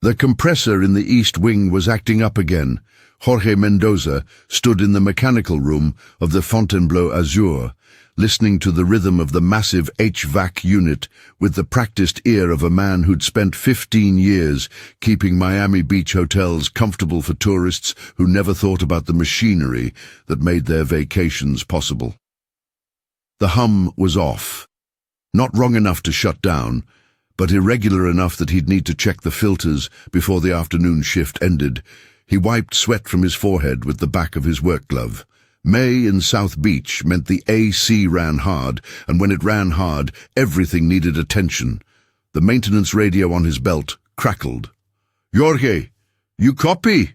The compressor in the east wing was acting up again. Jorge Mendoza stood in the mechanical room of the Fontainebleau Azur, listening to the rhythm of the massive HVAC unit with the practiced ear of a man who'd spent 15 years keeping Miami Beach hotels comfortable for tourists who never thought about the machinery that made their vacations possible. The hum was off. Not wrong enough to shut down, but irregular enough that he'd need to check the filters before the afternoon shift ended. He wiped sweat from his forehead with the back of his work glove. May in South Beach meant the AC ran hard, and when it ran hard, everything needed attention. The maintenance radio on his belt crackled. "Jorge, you copy?"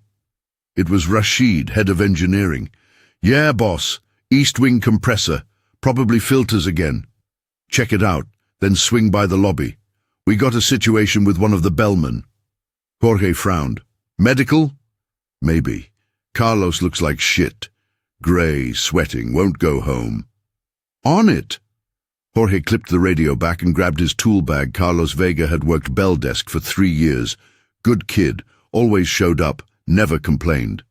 It was Rashid, head of engineering. "Yeah, boss. East wing compressor. Probably filters again. Check it out, then swing by the lobby. We got a situation with one of the bellmen." Jorge frowned. "Medical?" "Maybe. Carlos looks like shit. Grey, sweating, won't go home." "On it." Jorge clipped the radio back and grabbed his tool bag. Carlos Vega had worked bell desk for 3 years. Good kid, always showed up, never complained.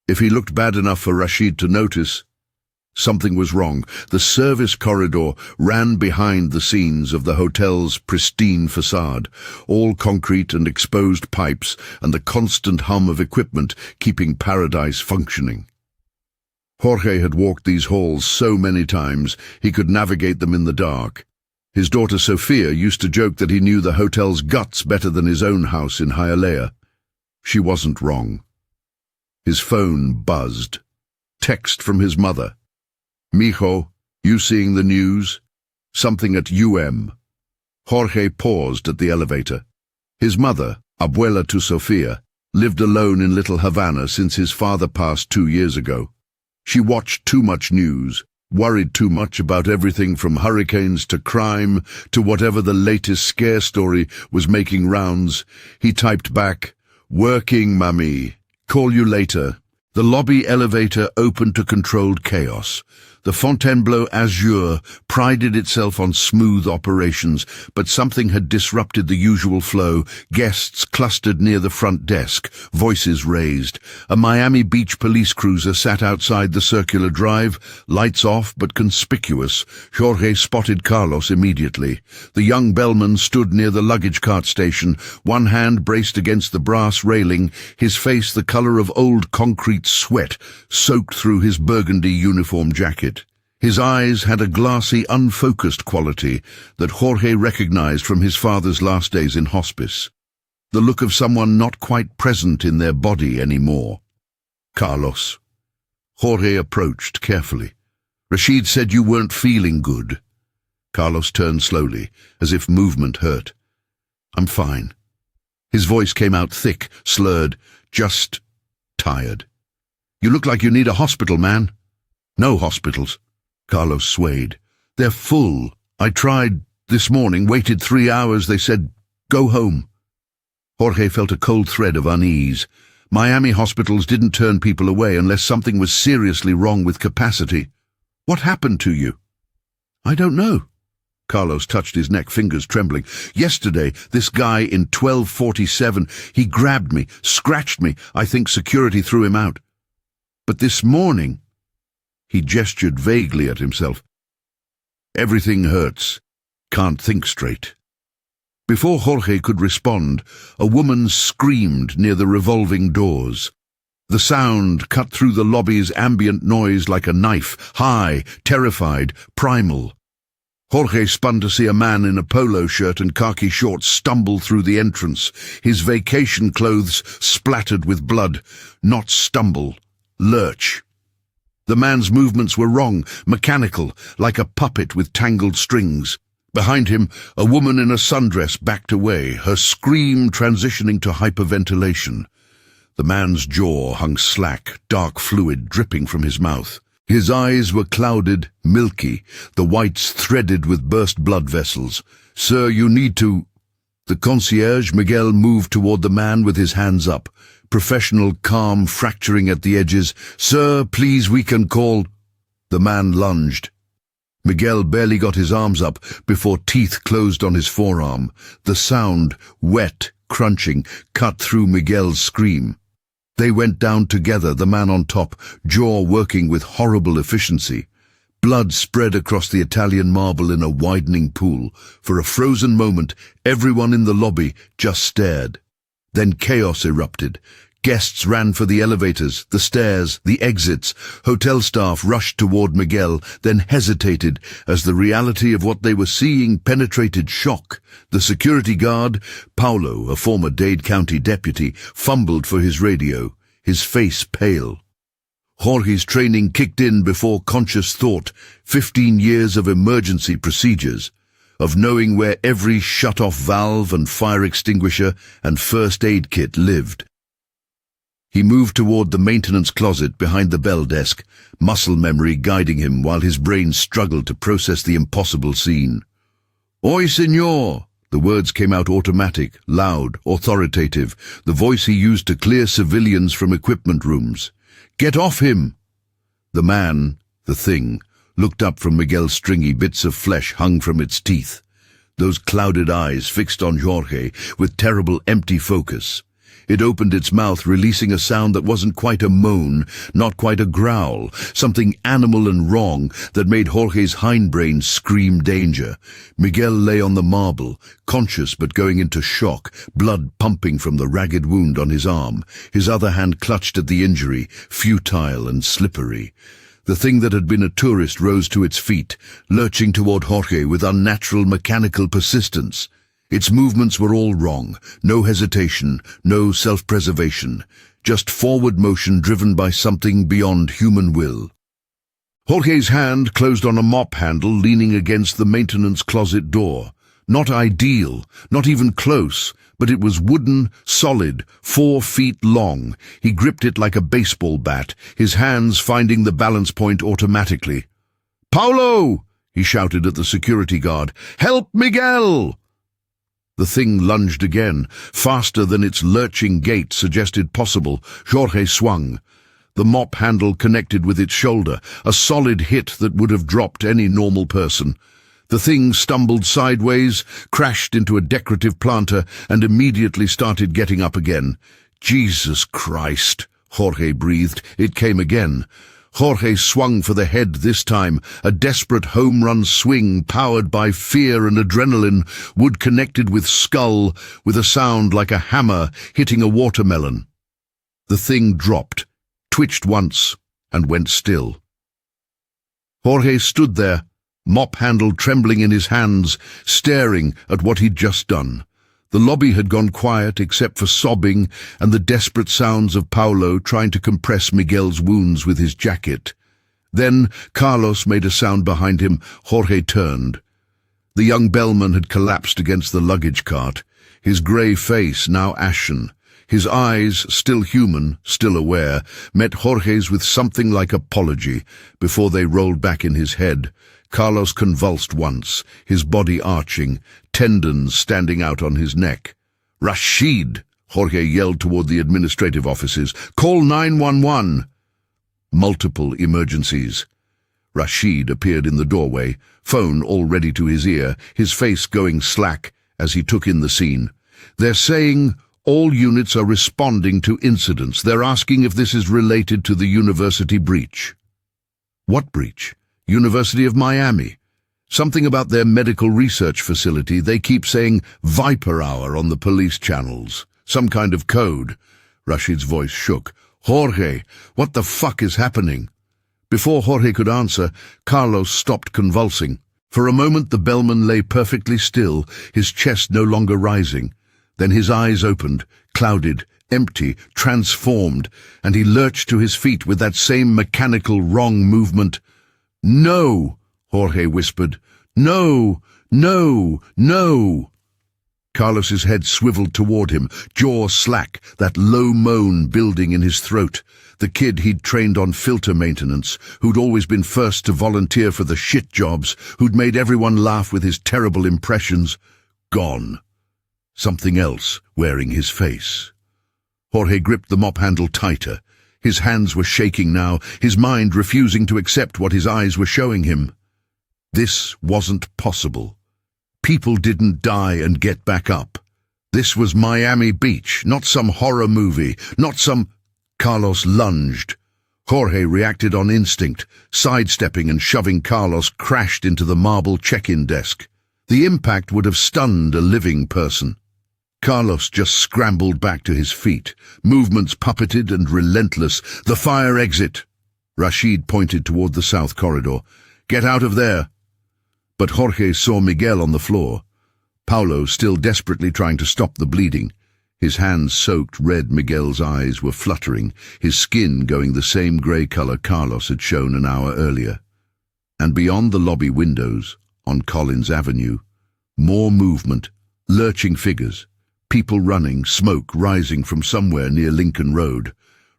If he looked bad enough for Rashid to notice, something was wrong. The service corridor ran behind the scenes of the hotel's pristine facade, all concrete and exposed pipes, and the constant hum of equipment keeping paradise functioning. Jorge had walked these halls so many times he could navigate them in the dark. His daughter Sophia used to joke that he knew the hotel's guts better than his own house in Hialeah. She wasn't wrong. His phone buzzed. Text from his mother. "Mijo, you seeing the news? Something at UM." Jorge paused at the elevator. His mother, Abuela to Sofia, lived alone in Little Havana since his father passed 2 years ago. She watched too much news, worried too much about everything from hurricanes to crime to whatever the latest scare story was making rounds. He typed back, "Working, mummy. Call you later." The lobby elevator opened to controlled chaos. The Fontainebleau Azur prided itself on smooth operations, but something had disrupted the usual flow. Guests clustered near the front desk, voices raised. A Miami Beach police cruiser sat outside the circular drive, lights off but conspicuous. Jorge spotted Carlos immediately. The young bellman stood near the luggage cart station, one hand braced against the brass railing, his face the color of old concrete sweat soaked through his burgundy uniform jacket. His eyes had a glassy, unfocused quality that Jorge recognized from his father's last days in hospice. The look of someone not quite present in their body anymore. "Carlos." Jorge approached carefully. "Rashid said you weren't feeling good." Carlos turned slowly, as if movement hurt. "I'm fine." His voice came out thick, slurred, just tired. "You look like you need a hospital, man." "No hospitals." Carlos swayed. "They're full. I tried this morning, waited 3 hours. They said, go home." Jorge felt a cold thread of unease. Miami hospitals didn't turn people away unless something was seriously wrong with capacity. "What happened to you?" "I don't know." Carlos touched his neck, fingers trembling. "Yesterday, this guy in 1247, he grabbed me, scratched me. I think security threw him out. But this morning..." He gestured vaguely at himself. "Everything hurts. Can't think straight." Before Jorge could respond, a woman screamed near the revolving doors. The sound cut through the lobby's ambient noise like a knife, high, terrified, primal. Jorge spun to see a man in a polo shirt and khaki shorts stumble through the entrance, his vacation clothes splattered with blood. Not stumble, lurch. The man's movements were wrong, mechanical, like a puppet with tangled strings. Behind him, a woman in a sundress backed away, her scream transitioning to hyperventilation. The man's jaw hung slack, dark fluid dripping from his mouth. His eyes were clouded, milky, the whites threaded with burst blood vessels. "Sir, you need to..." The concierge, Miguel, moved toward the man with his hands up. Professional calm fracturing at the edges. "Sir, please, we can call..." The man lunged. Miguel barely got his arms up before teeth closed on his forearm. The sound, wet, crunching, cut through Miguel's scream. They went down together, the man on top, jaw working with horrible efficiency. Blood spread across the Italian marble in a widening pool. For a frozen moment, everyone in the lobby just stared. Then chaos erupted. Guests ran for the elevators, the stairs, the exits. Hotel staff rushed toward Miguel, then hesitated as the reality of what they were seeing penetrated shock. The security guard, Paulo, a former Dade County deputy, fumbled for his radio, his face pale. Jorge's training kicked in before conscious thought, 15 years of emergency procedures, of knowing where every shut-off valve and fire extinguisher and first aid kit lived. He moved toward the maintenance closet behind the bell desk, muscle memory guiding him while his brain struggled to process the impossible scene. "Oi, senor!" The words came out automatic, loud, authoritative, the voice he used to clear civilians from equipment rooms. "Get off him!" The man, the thing, looked up from Miguel's stringy bits of flesh hung from its teeth. Those clouded eyes fixed on Jorge with terrible empty focus. It opened its mouth, releasing a sound that wasn't quite a moan, not quite a growl, something animal and wrong that made Jorge's hindbrain scream danger. Miguel lay on the marble, conscious but going into shock, blood pumping from the ragged wound on his arm, his other hand clutched at the injury, futile and slippery. The thing that had been a tourist rose to its feet, lurching toward Jorge with unnatural mechanical persistence. Its movements were all wrong, no hesitation, no self-preservation, just forward motion driven by something beyond human will. Jorge's hand closed on a mop handle leaning against the maintenance closet door. Not ideal, not even close, but it was wooden, solid, 4 feet long. He gripped it like a baseball bat, his hands finding the balance point automatically. "Paulo!" he shouted at the security guard. "Help Miguel!" The thing lunged again, faster than its lurching gait suggested possible. Jorge swung. The mop handle connected with its shoulder, a solid hit that would have dropped any normal person. The thing stumbled sideways, crashed into a decorative planter, and immediately started getting up again. "Jesus Christ," Jorge breathed. It came again. Jorge swung for the head this time, a desperate home run swing powered by fear and adrenaline, wood connected with skull, with a sound like a hammer hitting a watermelon. The thing dropped, twitched once, and went still. Jorge stood there, mop handle trembling in his hands, staring at what he'd just done. The lobby had gone quiet except for sobbing and the desperate sounds of Paulo trying to compress Miguel's wounds with his jacket. Then Carlos made a sound behind him. Jorge turned. The young bellman had collapsed against the luggage cart, his grey face now ashen. His eyes, still human, still aware, met Jorge's with something like apology before they rolled back in his head. Carlos convulsed once, his body arching, tendons standing out on his neck. "Rashid!" Jorge yelled toward the administrative offices. "Call 911!" Multiple emergencies. Rashid appeared in the doorway, phone all ready to his ear, his face going slack as he took in the scene. "They're saying all units are responding to incidents. They're asking if this is related to the university breach." "What breach?" "University of Miami. Something about their medical research facility. They keep saying Viper Hour on the police channels. Some kind of code." Rashid's voice shook. "Jorge, what the fuck is happening?" Before Jorge could answer, Carlos stopped convulsing. For a moment the bellman lay perfectly still, his chest no longer rising. Then his eyes opened, clouded, empty, transformed, and he lurched to his feet with that same mechanical wrong movement. "No," Jorge whispered. "No, no, no." Carlos's head swiveled toward him, jaw slack, that low moan building in his throat. The kid he'd trained on filter maintenance, who'd always been first to volunteer for the shit jobs, who'd made everyone laugh with his terrible impressions, gone. Something else wearing his face. Jorge gripped the mop handle tighter. His hands were shaking now, his mind refusing to accept what his eyes were showing him. This wasn't possible. People didn't die and get back up. This was Miami Beach, not some horror movie, not some... Carlos lunged. Jorge reacted on instinct, sidestepping and shoving. Carlos crashed into the marble check-in desk. The impact would have stunned a living person. Carlos just scrambled back to his feet, movements puppeted and relentless. The fire exit! Rashid pointed toward the south corridor. Get out of there! But Jorge saw Miguel on the floor. Paulo still desperately trying to stop the bleeding. His hands soaked red. Miguel's eyes were fluttering, his skin going the same grey colour Carlos had shown an hour earlier. And beyond the lobby windows, on Collins Avenue, more movement, lurching figures, people running, smoke rising from somewhere near Lincoln Road.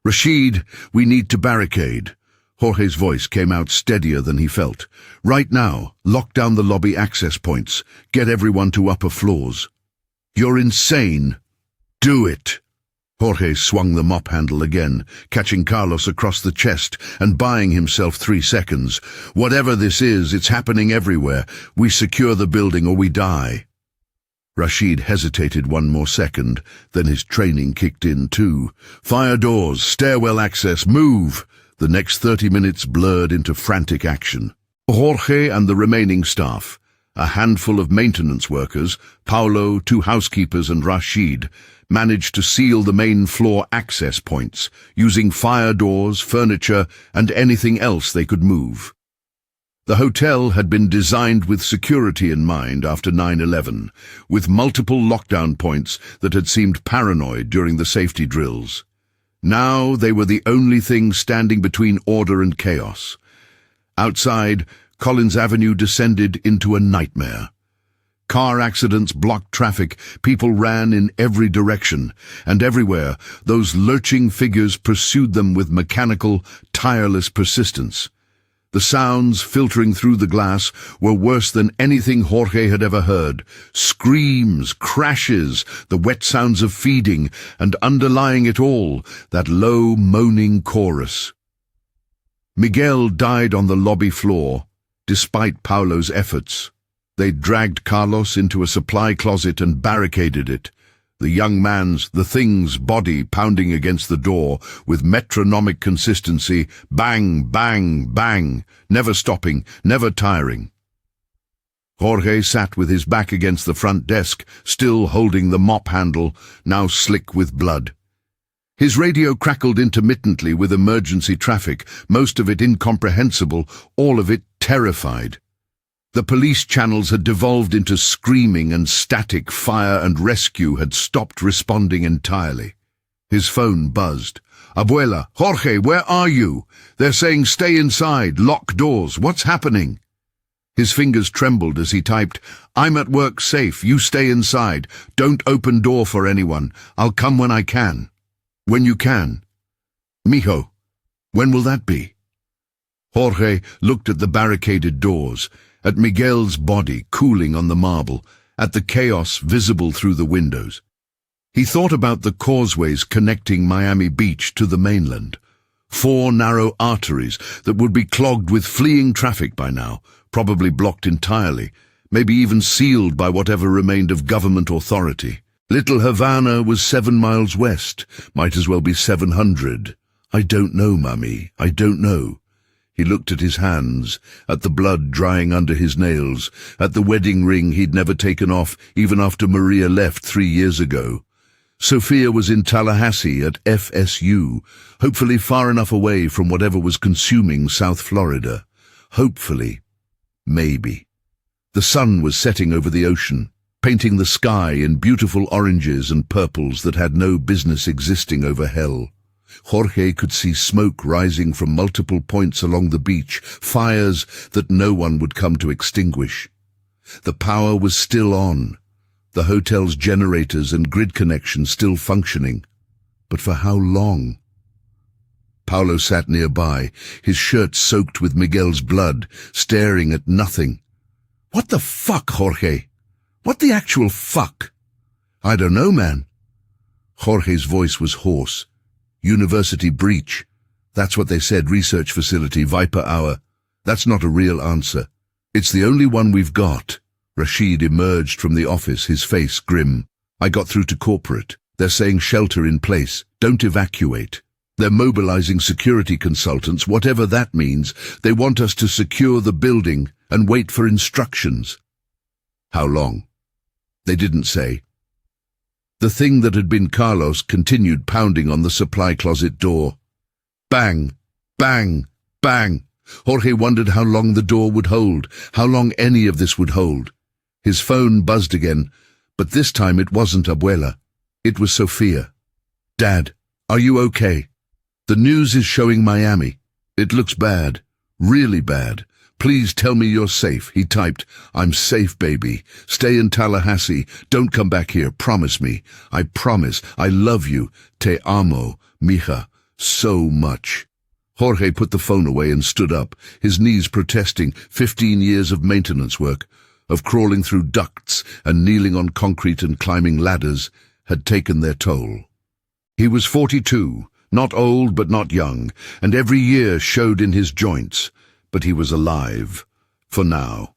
Rashid, we need to barricade. Jorge's voice came out steadier than he felt. Right now, lock down the lobby access points. Get everyone to upper floors. You're insane. Do it. Jorge swung the mop handle again, catching Carlos across the chest and buying himself 3 seconds. Whatever this is, it's happening everywhere. We secure the building or we die. Rashid hesitated 1 more second, then his training kicked in too. Fire doors, stairwell access, move! The next 30 minutes blurred into frantic action. Jorge and the remaining staff, a handful of maintenance workers, Paulo, 2 housekeepers and Rashid, managed to seal the main floor access points, using fire doors, furniture, and anything else they could move. The hotel had been designed with security in mind after 9/11, with multiple lockdown points that had seemed paranoid during the safety drills. Now they were the only thing standing between order and chaos. Outside, Collins Avenue descended into a nightmare. Car accidents blocked traffic, people ran in every direction, and everywhere those lurching figures pursued them with mechanical, tireless persistence. The sounds filtering through the glass were worse than anything Jorge had ever heard. Screams, crashes, the wet sounds of feeding, and underlying it all, that low, moaning chorus. Miguel died on the lobby floor, despite Paulo's efforts. They dragged Carlos into a supply closet and barricaded it. The young man's, the thing's body pounding against the door with metronomic consistency, bang, bang, bang, never stopping, never tiring. Jorge sat with his back against the front desk, still holding the mop handle, now slick with blood. His radio crackled intermittently with emergency traffic, most of it incomprehensible, all of it terrified. The police channels had devolved into screaming, and static fire and rescue had stopped responding entirely. His phone buzzed. Abuela, Jorge, where are you? They're saying stay inside, lock doors. What's happening? His fingers trembled as he typed, I'm at work safe, you stay inside. Don't open door for anyone. I'll come when I can. When you can. Mijo, when will that be? Jorge looked at the barricaded doors, at Miguel's body cooling on the marble, at the chaos visible through the windows. He thought about the causeways connecting Miami Beach to the mainland. 4 narrow arteries that would be clogged with fleeing traffic by now, probably blocked entirely, maybe even sealed by whatever remained of government authority. Little Havana was 7 miles west, might as well be 700. I don't know, Mummy, I don't know. He looked at his hands, at the blood drying under his nails, at the wedding ring he'd never taken off even after Maria left 3 years ago. Sophia was in Tallahassee at FSU, hopefully far enough away from whatever was consuming South Florida. Hopefully. Maybe. The sun was setting over the ocean, painting the sky in beautiful oranges and purples that had no business existing over hell. Jorge could see smoke rising from multiple points along the beach, fires that no one would come to extinguish. The power was still on, the hotel's generators and grid connections still functioning. But for how long? Paulo sat nearby, his shirt soaked with Miguel's blood, staring at nothing. What the fuck, Jorge? What the actual fuck? I don't know, man. Jorge's voice was hoarse. University breach. That's what they said, research facility, Viper Hour. That's not a real answer. It's the only one we've got. Rashid emerged from the office, his face grim. I got through to corporate. They're saying shelter in place. Don't evacuate. They're mobilizing security consultants, whatever that means. They want us to secure the building and wait for instructions. How long? They didn't say. The thing that had been Carlos continued pounding on the supply closet door. Bang! Bang! Bang! Jorge wondered how long the door would hold, how long any of this would hold. His phone buzzed again, but this time it wasn't Abuela. It was Sofia. Dad, are you okay? The news is showing Miami. It looks bad. Really bad. Please tell me you're safe, he typed. I'm safe, baby. Stay in Tallahassee. Don't come back here. Promise me. I promise. I love you. Te amo, mija. So much. Jorge put the phone away and stood up, his knees protesting. 15 years of maintenance work, of crawling through ducts and kneeling on concrete and climbing ladders, had taken their toll. He was 42, not old but not young, and every year showed in his joints, but he was alive, for now.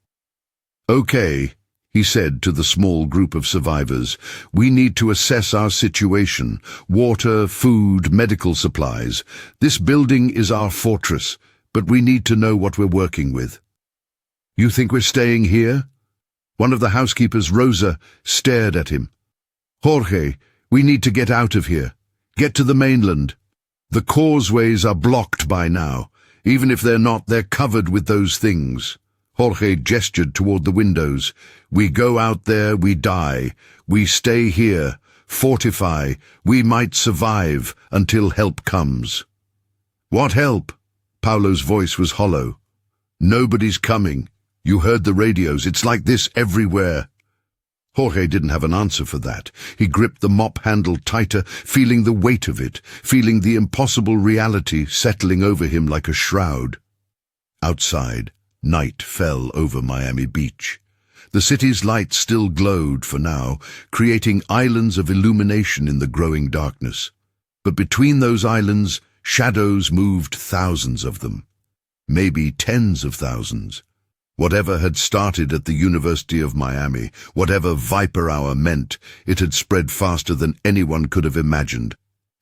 Okay, he said to the small group of survivors, we need to assess our situation. Water, food, medical supplies. This building is our fortress, but we need to know what we're working with. You think we're staying here? One of the housekeepers, Rosa, stared at him. Jorge, we need to get out of here. Get to the mainland. The causeways are blocked by now. Even if they're not, they're covered with those things. Jorge gestured toward the windows. We go out there, we die. We stay here, fortify. We might survive until help comes. What help? Paulo's voice was hollow. Nobody's coming. You heard the radios. It's like this everywhere. Jorge didn't have an answer for that. He gripped the mop handle tighter, feeling the weight of it, feeling the impossible reality settling over him like a shroud. Outside, night fell over Miami Beach. The city's lights still glowed for now, creating islands of illumination in the growing darkness. But between those islands, shadows moved, thousands of them. Maybe tens of thousands. Whatever had started at the University of Miami, whatever Viper Hour meant, it had spread faster than anyone could have imagined.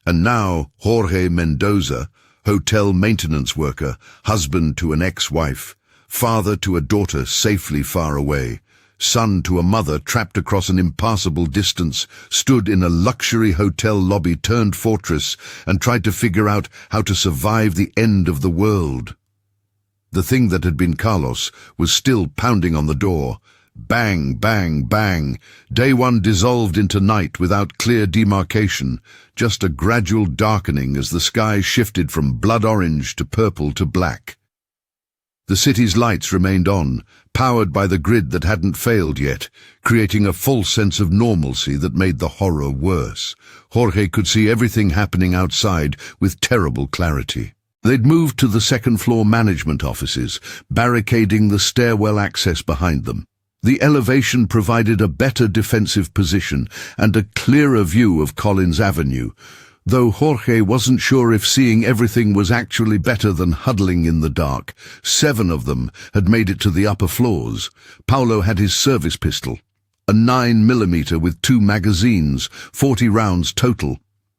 And now Jorge Mendoza, hotel maintenance worker, husband to an ex-wife, father to a daughter safely far away, son to a mother trapped across an impassable distance, stood in a luxury hotel lobby turned fortress and tried to figure out how to survive the end of the world. The thing that had been Carlos was still pounding on the door. Bang, bang, bang. Day one dissolved into night without clear demarcation, just a gradual darkening as the sky shifted from blood orange to purple to black. The city's lights remained on, powered by the grid that hadn't failed yet, creating a false sense of normalcy that made the horror worse. Jorge could see everything happening outside with terrible clarity. They'd moved to the second-floor management offices, barricading the stairwell access behind them. The elevation provided a better defensive position and a clearer view of Collins Avenue, though Jorge wasn't sure if seeing everything was actually better than huddling in the dark. 7 of them had made it to the upper floors. Paulo had his service pistol, a 9mm with 2 magazines, 40 rounds total.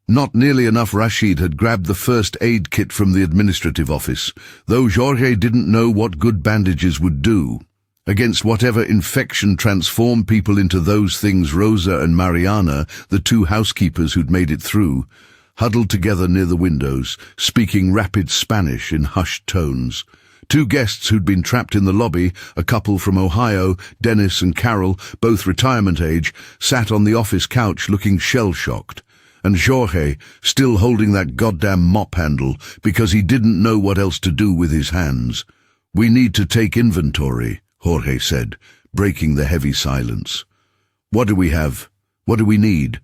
Not nearly enough. Rashid had grabbed the first aid kit from the administrative office, though Jorge didn't know what good bandages would do. Against whatever infection transformed people into those things, Rosa and Mariana, the 2 housekeepers who'd made it through, huddled together near the windows, speaking rapid Spanish in hushed tones. 2 guests who'd been trapped in the lobby, a couple from Ohio, Dennis and Carol, both retirement age, sat on the office couch looking shell-shocked. And Jorge, still holding that goddamn mop handle, because he didn't know what else to do with his hands. We need to take inventory, Jorge said, breaking the heavy silence. What do we have? What do we need?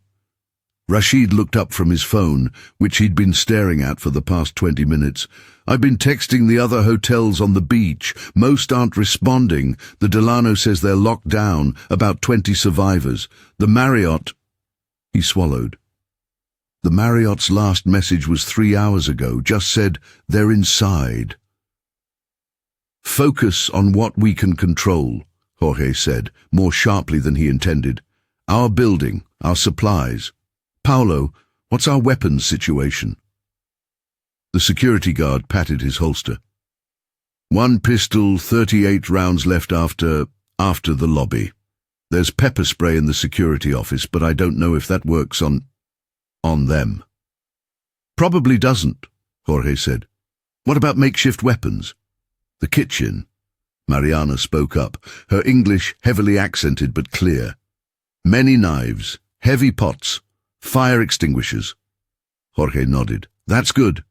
Rashid looked up from his phone, which he'd been staring at for the past 20 minutes. I've been texting the other hotels on the beach. Most aren't responding. The Delano says they're locked down, about 20 survivors. The Marriott... He swallowed. The Marriott's last message was 3 hours ago, just said, they're inside. Focus on what we can control, Jorge said, more sharply than he intended. Our building, our supplies. Paolo, what's our weapons situation? The security guard patted his holster. 1 pistol, 38 rounds left after the lobby. There's pepper spray in the security office, but I don't know if that works on them. Probably doesn't, Jorge said. What about makeshift weapons? The kitchen. Mariana spoke up, her English heavily accented but clear. Many knives, heavy pots, fire extinguishers. Jorge nodded. That's good.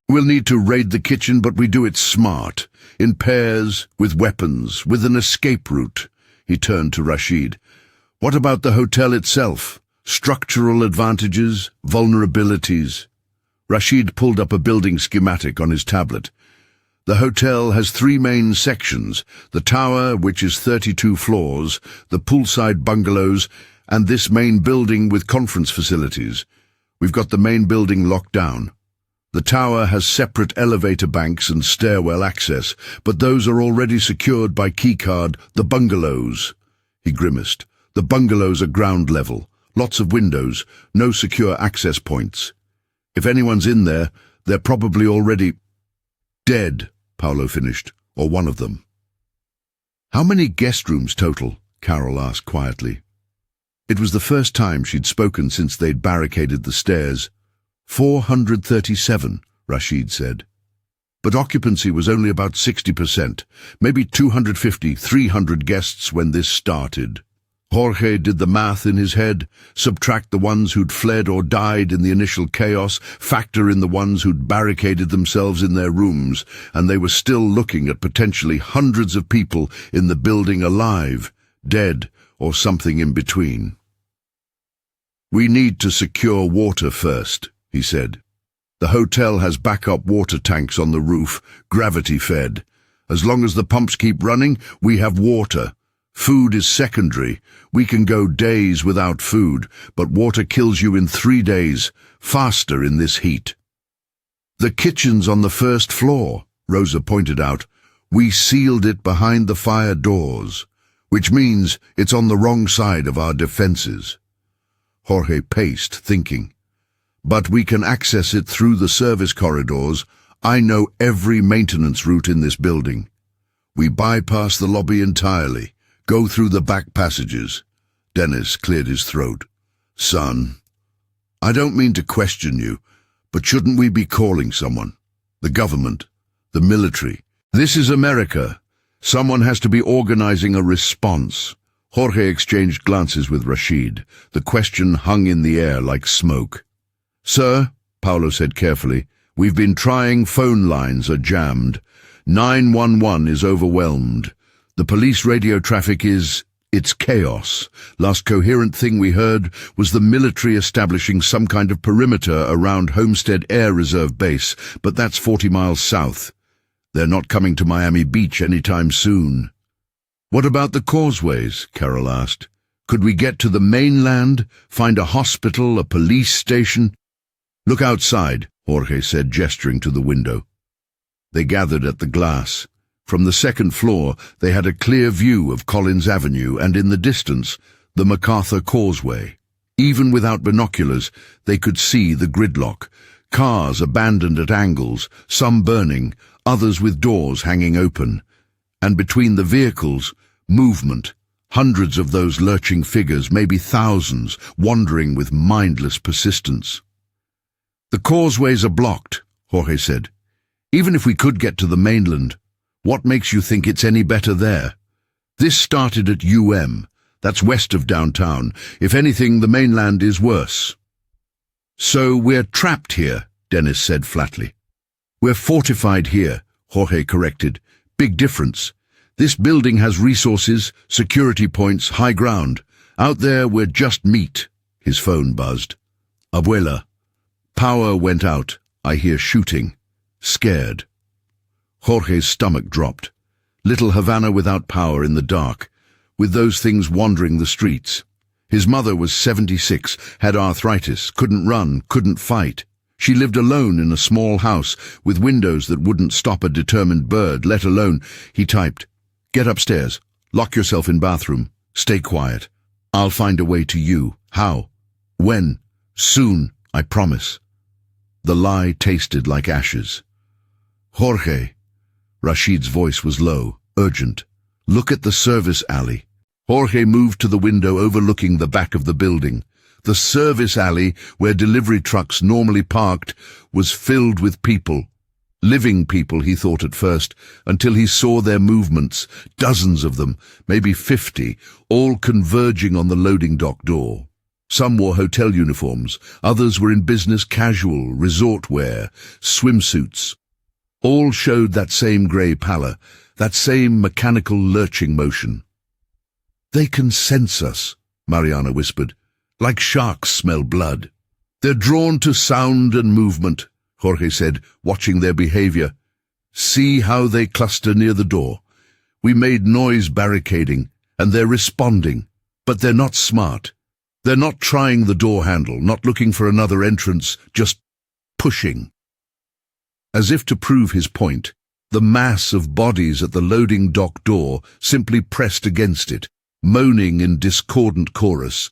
We'll need to raid the kitchen, but we do it smart, in pairs, with weapons, with an escape route. He turned to Rashid. What about the hotel itself? Structural advantages, vulnerabilities? Rashid pulled up a building schematic on his tablet. The hotel has 3 main sections, the tower, which is 32 floors, the poolside bungalows, and this main building with conference facilities. We've got the main building locked down. The tower has separate elevator banks and stairwell access, but those are already secured by keycard. The bungalows, he grimaced. The bungalows are ground level, lots of windows, no secure access points. If anyone's in there, they're probably already dead, Paolo finished, or one of them. How many guest rooms total? Carol asked quietly. It was the first time she'd spoken since they'd barricaded the stairs. 437, Rashid said. But occupancy was only about 60%, maybe 250, 300 guests when this started. Jorge did the math in his head, subtract the ones who'd fled or died in the initial chaos, factor in the ones who'd barricaded themselves in their rooms, and they were still looking at potentially hundreds of people in the building alive, dead, or something in between. We need to secure water first, he said. The hotel has backup water tanks on the roof, gravity-fed. As long as the pumps keep running, we have water. Food is secondary. We can go days without food, but water kills you in 3 days, faster in this heat. The kitchen's on the first floor, Rosa pointed out. We sealed it behind the fire doors, which means it's on the wrong side of our defenses. Jorge paced, thinking. But we can access it through the service corridors. I know every maintenance route in this building. We bypass the lobby entirely, go through the back passages. Dennis cleared his throat. Son, I don't mean to question you, but shouldn't we be calling someone? The government, the military. This is America. Someone has to be organizing a response. Jorge exchanged glances with Rashid. The question hung in the air like smoke. Sir, Paolo said carefully, we've been trying. Phone lines are jammed. 911 is overwhelmed. The police radio traffic it's chaos. Last coherent thing we heard was the military establishing some kind of perimeter around Homestead Air Reserve Base, but that's 40 miles south. They're not coming to Miami Beach anytime soon. What about the causeways? Carol asked. Could we get to the mainland, find a hospital, a police station? Look outside, Jorge said, gesturing to the window. They gathered at the glass. From the second floor, they had a clear view of Collins Avenue and, in the distance, the MacArthur Causeway. Even without binoculars, they could see the gridlock. Cars abandoned at angles, some burning, others with doors hanging open. And between the vehicles, movement. Hundreds of those lurching figures, maybe thousands, wandering with mindless persistence. The causeways are blocked, Jorge said. Even if we could get to the mainland, what makes you think it's any better there? This started at UM. That's west of downtown. If anything, the mainland is worse. So we're trapped here, Dennis said flatly. We're fortified here, Jorge corrected. Big difference. This building has resources, security points, high ground. Out there, we're just meat. His phone buzzed. Abuela. Power went out. I hear shooting. Scared. Jorge's stomach dropped. Little Havana without power in the dark, with those things wandering the streets. His mother was 76, had arthritis, couldn't run, couldn't fight. She lived alone in a small house with windows that wouldn't stop a determined bird, let alone, he typed, "Get upstairs, lock yourself in bathroom, stay quiet." I'll find a way to you. How? When? Soon, I promise. The lie tasted like ashes. Jorge. Rashid's voice was low, urgent. Look at the service alley. Jorge moved to the window overlooking the back of the building. The service alley, where delivery trucks normally parked, was filled with people. Living people, he thought at first, until he saw their movements, dozens of them, maybe 50, all converging on the loading dock door. Some wore hotel uniforms, others were in business casual, resort wear, swimsuits. All showed that same grey pallor, that same mechanical lurching motion. They can sense us, Mariana whispered, like sharks smell blood. They're drawn to sound and movement, Jorge said, watching their behavior. See how they cluster near the door. We made noise barricading, and they're responding, but they're not smart. They're not trying the door handle, not looking for another entrance, just pushing. As if to prove his point, the mass of bodies at the loading dock door simply pressed against it, moaning in discordant chorus.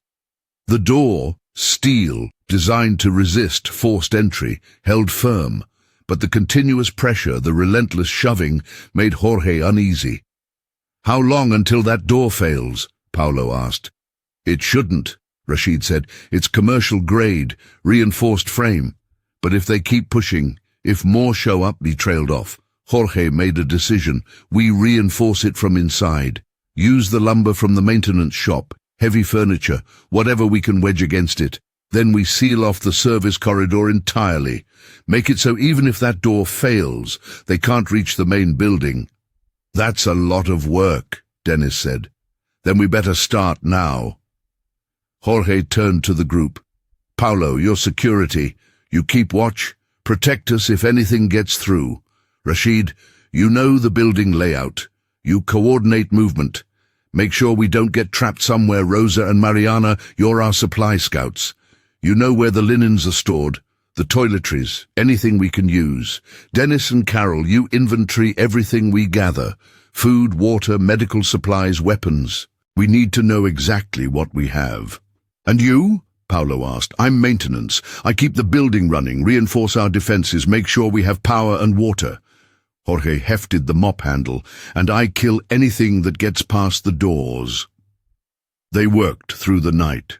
The door, steel, designed to resist forced entry, held firm, but the continuous pressure, the relentless shoving, made Jorge uneasy. How long until that door fails? Paulo asked. It shouldn't, Rashid said. It's commercial grade, reinforced frame. But if they keep pushing, if more show up, he trailed off. Jorge made a decision. We reinforce it from inside. Use the lumber from the maintenance shop, heavy furniture, whatever we can wedge against it. Then we seal off the service corridor entirely. Make it so even if that door fails, they can't reach the main building. That's a lot of work, Dennis said. Then we better start now. Jorge turned to the group. Paulo, your security. You keep watch. Protect us if anything gets through. Rashid, you know the building layout. You coordinate movement. Make sure we don't get trapped somewhere. Rosa and Mariana, you're our supply scouts. You know where the linens are stored, the toiletries, anything we can use. Dennis and Carol, you inventory everything we gather. Food, water, medical supplies, weapons. We need to know exactly what we have. And you? Paulo asked. I'm maintenance. I keep the building running, reinforce our defenses, make sure we have power and water. Jorge hefted the mop handle, and I kill anything that gets past the doors. They worked through the night.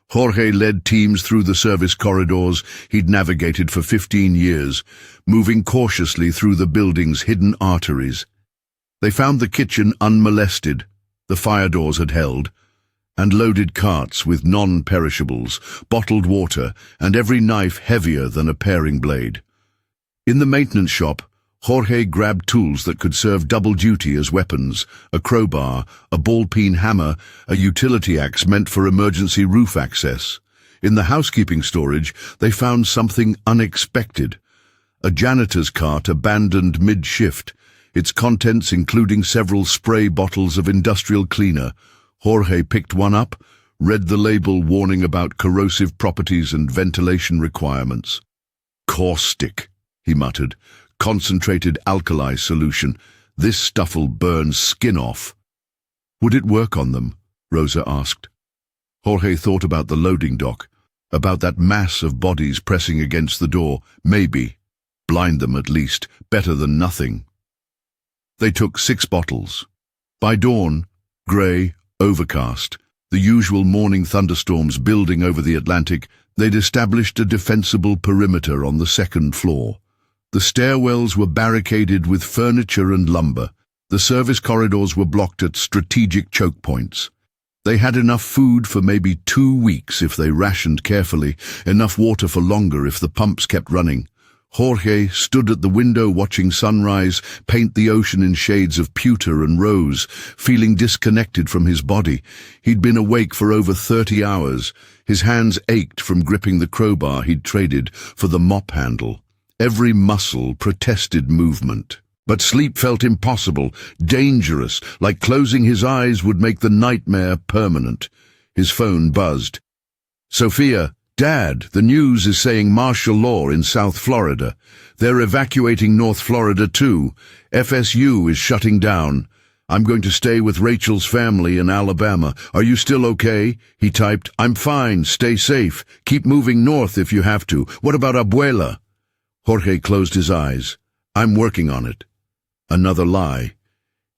Jorge led teams through the service corridors he'd navigated for 15 years, moving cautiously through the building's hidden arteries. They found the kitchen unmolested, the fire doors had held, and loaded carts with non-perishables, bottled water, and every knife heavier than a paring blade. In the maintenance shop, Jorge grabbed tools that could serve double duty as weapons, a crowbar, a ball-peen hammer, a utility axe meant for emergency roof access. In the housekeeping storage, they found something unexpected. A janitor's cart abandoned mid-shift, its contents including several spray bottles of industrial cleaner. Jorge picked one up, read the label warning about corrosive properties and ventilation requirements. Caustic, he muttered. Concentrated alkali solution. This stuff'll burn skin off. Would it work on them? Rosa asked. Jorge thought about the loading dock, about that mass of bodies pressing against the door. Maybe. Blind them at least. Better than nothing. They took 6 bottles. By dawn, grey, overcast, the usual morning thunderstorms building over the Atlantic, they'd established a defensible perimeter on the 2nd floor. The stairwells were barricaded with furniture and lumber. The service corridors were blocked at strategic choke points. They had enough food for maybe 2 weeks if they rationed carefully, enough water for longer if the pumps kept running. Jorge stood at the window watching sunrise paint the ocean in shades of pewter and rose, feeling disconnected from his body. He'd been awake for over 30 hours. His hands ached from gripping the crowbar he'd traded for the mop handle. Every muscle protested movement. But sleep felt impossible, dangerous, like closing his eyes would make the nightmare permanent. His phone buzzed. Sophia, Dad, the news is saying martial law in South Florida. They're evacuating North Florida too. FSU is shutting down. I'm going to stay with Rachel's family in Alabama. Are you still okay? He typed, I'm fine, stay safe. Keep moving north if you have to. What about Abuela? Jorge closed his eyes. I'm working on it. Another lie.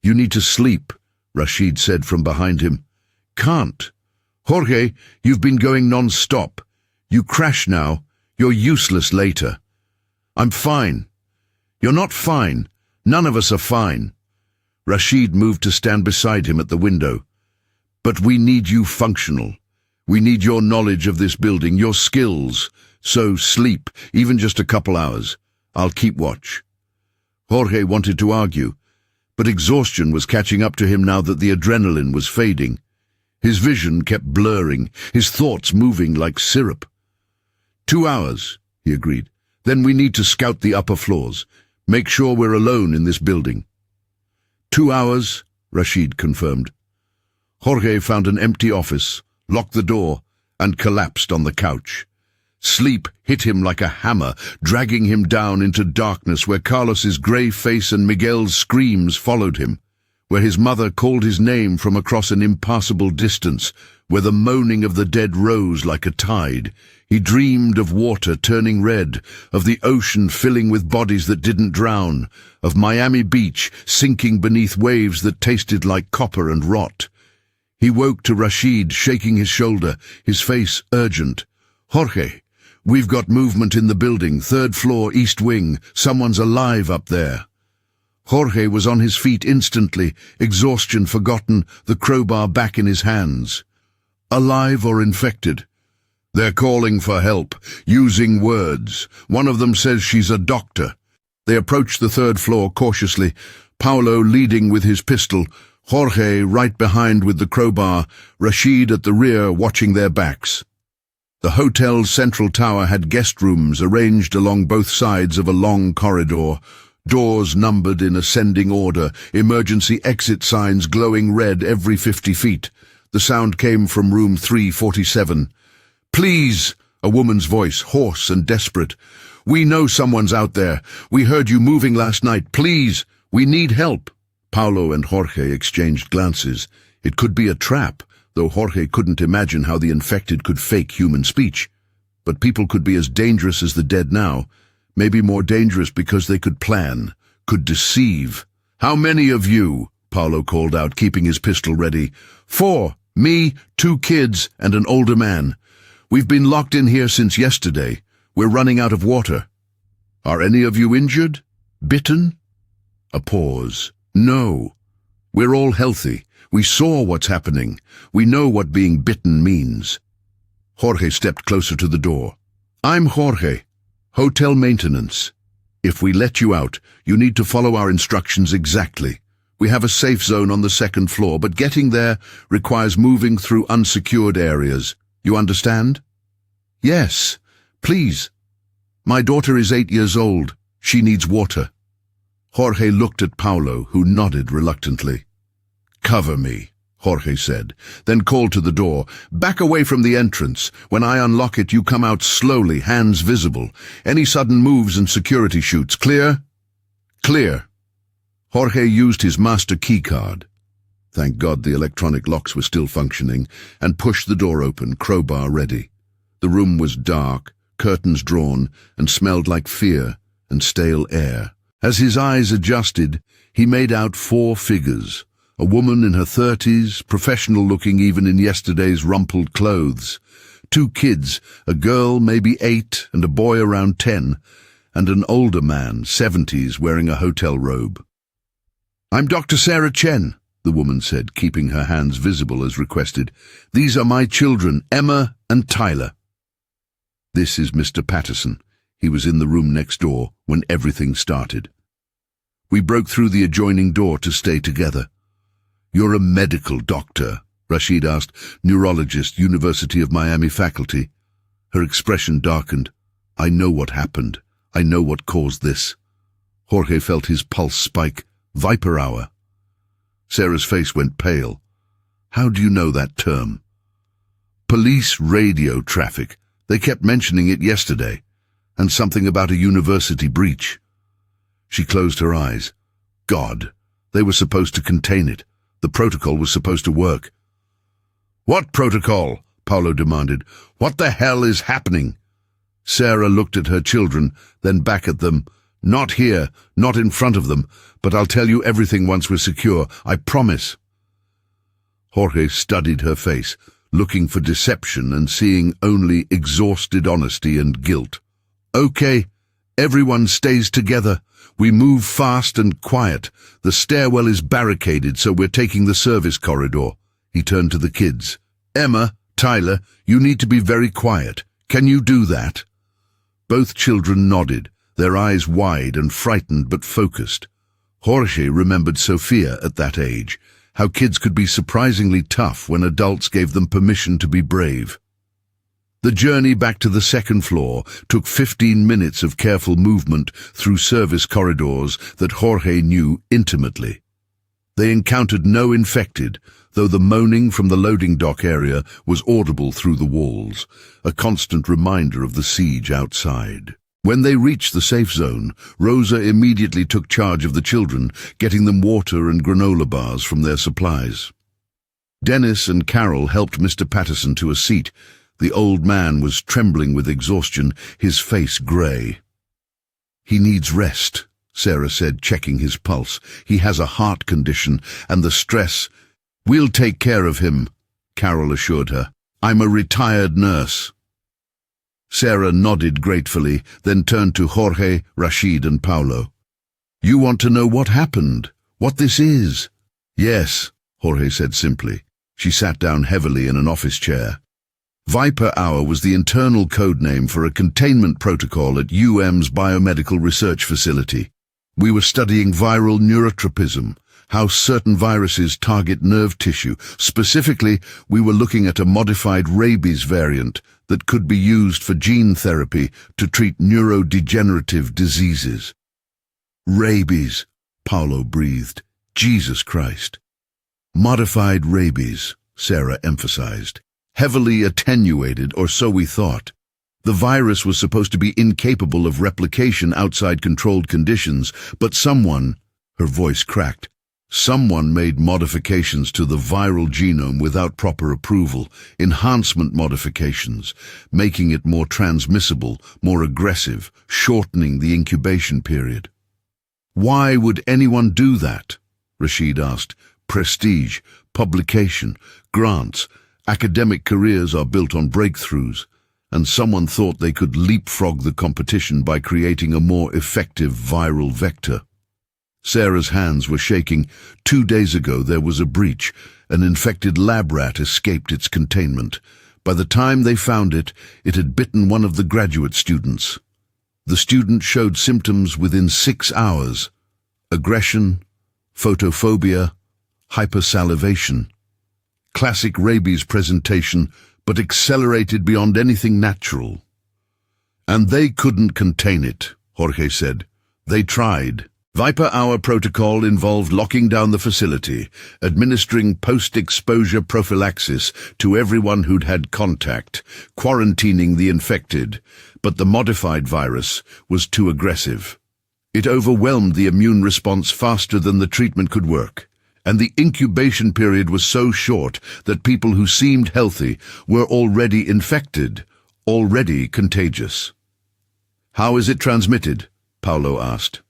You need to sleep, Rashid said from behind him. Can't. Jorge, you've been going non-stop. You crash now. You're useless later. I'm fine. You're not fine. None of us are fine. Rashid moved to stand beside him at the window. But we need you functional. We need your knowledge of this building, your skills. So sleep, even just a couple hours. I'll keep watch. Jorge wanted to argue, but exhaustion was catching up to him now that the adrenaline was fading. His vision kept blurring, his thoughts moving like syrup. 2 hours, he agreed. Then we need to scout the upper floors. Make sure we're alone in this building. 2 hours, Rashid confirmed. Jorge found an empty office, locked the door, and collapsed on the couch. Sleep hit him like a hammer, dragging him down into darkness where Carlos's grey face and Miguel's screams followed him, where his mother called his name from across an impassable distance, where the moaning of the dead rose like a tide. He dreamed of water turning red, of the ocean filling with bodies that didn't drown, of Miami Beach sinking beneath waves that tasted like copper and rot. He woke to Rashid shaking his shoulder, his face urgent. Jorge, we've got movement in the building, 3rd floor, east wing. Someone's alive up there. Jorge was on his feet instantly, exhaustion forgotten, the crowbar back in his hands. Alive or infected? They're calling for help, using words. One of them says she's a doctor. They approached the 3rd floor cautiously, Paulo leading with his pistol, Jorge right behind with the crowbar, Rashid at the rear watching their backs. The hotel's central tower had guest rooms arranged along both sides of a long corridor, doors numbered in ascending order, emergency exit signs glowing red every 50 feet. The sound came from room 347. Please, a woman's voice, hoarse and desperate. We know someone's out there. We heard you moving last night. Please, we need help. Paulo and Jorge exchanged glances. It could be a trap, though Jorge couldn't imagine how the infected could fake human speech. But people could be as dangerous as the dead now, maybe more dangerous because they could plan, could deceive. How many of you? Paulo called out, keeping his pistol ready. 4, me, 2 kids, and an older man. We've been locked in here since yesterday. We're running out of water. Are any of you injured? Bitten? A pause. No. We're all healthy. We saw what's happening. We know what being bitten means. Jorge stepped closer to the door. I'm Jorge. Hotel maintenance. If we let you out, you need to follow our instructions exactly. We have a safe zone on the 2nd floor, but getting there requires moving through unsecured areas. You understand? Yes, please. My daughter is 8 years old. She needs water. Jorge looked at Paulo, who nodded reluctantly. Cover me, Jorge said, then called to the door. Back away from the entrance. When I unlock it, you come out slowly, hands visible. Any sudden moves and security shoots. Clear? Clear. Jorge used his master keycard. Thank God the electronic locks were still functioning, and pushed the door open, crowbar ready. The room was dark, curtains drawn, and smelled like fear and stale air. As his eyes adjusted, he made out 4 figures. A woman in her 30s, professional-looking even in yesterday's rumpled clothes. 2 kids, a girl maybe 8 and a boy around 10, and an older man, 70s, wearing a hotel robe. I'm Dr. Sarah Chen, the woman said, keeping her hands visible as requested. These are my children, Emma and Tyler. This is Mr. Patterson. He was in the room next door when everything started. We broke through the adjoining door to stay together. You're a medical doctor, Rashid asked, neurologist, University of Miami faculty. Her expression darkened. I know what happened. I know what caused this. Jorge felt his pulse spike. Viper hour. Sarah's face went pale. How do you know that term? Police radio traffic. They kept mentioning it yesterday. And something about a university breach. She closed her eyes. God, They were supposed to contain it. The protocol was supposed to work. "What protocol?" Paolo demanded. "What the hell is happening?" Sarah looked at her children, then back at them. "Not here, not in front of them, but I'll tell you everything once we're secure, I promise." Jorge studied her face, looking for deception and seeing only exhausted honesty and guilt. "Okay, everyone stays together. We move fast and quiet. The stairwell is barricaded, so we're taking the service corridor." He turned to the kids. "Emma, Tyler, you need to be very quiet. Can you do that?" Both children nodded, their eyes wide and frightened but focused. Jorge remembered Sophia at that age, how kids could be surprisingly tough when adults gave them permission to be brave. The journey back to the second floor took 15 minutes of careful movement through service corridors that Jorge knew intimately. They encountered no infected, though the moaning from the loading dock area was audible through the walls, a constant reminder of the siege outside. When they reached the safe zone, Rosa immediately took charge of the children, getting them water and granola bars from their supplies. Dennis and Carol helped Mr. Patterson to a seat. The old man was trembling with exhaustion, his face grey. "He needs rest," Sarah said, checking his pulse. "He has a heart condition, and the stress—" "We'll take care of him," Carol assured her. "I'm a retired nurse." Sarah nodded gratefully, then turned to Jorge, Rashid and Paolo. "You want to know what happened? What this is?" "Yes," Jorge said simply. She sat down heavily in an office chair. Viper Hour was the internal code name for a containment protocol at UM's biomedical research facility. We were studying viral neurotropism, how certain viruses target nerve tissue. Specifically, we were looking at a modified rabies variant that could be used for gene therapy to treat neurodegenerative diseases. "Rabies," Paolo breathed. "Jesus Christ." "Modified rabies," Sarah emphasized. "Heavily attenuated, or so we thought. The virus was supposed to be incapable of replication outside controlled conditions, but someone," her voice cracked, "someone made modifications to the viral genome without proper approval, enhancement modifications, making it more transmissible, more aggressive, shortening the incubation period." "Why would anyone do that?" Rashid asked. "Prestige, publication, grants. Academic careers are built on breakthroughs, and someone thought they could leapfrog the competition by creating a more effective viral vector." Sarah's hands were shaking. 2 days ago there was a breach. An infected lab rat escaped its containment. By the time they found it, it had bitten one of the graduate students. The student showed symptoms within 6 hours. Aggression, photophobia, hypersalivation. Classic rabies presentation, but accelerated beyond anything natural. "And they couldn't contain it," Jorge said. "They tried. Viper Hour protocol involved locking down the facility, administering post-exposure prophylaxis to everyone who'd had contact, quarantining the infected, but the modified virus was too aggressive. It overwhelmed the immune response faster than the treatment could work, and the incubation period was so short that people who seemed healthy were already infected, already contagious." "How is it transmitted?" Paolo asked.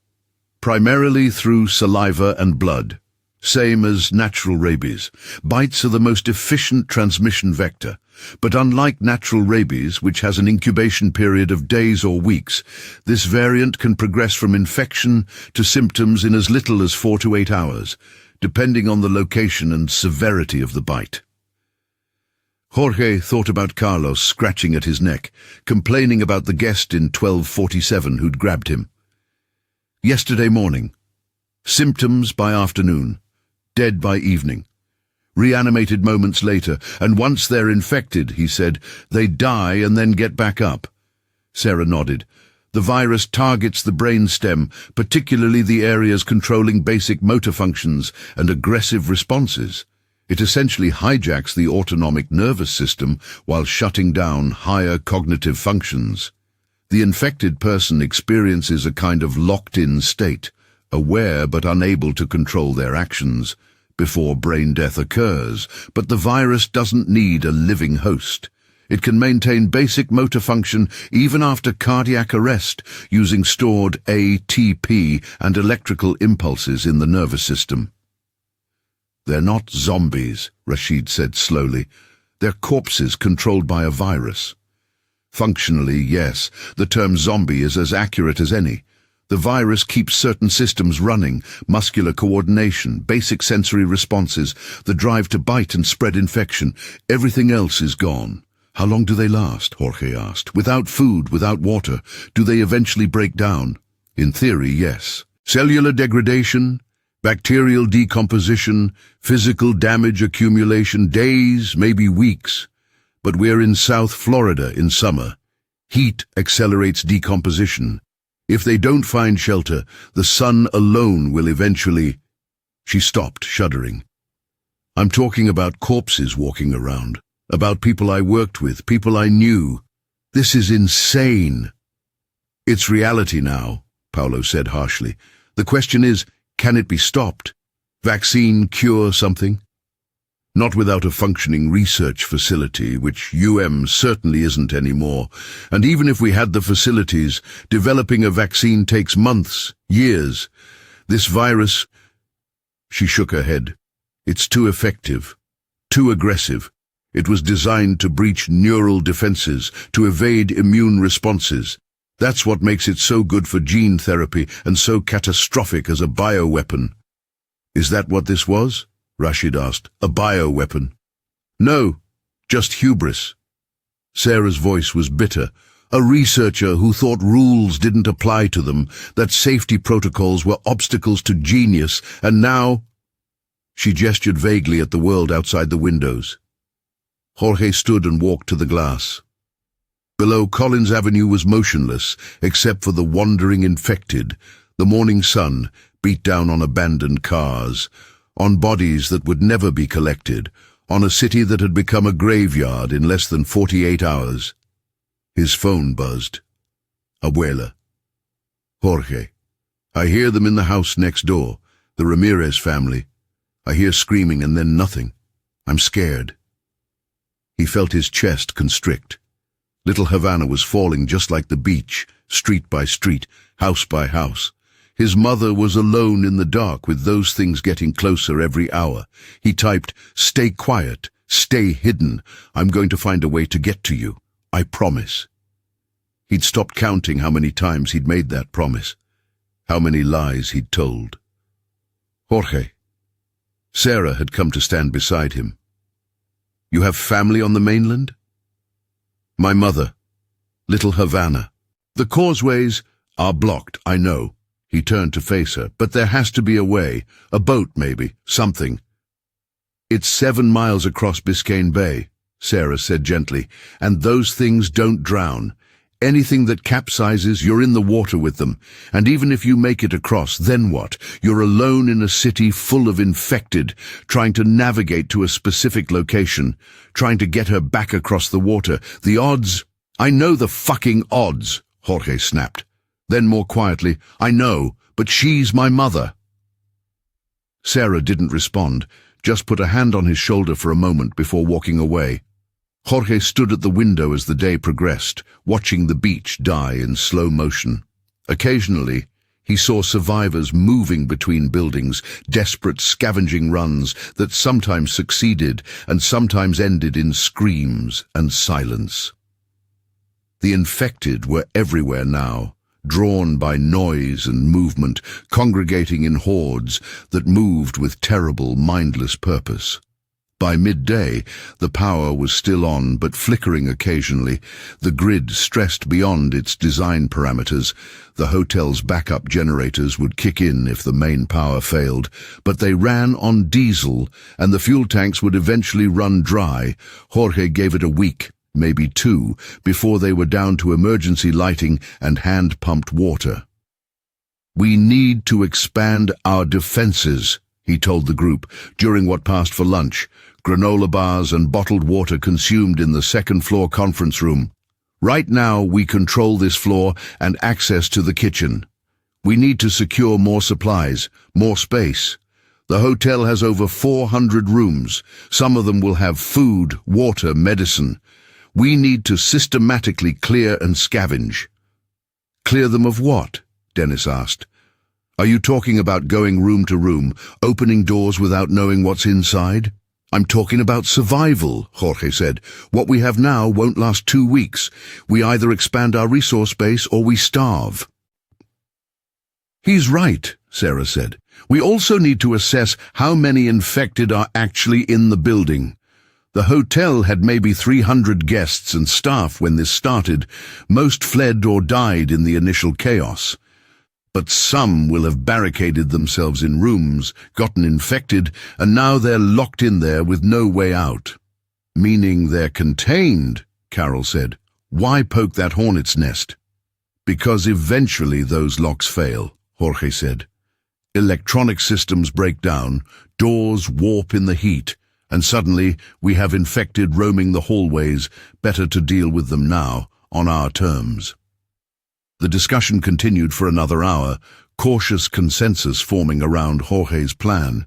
"Primarily through saliva and blood, same as natural rabies. Bites are the most efficient transmission vector, but unlike natural rabies, which has an incubation period of days or weeks, this variant can progress from infection to symptoms in as little as 4 to 8 hours, depending on the location and severity of the bite." Jorge thought about Carlos scratching at his neck, complaining about the guest in 1247 who'd grabbed him. "Yesterday morning. Symptoms by afternoon. Dead by evening. Reanimated moments later, and once they're infected," he said, "they die and then get back up." Sarah nodded. "The virus targets the brainstem, particularly the areas controlling basic motor functions and aggressive responses. It essentially hijacks the autonomic nervous system while shutting down higher cognitive functions. The infected person experiences a kind of locked-in state, aware but unable to control their actions, before brain death occurs. But the virus doesn't need a living host. It can maintain basic motor function even after cardiac arrest, using stored ATP and electrical impulses in the nervous system. "They're not zombies," Rashid said slowly. "They're corpses controlled by a virus." Functionally, yes, the term zombie is as accurate as any. The virus keeps certain systems running: muscular coordination, basic sensory responses, the drive to bite and spread infection. Everything else is gone. "How long do they last?" Jorge asked. "Without food, without water, do they eventually break down?" "In theory, yes. Cellular degradation, bacterial decomposition, physical damage accumulation, days, maybe weeks. But we're in South Florida in summer. Heat accelerates decomposition. If they don't find shelter, the sun alone will eventually—" She stopped, shuddering. "I'm talking about corpses walking around, about people I worked with, people I knew. This is insane." "It's reality now," Paulo said harshly. "The question is, can it be stopped? Vaccine, cure, something?" "Not without a functioning research facility, which certainly isn't anymore. And even if we had the facilities, developing a vaccine takes months, years. This virus—" She shook her head. "It's too effective, too aggressive. It was designed to breach neural defenses, to evade immune responses. That's what makes it so good for gene therapy and so catastrophic as a bioweapon." "Is that what this was?" Rashid asked. "A bioweapon?" "No, just hubris." Sarah's voice was bitter. "A researcher who thought rules didn't apply to them, that safety protocols were obstacles to genius, and now—" She gestured vaguely at the world outside the windows. Jorge stood and walked to the glass. Below, Collins Avenue was motionless, except for the wandering infected. The morning sun beat down on abandoned cars, on bodies that would never be collected, on a city that had become a graveyard in less than 48 hours. His phone buzzed. "Abuela." "Jorge. I hear them in the house next door, the Ramirez family. I hear screaming and then nothing. I'm scared." He felt his chest constrict. Little Havana was falling just like the beach, street by street, house by house. His mother was alone in the dark, with those things getting closer every hour. He typed, "Stay quiet, stay hidden. I'm going to find a way to get to you. I promise." He'd stopped counting how many times he'd made that promise, how many lies he'd told. "Jorge." Sarah had come to stand beside him. "You have family on the mainland?" "My mother, little Havana. The causeways are blocked, I know." He turned to face her. "But there has to be a way. A boat, maybe. Something." "It's 7 miles across Biscayne Bay," Sarah said gently, "and those things don't drown. Anything that capsizes, you're in the water with them. And even if you make it across, then what? You're alone in a city full of infected, trying to navigate to a specific location, trying to get her back across the water. The odds—" "I know the fucking odds," Jorge snapped. Then more quietly, "I know, but she's my mother." Sarah didn't respond, just put a hand on his shoulder for a moment before walking away. Jorge stood at the window as the day progressed, watching the beach die in slow motion. Occasionally, he saw survivors moving between buildings, desperate scavenging runs that sometimes succeeded and sometimes ended in screams and silence. The infected were everywhere now, drawn by noise and movement, congregating in hordes that moved with terrible, mindless purpose. By midday, the power was still on, but flickering occasionally, the grid stressed beyond its design parameters. The hotel's backup generators would kick in if the main power failed, but they ran on diesel, and the fuel tanks would eventually run dry. Jorge gave it a week, maybe 2, before they were down to emergency lighting and hand-pumped water. "We need to expand our defenses," he told the group during what passed for lunch, granola bars and bottled water consumed in the second-floor conference room. "Right now we control this floor and access to the kitchen. We need to secure more supplies, more space. The hotel has over 400 rooms. Some of them will have food, water, medicine. We need to systematically clear and scavenge. Clear them of what? Dennis asked. Are you talking about going room to room, opening doors without knowing what's inside? I'm talking about survival, Jorge said. What we have now won't last 2 weeks. We either expand our resource base or we starve. He's right, Sarah said. We also need to assess how many infected are actually in the building. The hotel had maybe 300 guests and staff when this started. Most fled or died in the initial chaos. But some will have barricaded themselves in rooms, gotten infected, and now they're locked in there with no way out. Meaning they're contained, Carol said. Why poke that hornet's nest? Because eventually those locks fail, Jorge said. Electronic systems break down, doors warp in the heat, and suddenly we have infected roaming the hallways. Better to deal with them now, on our terms. The discussion continued for another hour, cautious consensus forming around Jorge's plan.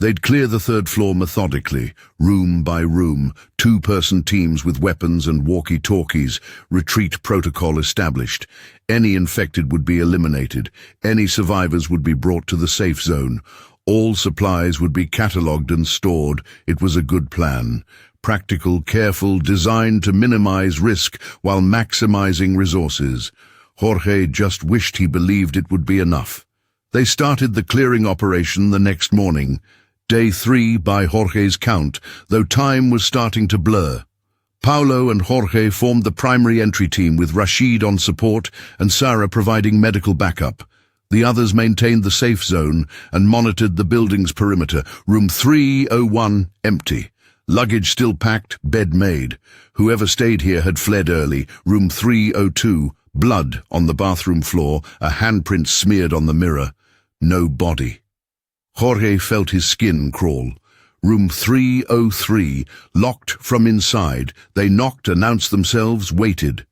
They'd clear the 3rd floor methodically, room by room, 2-person teams with weapons and walkie-talkies, retreat protocol established. Any infected would be eliminated. Any survivors would be brought to the safe zone. All supplies would be catalogued and stored. It was a good plan. Practical, careful, designed to minimize risk while maximizing resources. Jorge just wished he believed it would be enough. They started the clearing operation the next morning, day 3 by Jorge's count, though time was starting to blur. Paulo and Jorge formed the primary entry team with Rashid on support and Sarah providing medical backup. The others maintained the safe zone and monitored the building's perimeter. Room 301 empty. Luggage still packed, bed made. Whoever stayed here had fled early. Room 302, blood on the bathroom floor, a handprint smeared on the mirror. No body. Jorge felt his skin crawl. Room 303, locked from inside. They knocked, announced themselves, waited.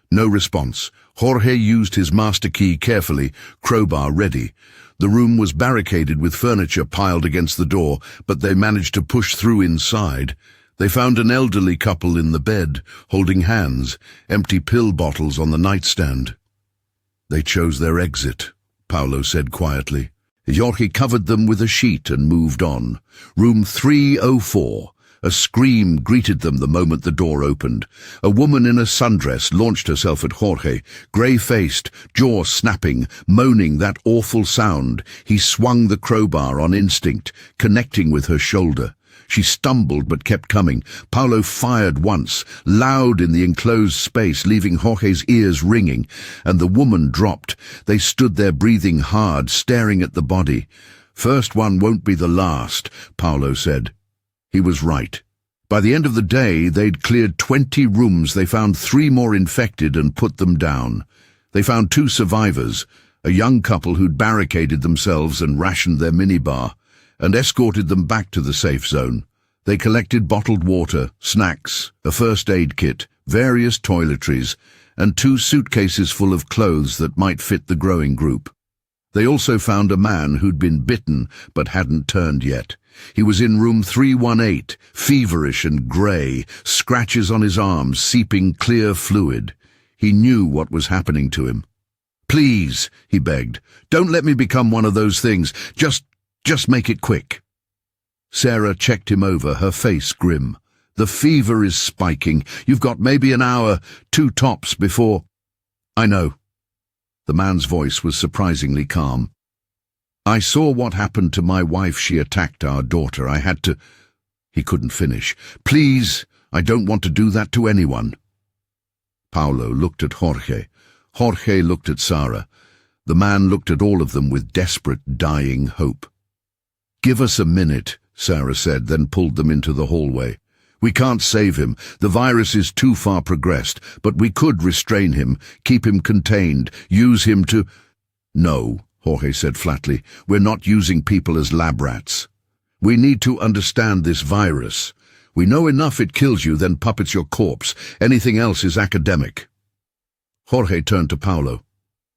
No response. Jorge used his master key carefully, crowbar ready. The room was barricaded with furniture piled against the door, but they managed to push through inside. They found an elderly couple in the bed, holding hands, empty pill bottles on the nightstand. They chose their exit, Paulo said quietly. Jorge covered them with a sheet and moved on. Room 304. A scream greeted them the moment the door opened. A woman in a sundress launched herself at Jorge, grey-faced, jaw snapping, moaning that awful sound. He swung the crowbar on instinct, connecting with her shoulder. She stumbled but kept coming. Paulo fired once, loud in the enclosed space, leaving Jorge's ears ringing, and the woman dropped. They stood there breathing hard, staring at the body. First one won't be the last, Paulo said. He was right. By the end of the day, they'd cleared 20 rooms. They found 3 more infected and put them down. They found 2 survivors, a young couple who'd barricaded themselves and rationed their minibar, and escorted them back to the safe zone. They collected bottled water, snacks, a first aid kit, various toiletries, and 2 suitcases full of clothes that might fit the growing group. They also found a man who'd been bitten but hadn't turned yet. He was in room 318, feverish and grey, scratches on his arms, seeping clear fluid. He knew what was happening to him. "Please," he begged, "don't let me become one of those things. Just make it quick." Sarah checked him over, her face grim. "The fever is spiking. You've got maybe an hour, 2 tops before—" "I know." The man's voice was surprisingly calm. "I saw what happened to my wife. She attacked our daughter. I had to—" He couldn't finish. "Please, I don't want to do that to anyone." Paulo looked at Jorge. Jorge looked at Sarah. The man looked at all of them with desperate, dying hope. "Give us a minute," Sarah said, then pulled them into the hallway. "We can't save him. The virus is too far progressed, but we could restrain him, keep him contained, use him to—" "No," Jorge said flatly, "we're not using people as lab rats. We need to understand this virus. We know enough it kills you, then puppets your corpse. Anything else is academic." Jorge turned to Paulo.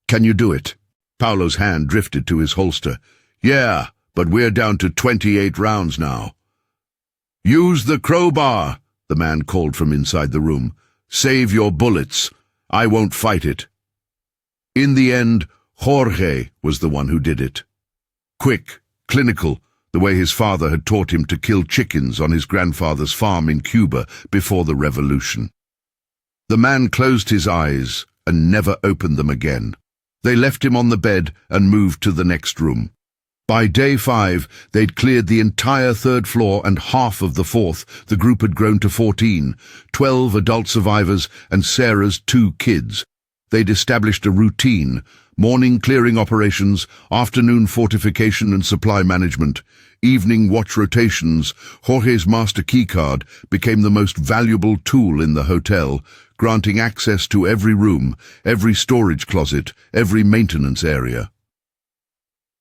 "Can you do it?" Paolo's hand drifted to his holster. Yeah, but we're down to 28 rounds now. Use the crowbar, the man called from inside the room. Save your bullets. I won't fight it. In the end, Jorge was the one who did it. Quick, clinical, the way his father had taught him to kill chickens on his grandfather's farm in Cuba before the revolution. The man closed his eyes and never opened them again. They left him on the bed and moved to the next room. By day 5, they'd cleared the entire 3rd floor and half of the 4th. The group had grown to 14, 12 adult survivors and Sarah's 2 kids. They'd established a routine: morning clearing operations, afternoon fortification and supply management, evening watch rotations. Jorge's master keycard became the most valuable tool in the hotel, granting access to every room, every storage closet, every maintenance area.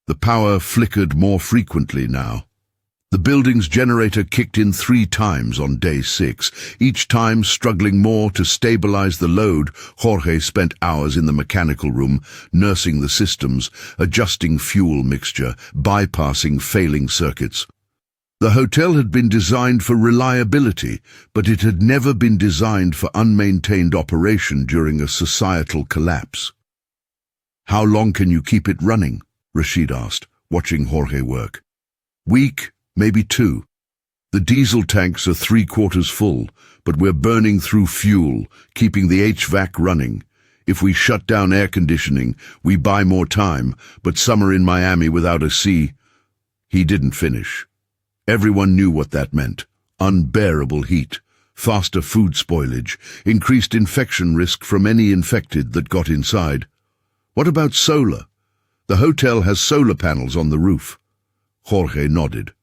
The power flickered more frequently now. The building's generator kicked in 3 times on day 6. Each time, struggling more to stabilize the load, Jorge spent hours in the mechanical room, nursing the systems, adjusting fuel mixture, bypassing failing circuits. The hotel had been designed for reliability, but it had never been designed for unmaintained operation during a societal collapse. How long can you keep it running? Rashid asked, watching Jorge work. Week, maybe 2. The diesel tanks are 3/4 full, but we're burning through fuel, keeping the HVAC running. If we shut down air conditioning, we buy more time, but summer in Miami without a sea. He didn't finish. Everyone knew what that meant. Unbearable heat, faster food spoilage, increased infection risk from any infected that got inside. What about solar? The hotel has solar panels on the roof. Jorge nodded.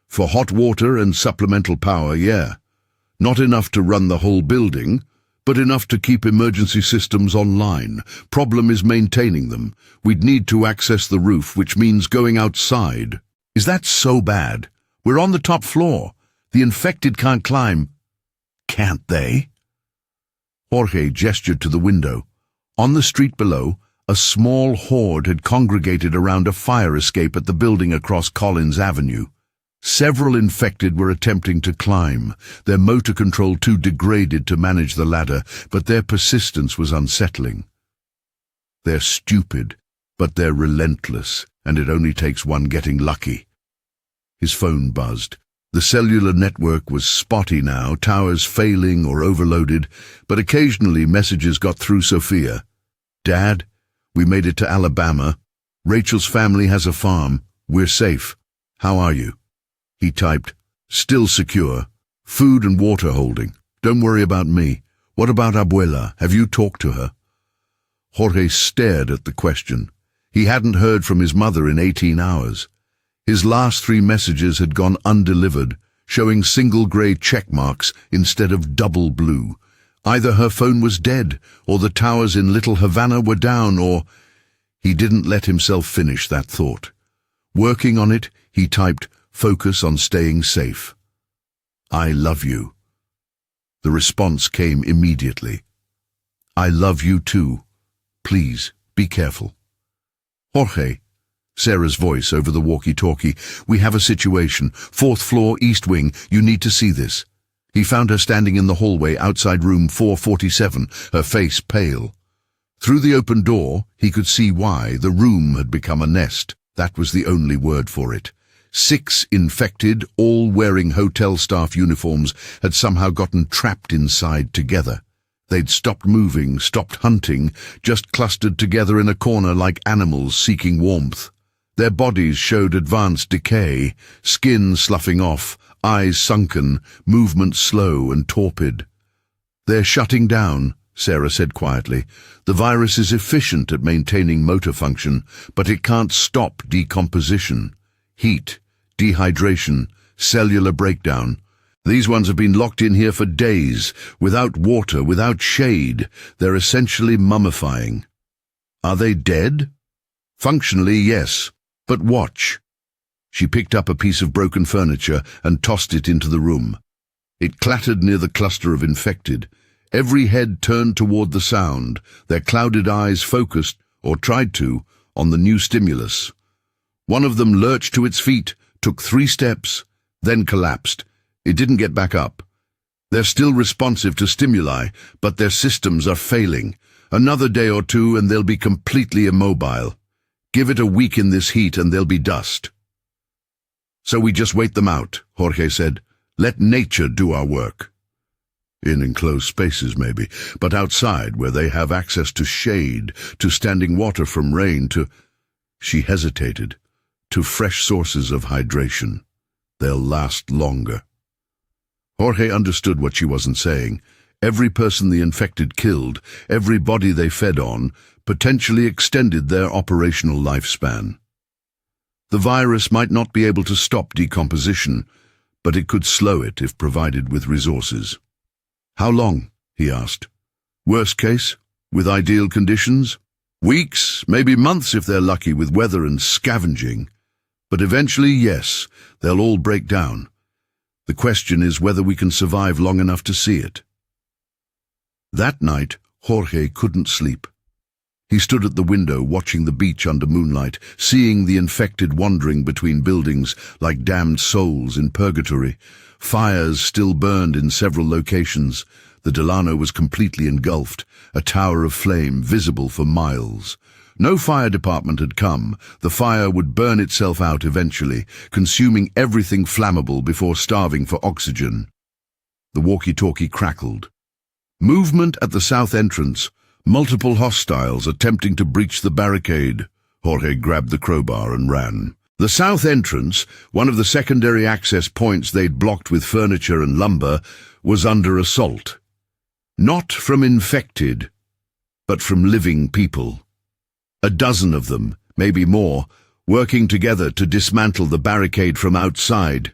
For hot water and supplemental power, yeah. Not enough to run the whole building, but enough to keep emergency systems online. Problem is maintaining them. We'd need to access the roof, which means going outside. Is that so bad? We're on the top floor. The infected can't climb. Can't they? Jorge gestured to the window. On the street below, a small horde had congregated around a fire escape at the building across Collins Avenue. Several infected were attempting to climb, their motor control too degraded to manage the ladder, but their persistence was unsettling. They're stupid, but they're relentless, and it only takes one getting lucky. His phone buzzed. The cellular network was spotty now, towers failing or overloaded, but occasionally messages got through Sophia. Dad? We made it to Alabama. Rachel's family has a farm. We're safe. How are you? He typed, still secure. Food and water holding. Don't worry about me. What about Abuela? Have you talked to her? Jorge stared at the question. He hadn't heard from his mother in 18 hours. His last 3 messages had gone undelivered, showing single grey check marks instead of double blue. Either her phone was dead, or the towers in Little Havana were down, or... He didn't let himself finish that thought. Working on it, he typed, focus on staying safe. I love you. The response came immediately. I love you too. Please, be careful. Jorge, Sarah's voice over the walkie-talkie, we have a situation. 4th floor, East Wing. You need to see this. He found her standing in the hallway outside room 447, her face pale. Through the open door, he could see why. The room had become a nest. That was the only word for it. 6 infected, all wearing hotel staff uniforms, had somehow gotten trapped inside together. They'd stopped moving, stopped hunting, just clustered together in a corner like animals seeking warmth. Their bodies showed advanced decay, skin sloughing off, eyes sunken, movement slow and torpid. They're shutting down, Sarah said quietly. The virus is efficient at maintaining motor function, but it can't stop decomposition. Heat, dehydration, cellular breakdown. These ones have been locked in here for days, without water, without shade. They're essentially mummifying. Are they dead? Functionally, yes. But watch. She picked up a piece of broken furniture and tossed it into the room. It clattered near the cluster of infected. Every head turned toward the sound, their clouded eyes focused, or tried to, on the new stimulus. One of them lurched to its feet, took 3 steps, then collapsed. It didn't get back up. They're still responsive to stimuli, but their systems are failing. Another day or 2 and they'll be completely immobile. Give it a week in this heat and they'll be dust. So we just wait them out, Jorge said. Let nature do our work. In enclosed spaces, maybe, but outside, where they have access to shade, to standing water from rain, to... She hesitated. To fresh sources of hydration. They'll last longer. Jorge understood what she wasn't saying. Every person the infected killed, every body they fed on, potentially extended their operational lifespan. The virus might not be able to stop decomposition, but it could slow it if provided with resources. How long? He asked. Worst case, with ideal conditions? Weeks, maybe months if they're lucky with weather and scavenging. But eventually, yes, they'll all break down. The question is whether we can survive long enough to see it. That night, Jorge couldn't sleep. He stood at the window watching the beach under moonlight, seeing the infected wandering between buildings like damned souls in purgatory. Fires still burned in several locations. The Delano was completely engulfed, a tower of flame visible for miles. No fire department had come. The fire would burn itself out eventually, consuming everything flammable before starving for oxygen. The walkie-talkie crackled. Movement at the south entrance. Multiple hostiles attempting to breach the barricade. Jorge grabbed the crowbar and ran. The south entrance, one of the secondary access points they'd blocked with furniture and lumber, was under assault. Not from infected, but from living people. A dozen of them, maybe more, working together to dismantle the barricade from outside.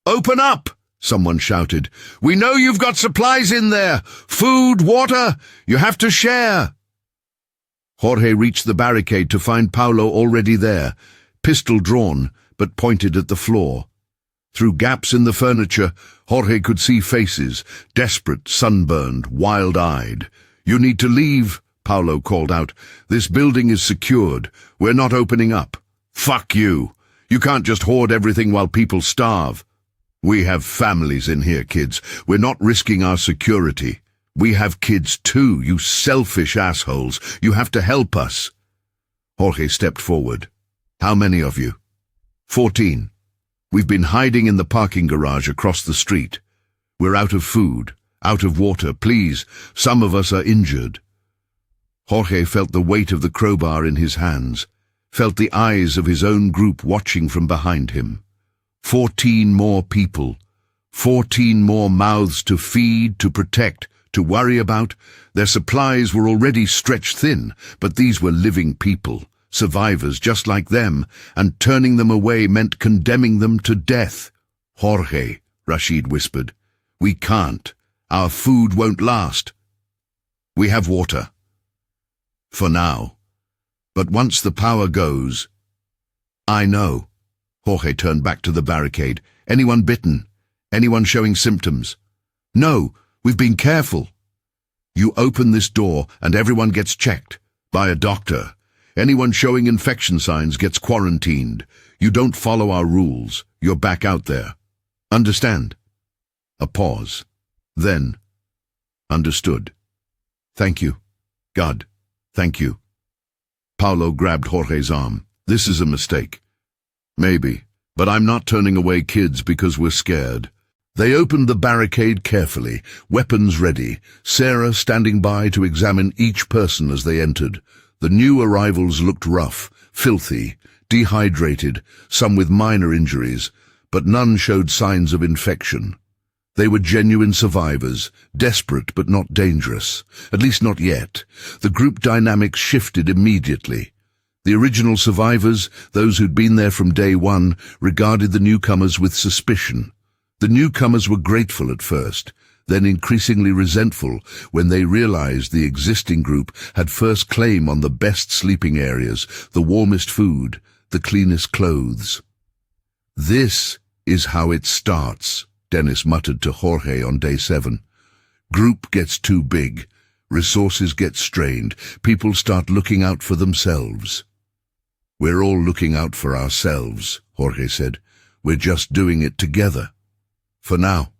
"Open up!" someone shouted. "We know you've got supplies in there! Food, water! You have to share!" Jorge reached the barricade to find Paulo already there, pistol drawn, but pointed at the floor. Through gaps in the furniture, Jorge could see faces, desperate, sunburned, wild-eyed. "You need to leave," Paulo called out. "This building is secured. We're not opening up." "Fuck you. You can't just hoard everything while people starve." "We have families in here, kids. We're not risking our security. We have kids too, you selfish assholes. You have to help us." Jorge stepped forward. "How many of you?" 14. "We've been hiding in the parking garage across the street. We're out of food, out of water. Please, some of us are injured." Jorge felt the weight of the crowbar in his hands, felt the eyes of his own group watching from behind him. 14 more people, 14 more mouths to feed, to protect, to worry about. Their supplies were already stretched thin, but these were living people, survivors just like them, and turning them away meant condemning them to death. "Jorge," Rashid whispered, "we can't. Our food won't last. We have water. For now. But once the power goes..." "I know." Jorge turned back to the barricade. "Anyone bitten? Anyone showing symptoms?" "No, we've been careful." "You open this door and everyone gets checked. By a doctor. Anyone showing infection signs gets quarantined. You don't follow our rules. You're back out there. Understand?" A pause. Then, "Understood. Thank you. God, thank you." Paulo grabbed Jorge's arm. "This is a mistake." "Maybe, but I'm not turning away kids because we're scared." They opened the barricade carefully, weapons ready, Sarah standing by to examine each person as they entered. The new arrivals looked rough, filthy, dehydrated, some with minor injuries, but none showed signs of infection. They were genuine survivors, desperate but not dangerous, at least not yet. The group dynamics shifted immediately. The original survivors, those who'd been there from day one, regarded the newcomers with suspicion. The newcomers were grateful at first, then increasingly resentful when they realized the existing group had first claim on the best sleeping areas, the warmest food, the cleanest clothes. "This is how it starts," Dennis muttered to Jorge on day 7. "Group gets too big, resources get strained, people start looking out for themselves." We're all looking out for ourselves, Jorge said. We're just doing it together. For now.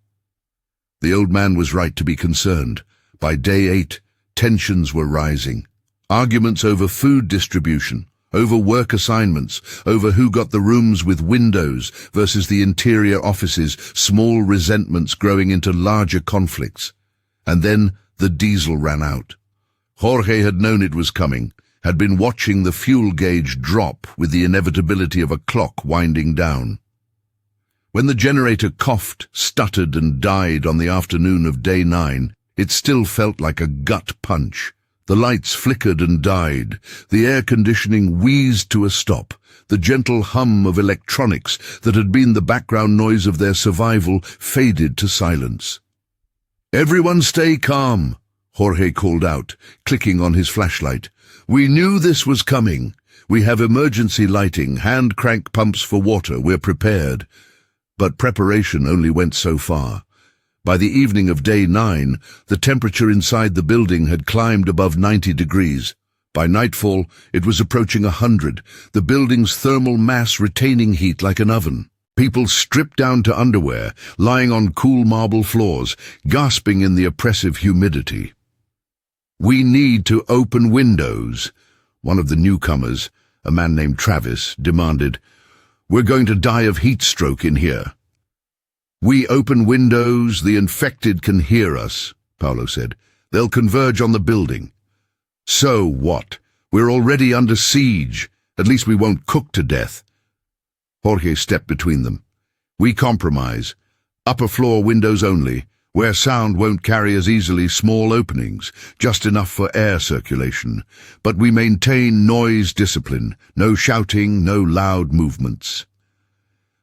The old man was right to be concerned. By day 8, tensions were rising. Arguments over food distribution, over work assignments, over who got the rooms with windows versus the interior offices, small resentments growing into larger conflicts. And then the diesel ran out. Jorge had known it was coming, had been watching the fuel gauge drop with the inevitability of a clock winding down. When the generator coughed, stuttered and died on the afternoon of day 9, it still felt like a gut punch. The lights flickered and died, the air conditioning wheezed to a stop, the gentle hum of electronics that had been the background noise of their survival faded to silence. "Everyone stay calm," Jorge called out, clicking on his flashlight. "We knew this was coming. We have emergency lighting, hand crank pumps for water, we're prepared." But preparation only went so far. By the evening of day 9, the temperature inside the building had climbed above 90 degrees. By nightfall, it was approaching 100, the building's thermal mass retaining heat like an oven. People stripped down to underwear, lying on cool marble floors, gasping in the oppressive humidity. "We need to open windows," one of the newcomers, a man named Travis, demanded. "We're going to die of heat stroke in here." "We open windows, the infected can hear us," Paolo said. "They'll converge on the building." "So what? We're already under siege. At least we won't cook to death." Jorge stepped between them. "We compromise. Upper floor windows only. Where sound won't carry as easily, small openings, just enough for air circulation. But we maintain noise discipline. No shouting, no loud movements."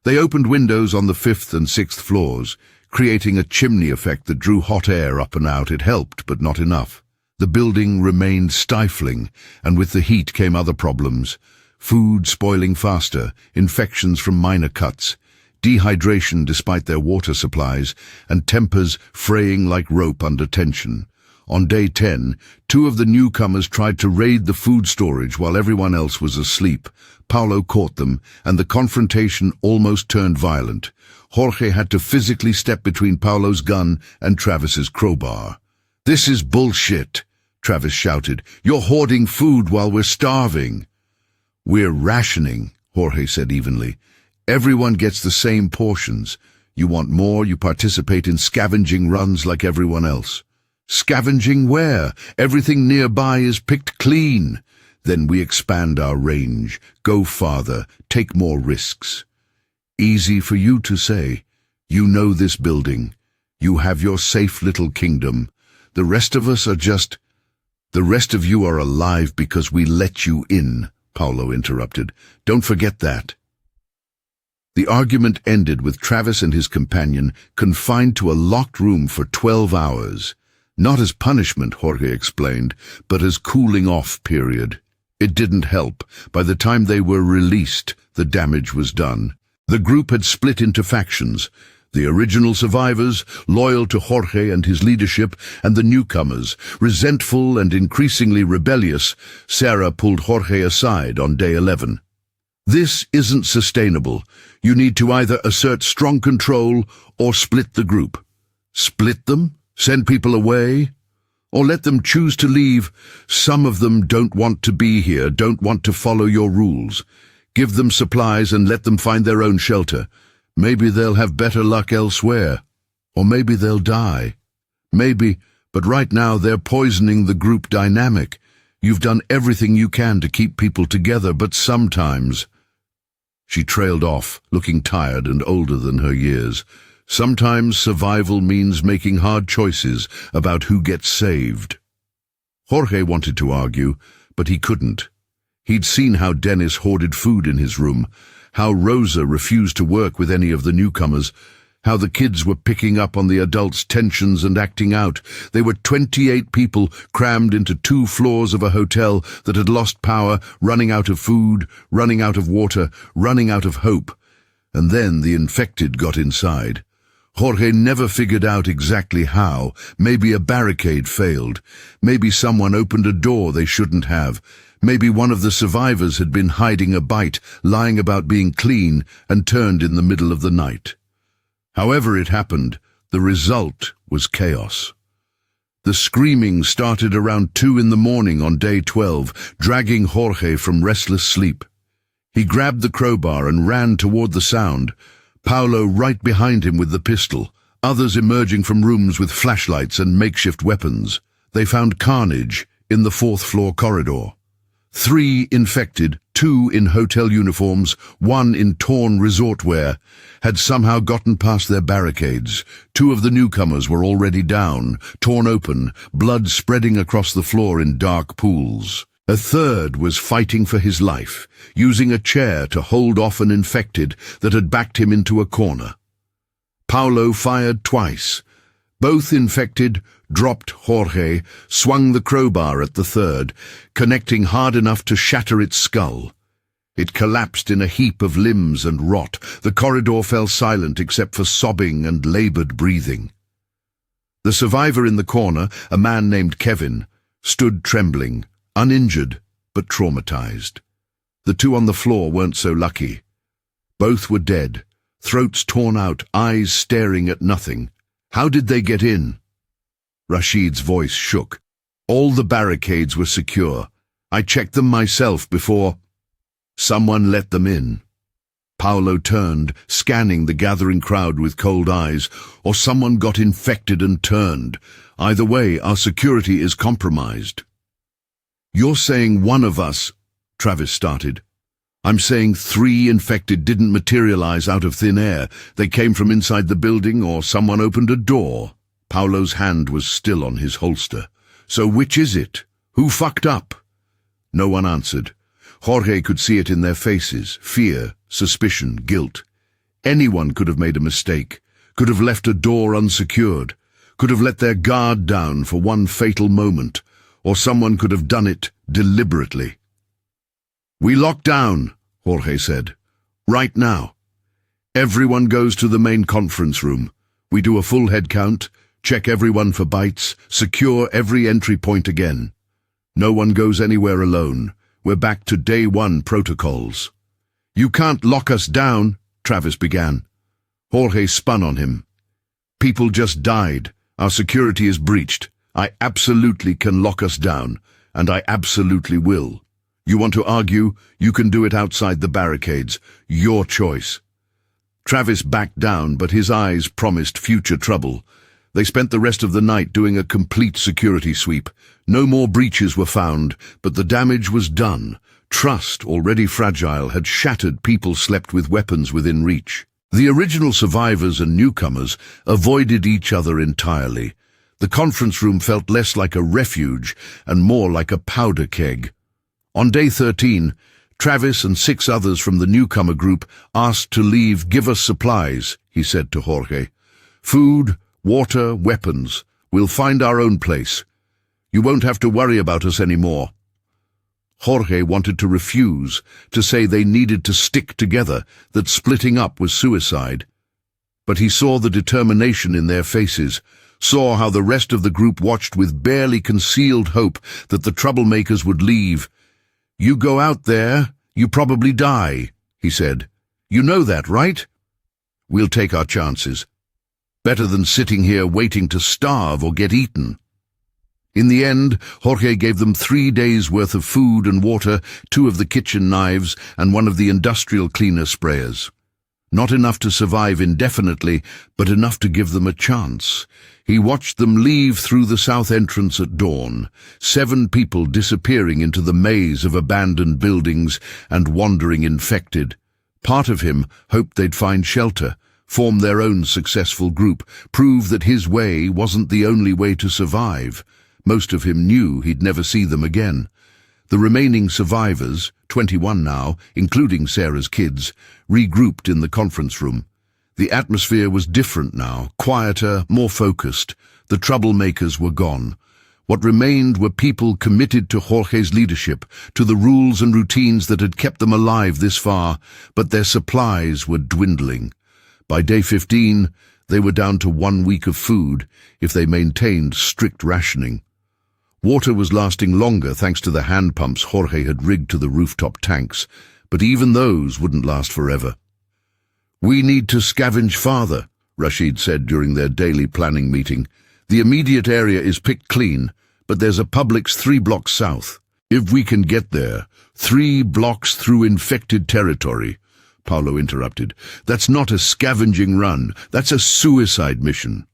They opened windows on the 5th and 6th floors, creating a chimney effect that drew hot air up and out. It helped, but not enough. The building remained stifling, and with the heat came other problems. Food spoiling faster, infections from minor cuts, dehydration despite their water supplies, and tempers fraying like rope under tension. On day 10, 2 of the newcomers tried to raid the food storage while everyone else was asleep. Paolo caught them, and the confrontation almost turned violent. Jorge had to physically step between Paolo's gun and Travis's crowbar. "This is bullshit," Travis shouted. "You're hoarding food while we're starving." "We're rationing," Jorge said evenly. "Everyone gets the same portions. You want more, you participate in scavenging runs like everyone else." "Scavenging where? Everything nearby is picked clean." "Then we expand our range, go farther, take more risks." "Easy for you to say. You know this building. You have your safe little kingdom. The rest of us are just—" "The rest of you are alive because we let you in," Paolo interrupted. "Don't forget that." The argument ended with Travis and his companion confined to a locked room for 12 hours. Not as punishment, Jorge explained, but as cooling-off period. It didn't help. By the time they were released, the damage was done. The group had split into factions. The original survivors, loyal to Jorge and his leadership, and the newcomers, resentful and increasingly rebellious. Sarah pulled Jorge aside on day 11. "This isn't sustainable. You need to either assert strong control or split the group." "Split them? Send people away? Or let them choose to leave? Some of them don't want to be here, don't want to follow your rules. Give them supplies and let them find their own shelter. Maybe they'll have better luck elsewhere. Or maybe they'll die. Maybe, but right now they're poisoning the group dynamic. You've done everything you can to keep people together, but sometimes—" She trailed off, looking tired and older than her years. "Sometimes survival means making hard choices about who gets saved." Jorge wanted to argue, but he couldn't. He'd seen how Dennis hoarded food in his room, how Rosa refused to work with any of the newcomers, how the kids were picking up on the adults' tensions and acting out. They were 28 people crammed into 2 floors of a hotel that had lost power, running out of food, running out of water, running out of hope. And then the infected got inside. Jorge never figured out exactly how. Maybe a barricade failed. Maybe someone opened a door they shouldn't have. Maybe one of the survivors had been hiding a bite, lying about being clean, and turned in the middle of the night. However it happened, the result was chaos. The screaming started around 2 in the morning on day 12, dragging Jorge from restless sleep. He grabbed the crowbar and ran toward the sound, Paulo right behind him with the pistol, others emerging from rooms with flashlights and makeshift weapons. They found carnage in the 4th-floor corridor. 3 infected, 2 in hotel uniforms, 1 in torn resort wear, had somehow gotten past their barricades. 2 of the newcomers were already down, torn open, blood spreading across the floor in dark pools. A third was fighting for his life, using a chair to hold off an infected that had backed him into a corner. Paulo fired twice. Both infected dropped Jorge, swung the crowbar at the third, connecting hard enough to shatter its skull. It collapsed in a heap of limbs and rot. The corridor fell silent except for sobbing and labored breathing. The survivor in the corner, a man named Kevin, stood trembling, uninjured but traumatized. The 2 on the floor weren't so lucky. Both were dead, throats torn out, eyes staring at nothing. How did they get in? Rashid's voice shook. All the barricades were secure. I checked them myself before. Someone let them in. Paulo turned, scanning the gathering crowd with cold eyes. Or someone got infected and turned. Either way, our security is compromised. You're saying one of us, Travis started. I'm saying 3 infected didn't materialize out of thin air. They came from inside the building or someone opened a door. Paulo's hand was still on his holster. So which is it? Who fucked up? No one answered. Jorge could see it in their faces. Fear, suspicion, guilt. Anyone could have made a mistake, could have left a door unsecured, could have let their guard down for one fatal moment, or someone could have done it deliberately. We lock down, Jorge said. Right now. Everyone goes to the main conference room. We do a full head count, check everyone for bites, secure every entry point again. No one goes anywhere alone. We're back to day 1 protocols. You can't lock us down, Travis began. Jorge spun on him. People just died. Our security is breached. I absolutely can lock us down, and I absolutely will. You want to argue? You can do it outside the barricades. Your choice. Travis backed down, but his eyes promised future trouble. They spent the rest of the night doing a complete security sweep. No more breaches were found, but the damage was done. Trust, already fragile, had shattered. People slept with weapons within reach. The original survivors and newcomers avoided each other entirely. The conference room felt less like a refuge and more like a powder keg. On day 13, Travis and 6 others from the newcomer group asked to leave. Give us supplies, he said to Jorge. Food, water, weapons. We'll find our own place. You won't have to worry about us anymore. Jorge wanted to refuse, to say they needed to stick together, that splitting up was suicide. But he saw the determination in their faces, saw how the rest of the group watched with barely concealed hope that the troublemakers would leave. You go out there, you probably die, he said. You know that, right? We'll take our chances. Better than sitting here waiting to starve or get eaten. In the end, Jorge gave them 3 days' worth of food and water, 2 of the kitchen knives, and 1 of the industrial cleaner sprayers. Not enough to survive indefinitely, but enough to give them a chance. He watched them leave through the south entrance at dawn, 7 people disappearing into the maze of abandoned buildings and wandering infected. Part of him hoped they'd find shelter, form their own successful group, prove that his way wasn't the only way to survive. Most of him knew he'd never see them again. The remaining survivors, 21 now, including Sarah's kids, regrouped in the conference room. The atmosphere was different now, quieter, more focused. The troublemakers were gone. What remained were people committed to Jorge's leadership, to the rules and routines that had kept them alive this far, but their supplies were dwindling. By day 15, they were down to 1 week of food, if they maintained strict rationing. Water was lasting longer thanks to the hand pumps Jorge had rigged to the rooftop tanks, but even those wouldn't last forever. "We need to scavenge farther," Rashid said during their daily planning meeting. "The immediate area is picked clean, but there's a Publix 3 blocks south. If we can get there, 3 blocks through infected territory," Paulo interrupted. "That's not a scavenging run, that's a suicide mission."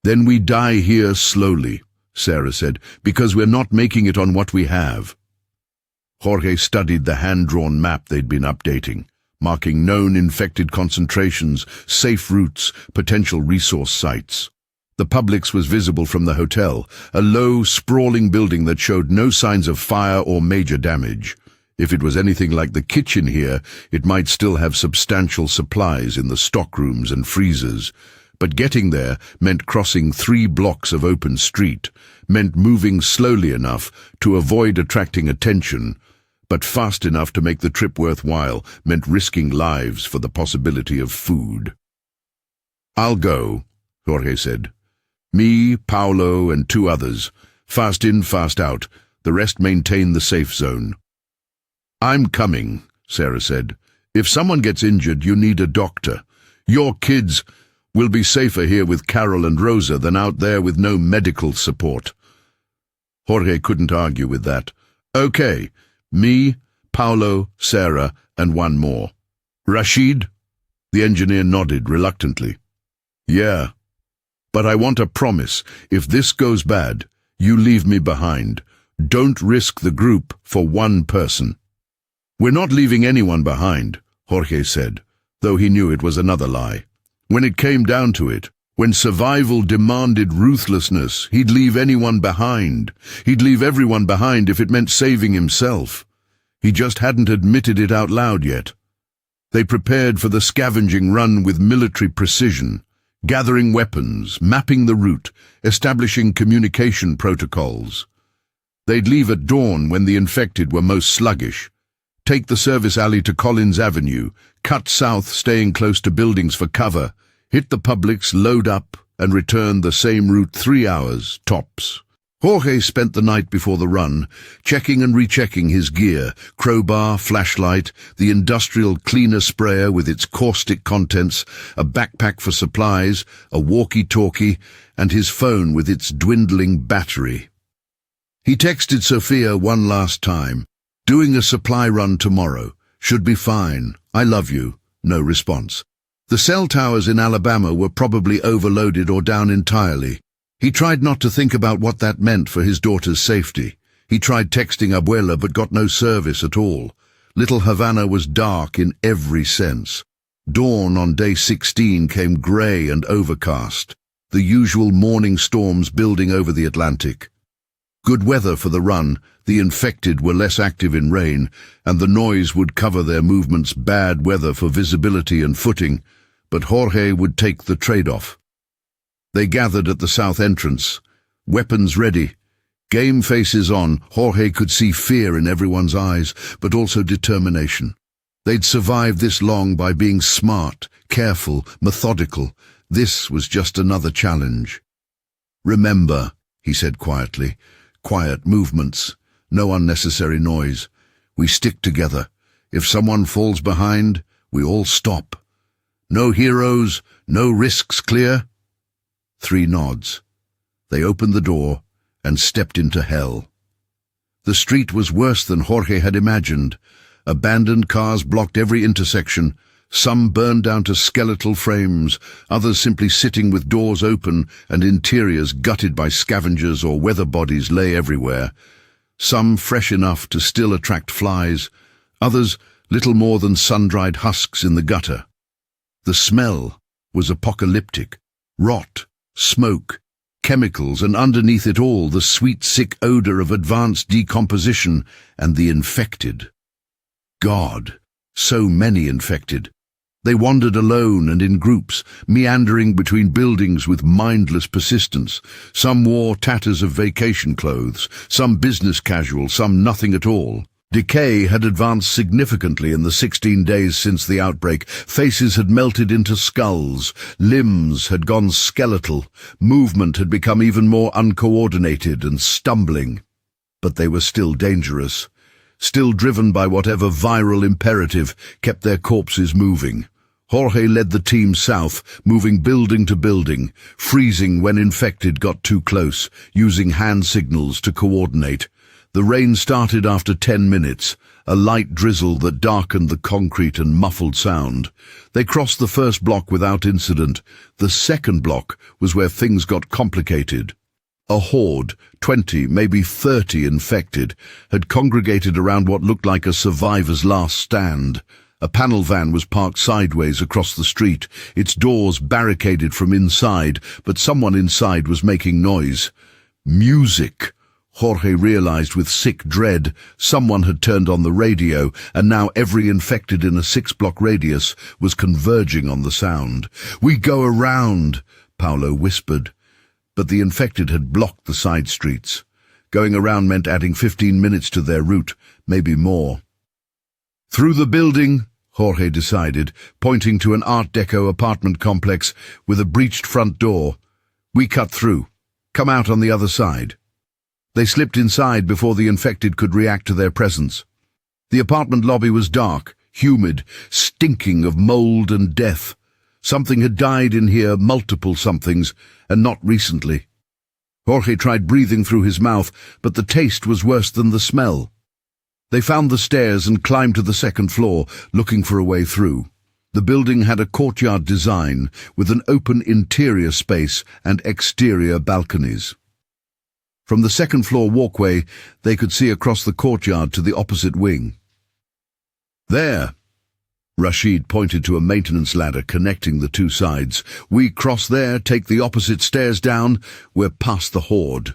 "Then we die here slowly," Sarah said, "because we're not making it on what we have." Jorge studied the hand-drawn map they'd been updating, marking known infected concentrations, safe routes, potential resource sites. The Publix was visible from the hotel, a low, sprawling building that showed no signs of fire or major damage. If it was anything like the kitchen here, it might still have substantial supplies in the stockrooms and freezers. But getting there meant crossing 3 blocks of open street, meant moving slowly enough to avoid attracting attention, but fast enough to make the trip worthwhile, meant risking lives for the possibility of food. "I'll go," Jorge said. "Me, Paulo, and 2 others. Fast in, fast out. The rest maintain the safe zone." "I'm coming," Sarah said. "If someone gets injured, you need a doctor. Your kids will be safer here with Carol and Rosa than out there with no medical support." Jorge couldn't argue with that. "Okay, me, Paulo, Sarah, and 1 more. Rashid?" The engineer nodded reluctantly. "Yeah, but I want a promise. If this goes bad, you leave me behind. Don't risk the group for 1 person." "We're not leaving anyone behind," Jorge said, though he knew it was another lie. When it came down to it, when survival demanded ruthlessness, he'd leave anyone behind. He'd leave everyone behind if it meant saving himself. He just hadn't admitted it out loud yet. They prepared for the scavenging run with military precision, gathering weapons, mapping the route, establishing communication protocols. They'd leave at dawn when the infected were most sluggish, take the service alley to Collins Avenue, cut south staying close to buildings for cover, hit the Publix, load up, and return the same route 3 hours, tops. Jorge spent the night before the run, checking and rechecking his gear, crowbar, flashlight, the industrial cleaner sprayer with its caustic contents, a backpack for supplies, a walkie-talkie, and his phone with its dwindling battery. He texted Sophia one last time, "Doing a supply run tomorrow. Should be fine. I love you." No response. The cell towers in Alabama were probably overloaded or down entirely. He tried not to think about what that meant for his daughter's safety. He tried texting Abuela but got no service at all. Little Havana was dark in every sense. Dawn on day 16 came grey and overcast, the usual morning storms building over the Atlantic. Good weather for the run, the infected were less active in rain, and the noise would cover their movements. Bad weather for visibility and footing, but Jorge would take the trade-off. They gathered at the south entrance, weapons ready. Game faces on, Jorge could see fear in everyone's eyes, but also determination. They'd survived this long by being smart, careful, methodical. This was just another challenge. "Remember," he said quietly, "quiet movements, no unnecessary noise. We stick together. If someone falls behind, we all stop. No heroes, no risks, clear?" 3 nods. They opened the door and stepped into hell. The street was worse than Jorge had imagined. Abandoned cars blocked every intersection, some burned down to skeletal frames, others simply sitting with doors open and interiors gutted by scavengers or weather bodies lay everywhere. Some fresh enough to still attract flies, others little more than sun-dried husks in the gutter. The smell was apocalyptic. Rot, smoke, chemicals, and underneath it all the sweet, sick odor of advanced decomposition and the infected. God, so many infected. They wandered alone and in groups, meandering between buildings with mindless persistence. Some wore tatters of vacation clothes, some business casual, some nothing at all. Decay had advanced significantly in the 16 days since the outbreak. Faces had melted into skulls, limbs had gone skeletal, movement had become even more uncoordinated and stumbling. But they were still dangerous, still driven by whatever viral imperative kept their corpses moving. Jorge led the team south, moving building to building, freezing when infected got too close, using hand signals to coordinate. The rain started after 10 minutes, a light drizzle that darkened the concrete and muffled sound. They crossed the first block without incident. The second block was where things got complicated. A horde, 20, maybe 30 infected, had congregated around what looked like a survivor's last stand. A panel van was parked sideways across the street, its doors barricaded from inside, but someone inside was making noise. Music! Jorge realized with sick dread someone had turned on the radio, and now every infected in a 6-block radius was converging on the sound. "We go around," Paulo whispered. But the infected had blocked the side streets. Going around meant adding 15 minutes to their route, maybe more. "Through the building," Jorge decided, pointing to an Art Deco apartment complex with a breached front door. "We cut through. Come out on the other side." They slipped inside before the infected could react to their presence. The apartment lobby was dark, humid, stinking of mold and death. Something had died in here, multiple somethings, and not recently. Jorge tried breathing through his mouth, but the taste was worse than the smell. They found the stairs and climbed to the second floor, looking for a way through. The building had a courtyard design, with an open interior space and exterior balconies. From the second-floor walkway, they could see across the courtyard to the opposite wing. "There!" Rashid pointed to a maintenance ladder connecting the two sides. "We cross there, take the opposite stairs down, we're past the horde."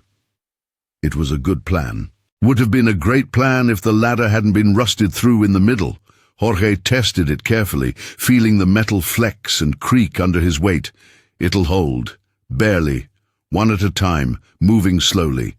It was a good plan. Would have been a great plan if the ladder hadn't been rusted through in the middle. Jorge tested it carefully, feeling the metal flex and creak under his weight. It'll hold. Barely. One at a time, moving slowly.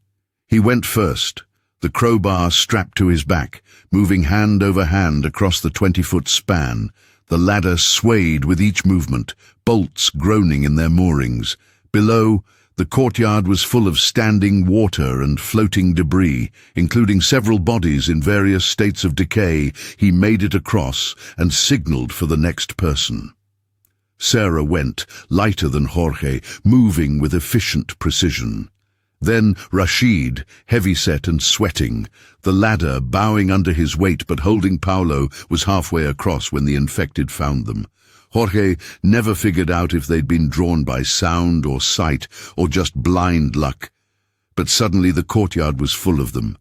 He went first, the crowbar strapped to his back, moving hand over hand across the 20-foot span. The ladder swayed with each movement, bolts groaning in their moorings. Below, the courtyard was full of standing water and floating debris, including several bodies in various states of decay. He made it across and signaled for the next person. Sarah went, lighter than Jorge, moving with efficient precision. Then Rashid, heavy-set and sweating. The ladder, bowing under his weight but holding Paulo, was halfway across when the infected found them. Jorge never figured out if they'd been drawn by sound or sight or just blind luck. But suddenly the courtyard was full of them.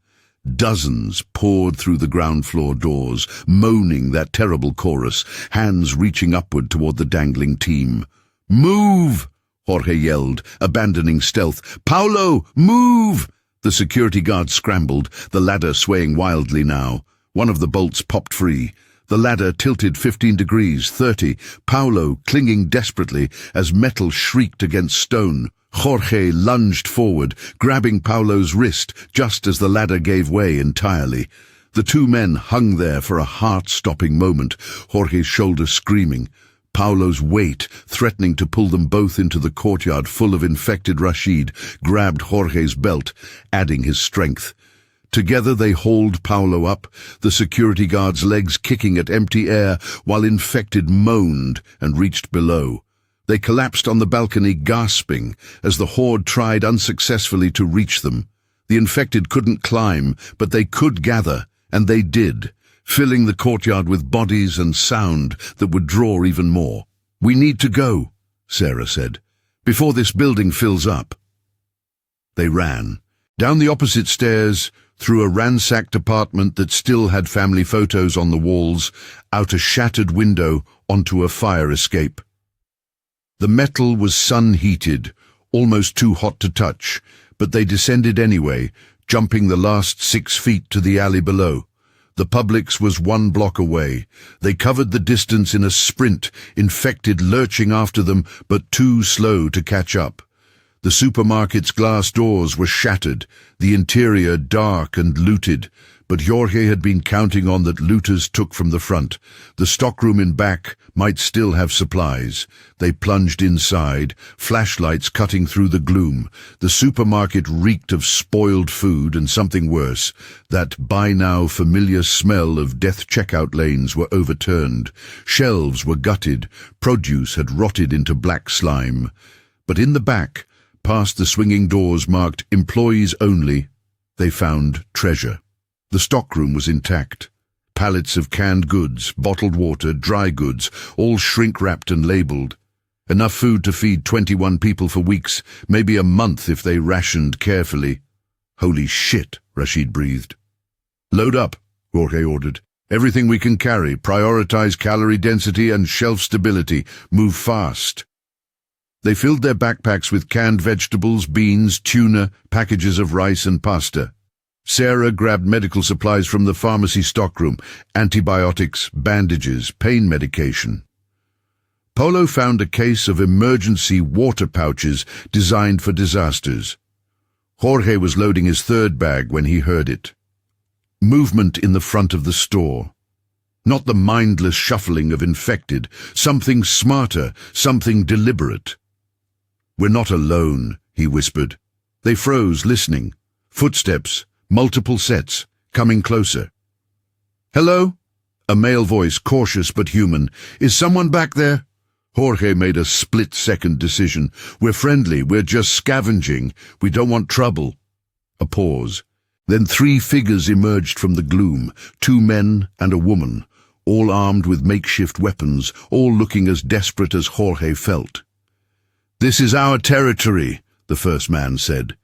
Dozens poured through the ground-floor doors, moaning that terrible chorus, hands reaching upward toward the dangling team. "Move!" Jorge yelled, abandoning stealth. "Paulo, move!" The security guard scrambled, the ladder swaying wildly now. One of the bolts popped free. The ladder tilted 15 degrees, 30, Paulo clinging desperately as metal shrieked against stone. Jorge lunged forward, grabbing Paulo's wrist just as the ladder gave way entirely. The two men hung there for a heart-stopping moment, Jorge's shoulder screaming. Paulo's weight, threatening to pull them both into the courtyard full of infected Rashid, grabbed Jorge's belt, adding his strength. Together they hauled Paulo up, the security guard's legs kicking at empty air, while infected moaned and reached below. They collapsed on the balcony, gasping, as the horde tried unsuccessfully to reach them. The infected couldn't climb, but they could gather, and they did, filling the courtyard with bodies and sound that would draw even more. "We need to go," Sarah said, "before this building fills up." They ran, down the opposite stairs, through a ransacked apartment that still had family photos on the walls, out a shattered window onto a fire escape. The metal was sun-heated, almost too hot to touch, but they descended anyway, jumping the last 6 feet to the alley below. The Publix was 1 block away. They covered the distance in a sprint, infected lurching after them, but too slow to catch up. The supermarket's glass doors were shattered, the interior dark and looted, but Jorge had been counting on that looters took from the front. The stockroom in back might still have supplies. They plunged inside, flashlights cutting through the gloom. The supermarket reeked of spoiled food and something worse. That by-now familiar smell of death checkout lanes were overturned. Shelves were gutted. Produce had rotted into black slime. But in the back, past the swinging doors marked "Employees Only," they found treasure. The stockroom was intact. Pallets of canned goods, bottled water, dry goods, all shrink-wrapped and labelled. Enough food to feed 21 people for weeks, maybe a month if they rationed carefully. "Holy shit," Rashid breathed. "Load up," Jorge ordered. "Everything we can carry. Prioritize calorie density and shelf stability. Move fast." They filled their backpacks with canned vegetables, beans, tuna, packages of rice and pasta. Sarah grabbed medical supplies from the pharmacy stockroom: antibiotics, bandages, pain medication. Polo found a case of emergency water pouches designed for disasters. Jorge was loading his third bag when he heard it. Movement in the front of the store. Not the mindless shuffling of infected. Something smarter, something deliberate. "We're not alone," he whispered. They froze, listening. Footsteps. Multiple sets, coming closer. "Hello?" A male voice, cautious but human. "Is someone back there?" Jorge made a split-second decision. "We're friendly, we're just scavenging. We don't want trouble." A pause. Then 3 figures emerged from the gloom, 2 men and a woman, all armed with makeshift weapons, all looking as desperate as Jorge felt. "This is our territory," the first man said.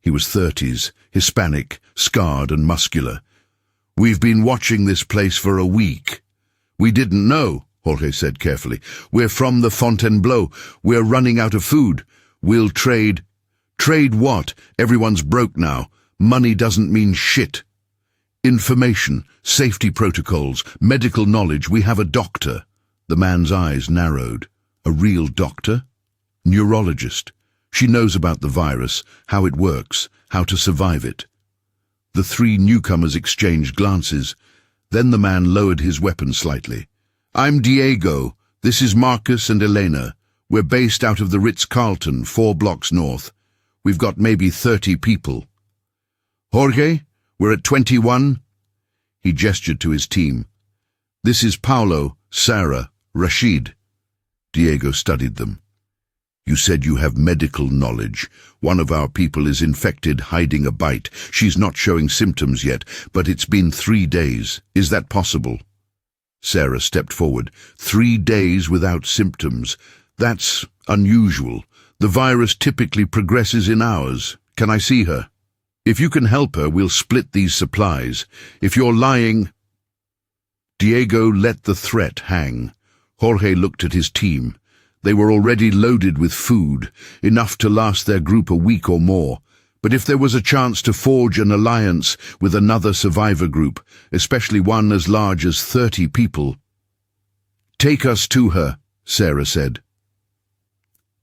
He was 30s, Hispanic, scarred and muscular. "We've been watching this place for a week." "We didn't know," Jorge said carefully. "We're from the Fontainebleau. We're running out of food. We'll trade." "Trade what? Everyone's broke now. Money doesn't mean shit." "Information, safety protocols, medical knowledge. We have a doctor." The man's eyes narrowed. "A real doctor?" "Neurologist. She knows about the virus, how it works, how to survive it." The 3 newcomers exchanged glances. Then the man lowered his weapon slightly. "I'm Diego. This is Marcus and Elena. We're based out of the Ritz-Carlton, 4 blocks north. We've got maybe 30 people." "Jorge, we're at 21. He gestured to his team. "This is Paulo, Sarah, Rashid." Diego studied them. "You said you have medical knowledge. One of our people is infected, hiding a bite. She's not showing symptoms yet, but it's been 3 days. Is that possible?" Sarah stepped forward. 3 days without symptoms. That's unusual. The virus typically progresses in hours. Can I see her? If you can help her, we'll split these supplies. If you're lying..." Diego let the threat hang. Jorge looked at his team. They were already loaded with food, enough to last their group a week or more. But if there was a chance to forge an alliance with another survivor group, especially one as large as 30 people... "Take us to her," Sarah said.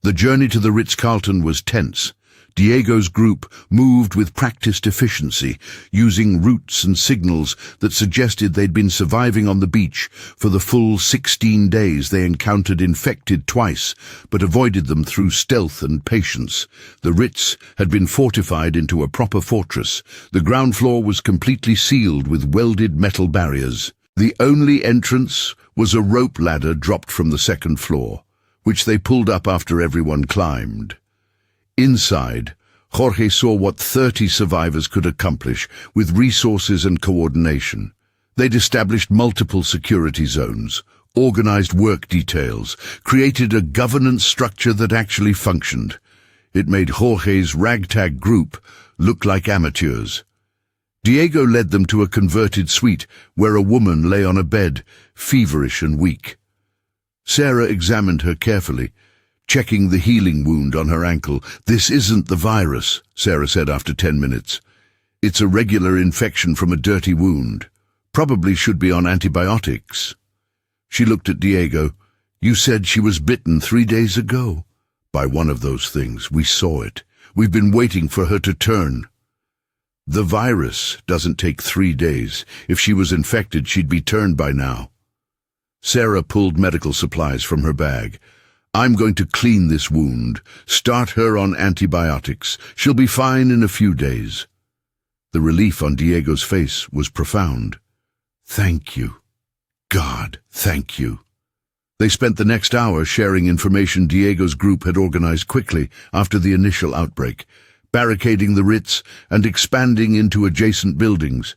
The journey to the Ritz-Carlton was tense. Diego's group moved with practiced efficiency, using routes and signals that suggested they'd been surviving on the beach. For the full 16 days they encountered infected twice, but avoided them through stealth and patience. The Ritz had been fortified into a proper fortress. The ground floor was completely sealed with welded metal barriers. The only entrance was a rope ladder dropped from the second floor, which they pulled up after everyone climbed. Inside, Jorge saw what 30 survivors could accomplish with resources and coordination. They'd established multiple security zones, organized work details, created a governance structure that actually functioned. It made Jorge's ragtag group look like amateurs. Diego led them to a converted suite where a woman lay on a bed, feverish and weak. Sarah examined her carefully, checking the healing wound on her ankle. "This isn't the virus," Sarah said after 10 minutes. "It's a regular infection from a dirty wound. Probably should be on antibiotics." She looked at Diego. "You said she was bitten 3 days ago." "By one of those things. We saw it. We've been waiting for her to turn." The virus doesn't take 3 days. If she was infected, she'd be turned by now. Sarah pulled medical supplies from her bag. I'm going to clean this wound, start her on antibiotics. She'll be fine in a few days. The relief on Diego's face was profound. Thank you. God, thank you. They spent the next hour sharing information Diego's group had organized quickly after the initial outbreak, barricading the Ritz and expanding into adjacent buildings.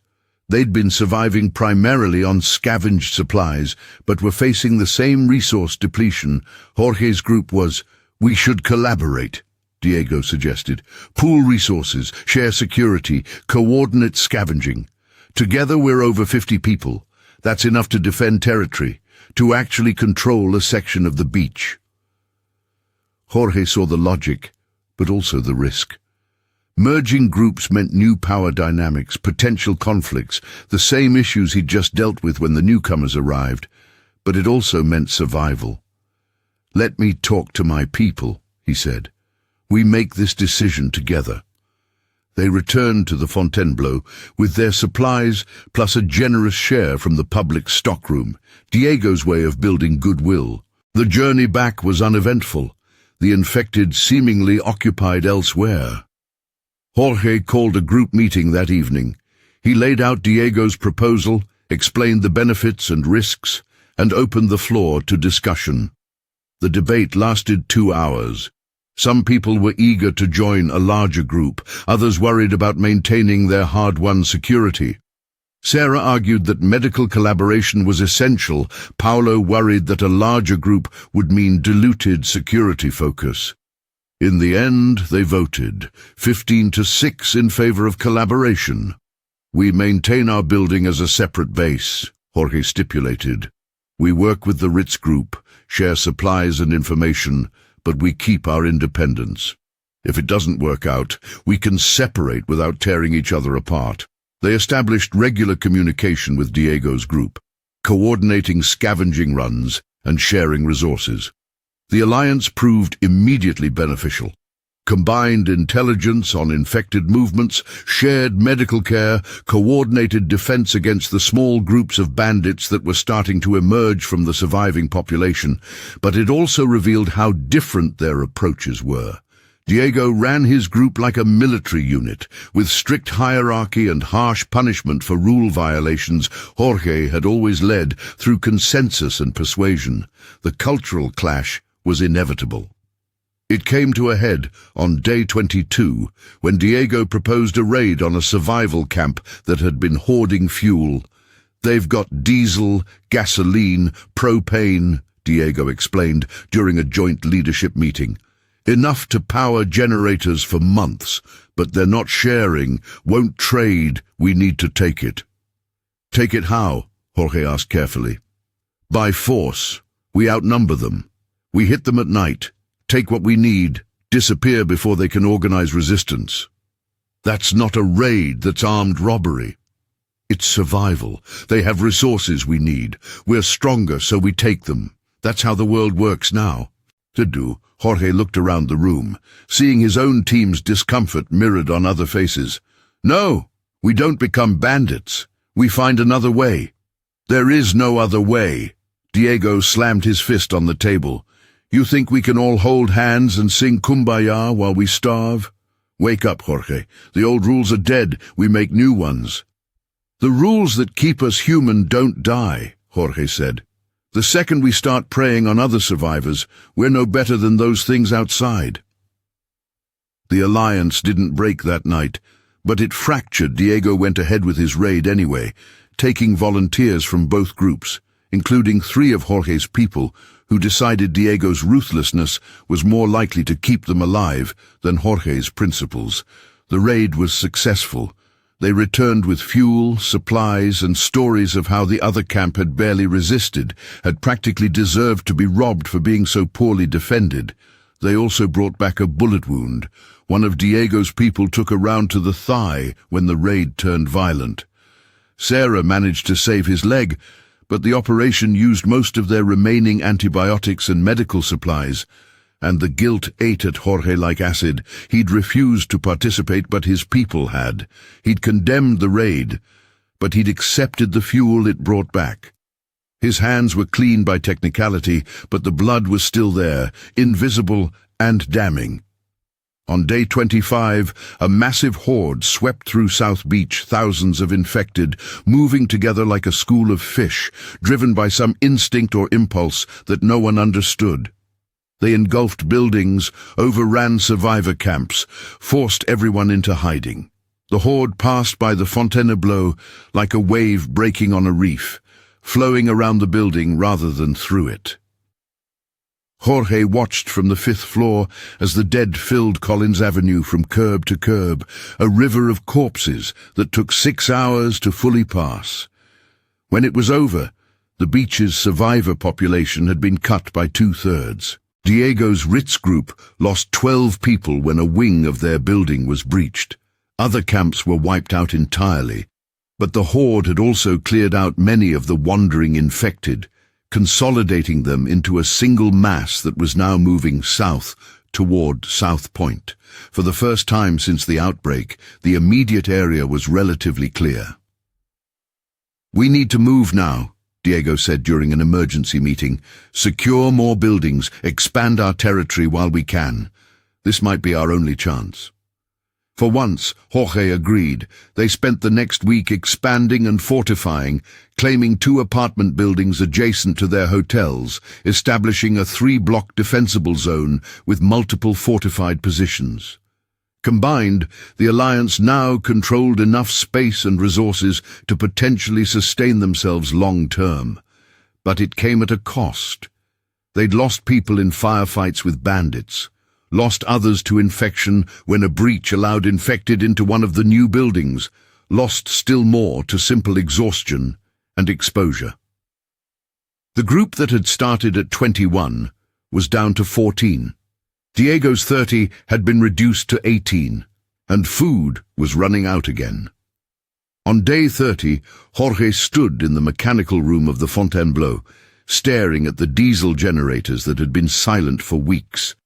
They'd been surviving primarily on scavenged supplies, but were facing the same resource depletion. Jorge's group was, "We should collaborate," Diego suggested. "Pool resources, share security, coordinate scavenging. Together we're over 50 people. That's enough to defend territory, to actually control a section of the beach." Jorge saw the logic, but also the risk. Merging groups meant new power dynamics, potential conflicts, the same issues he'd just dealt with when the newcomers arrived, but it also meant survival. "Let me talk to my people," he said. "We make this decision together." They returned to the Fontainebleau with their supplies plus a generous share from the public stockroom, Diego's way of building goodwill. The journey back was uneventful, the infected seemingly occupied elsewhere. Jorge called a group meeting that evening. He laid out Diego's proposal, explained the benefits and risks, and opened the floor to discussion. The debate lasted 2 hours. Some people were eager to join a larger group, others worried about maintaining their hard-won security. Sarah argued that medical collaboration was essential. Paolo worried that a larger group would mean diluted security focus. In the end, they voted, 15-6 in favor of collaboration. "We maintain our building as a separate base," Jorge stipulated. "We work with the Ritz Group, share supplies and information, but we keep our independence. If it doesn't work out, we can separate without tearing each other apart." They established regular communication with Diego's group, coordinating scavenging runs and sharing resources. The alliance proved immediately beneficial. Combined intelligence on infected movements, shared medical care, coordinated defense against the small groups of bandits that were starting to emerge from the surviving population, but it also revealed how different their approaches were. Diego ran his group like a military unit, with strict hierarchy and harsh punishment for rule violations. Jorge had always led through consensus and persuasion. The cultural clash was inevitable. It came to a head on day 22, when Diego proposed a raid on a survival camp that had been hoarding fuel. "They've got diesel, gasoline, propane," Diego explained during a joint leadership meeting. "Enough to power generators for months, but they're not sharing, won't trade. We need to take it." "Take it how?" Jorge asked carefully. "By force. We outnumber them. We hit them at night, take what we need, disappear before they can organize resistance." "That's not a raid, that's armed robbery." "It's survival. They have resources we need. We're stronger, so we take them. That's how the world works now." Jorge looked around the room, seeing his own team's discomfort mirrored on other faces. "No, we don't become bandits. We find another way." "There is no other way." Diego slammed his fist on the table. "You think we can all hold hands and sing Kumbaya while we starve? Wake up, Jorge. The old rules are dead. We make new ones." "The rules that keep us human don't die," Jorge said. "The second we start preying on other survivors, we're no better than those things outside." The alliance didn't break that night, but it fractured. Diego went ahead with his raid anyway, taking volunteers from both groups, including 3 of Jorge's people, who decided Diego's ruthlessness was more likely to keep them alive than Jorge's principles. The raid was successful. They returned with fuel, supplies, and stories of how the other camp had barely resisted, had practically deserved to be robbed for being so poorly defended. They also brought back a bullet wound. One of Diego's people took a round to the thigh when the raid turned violent. Sarah managed to save his leg, but the operation used most of their remaining antibiotics and medical supplies. and the guilt ate at Jorge like acid. He'd refused to participate, but his people had. He'd condemned the raid, but he'd accepted the fuel it brought back. His hands were clean by technicality, but the blood was still there, invisible and damning. On day 25, a massive horde swept through South Beach, thousands of infected, moving together like a school of fish, driven by some instinct or impulse that no one understood. They engulfed buildings, overran survivor camps, forced everyone into hiding. The horde passed by the Fontainebleau like a wave breaking on a reef, flowing around the building rather than through it. Jorge watched from the 5th floor as the dead filled Collins Avenue from curb to curb, a river of corpses that took 6 hours to fully pass. When it was over, the beach's survivor population had been cut by 2/3. Diego's Ritz group lost 12 people when a wing of their building was breached. Other camps were wiped out entirely, but the horde had also cleared out many of the wandering infected, consolidating them into a single mass that was now moving south toward South Point. For the first time since the outbreak, the immediate area was relatively clear. "We need to move now," Diego said during an emergency meeting. "Secure more buildings, expand our territory while we can. This might be our only chance." For once, Jorge agreed. They spent the next week expanding and fortifying, claiming 2 apartment buildings adjacent to their hotels, establishing a 3-block defensible zone with multiple fortified positions. Combined, the alliance now controlled enough space and resources to potentially sustain themselves long-term. But it came at a cost. They'd lost people in firefights with bandits, lost others to infection when a breach allowed infected into one of the new buildings, lost still more to simple exhaustion and exposure. The group that had started at 21 was down to 14. Diego's 30 had been reduced to 18, and food was running out again. On day 30, Jorge stood in the mechanical room of the Fontainebleau, staring at the diesel generators that had been silent for weeks.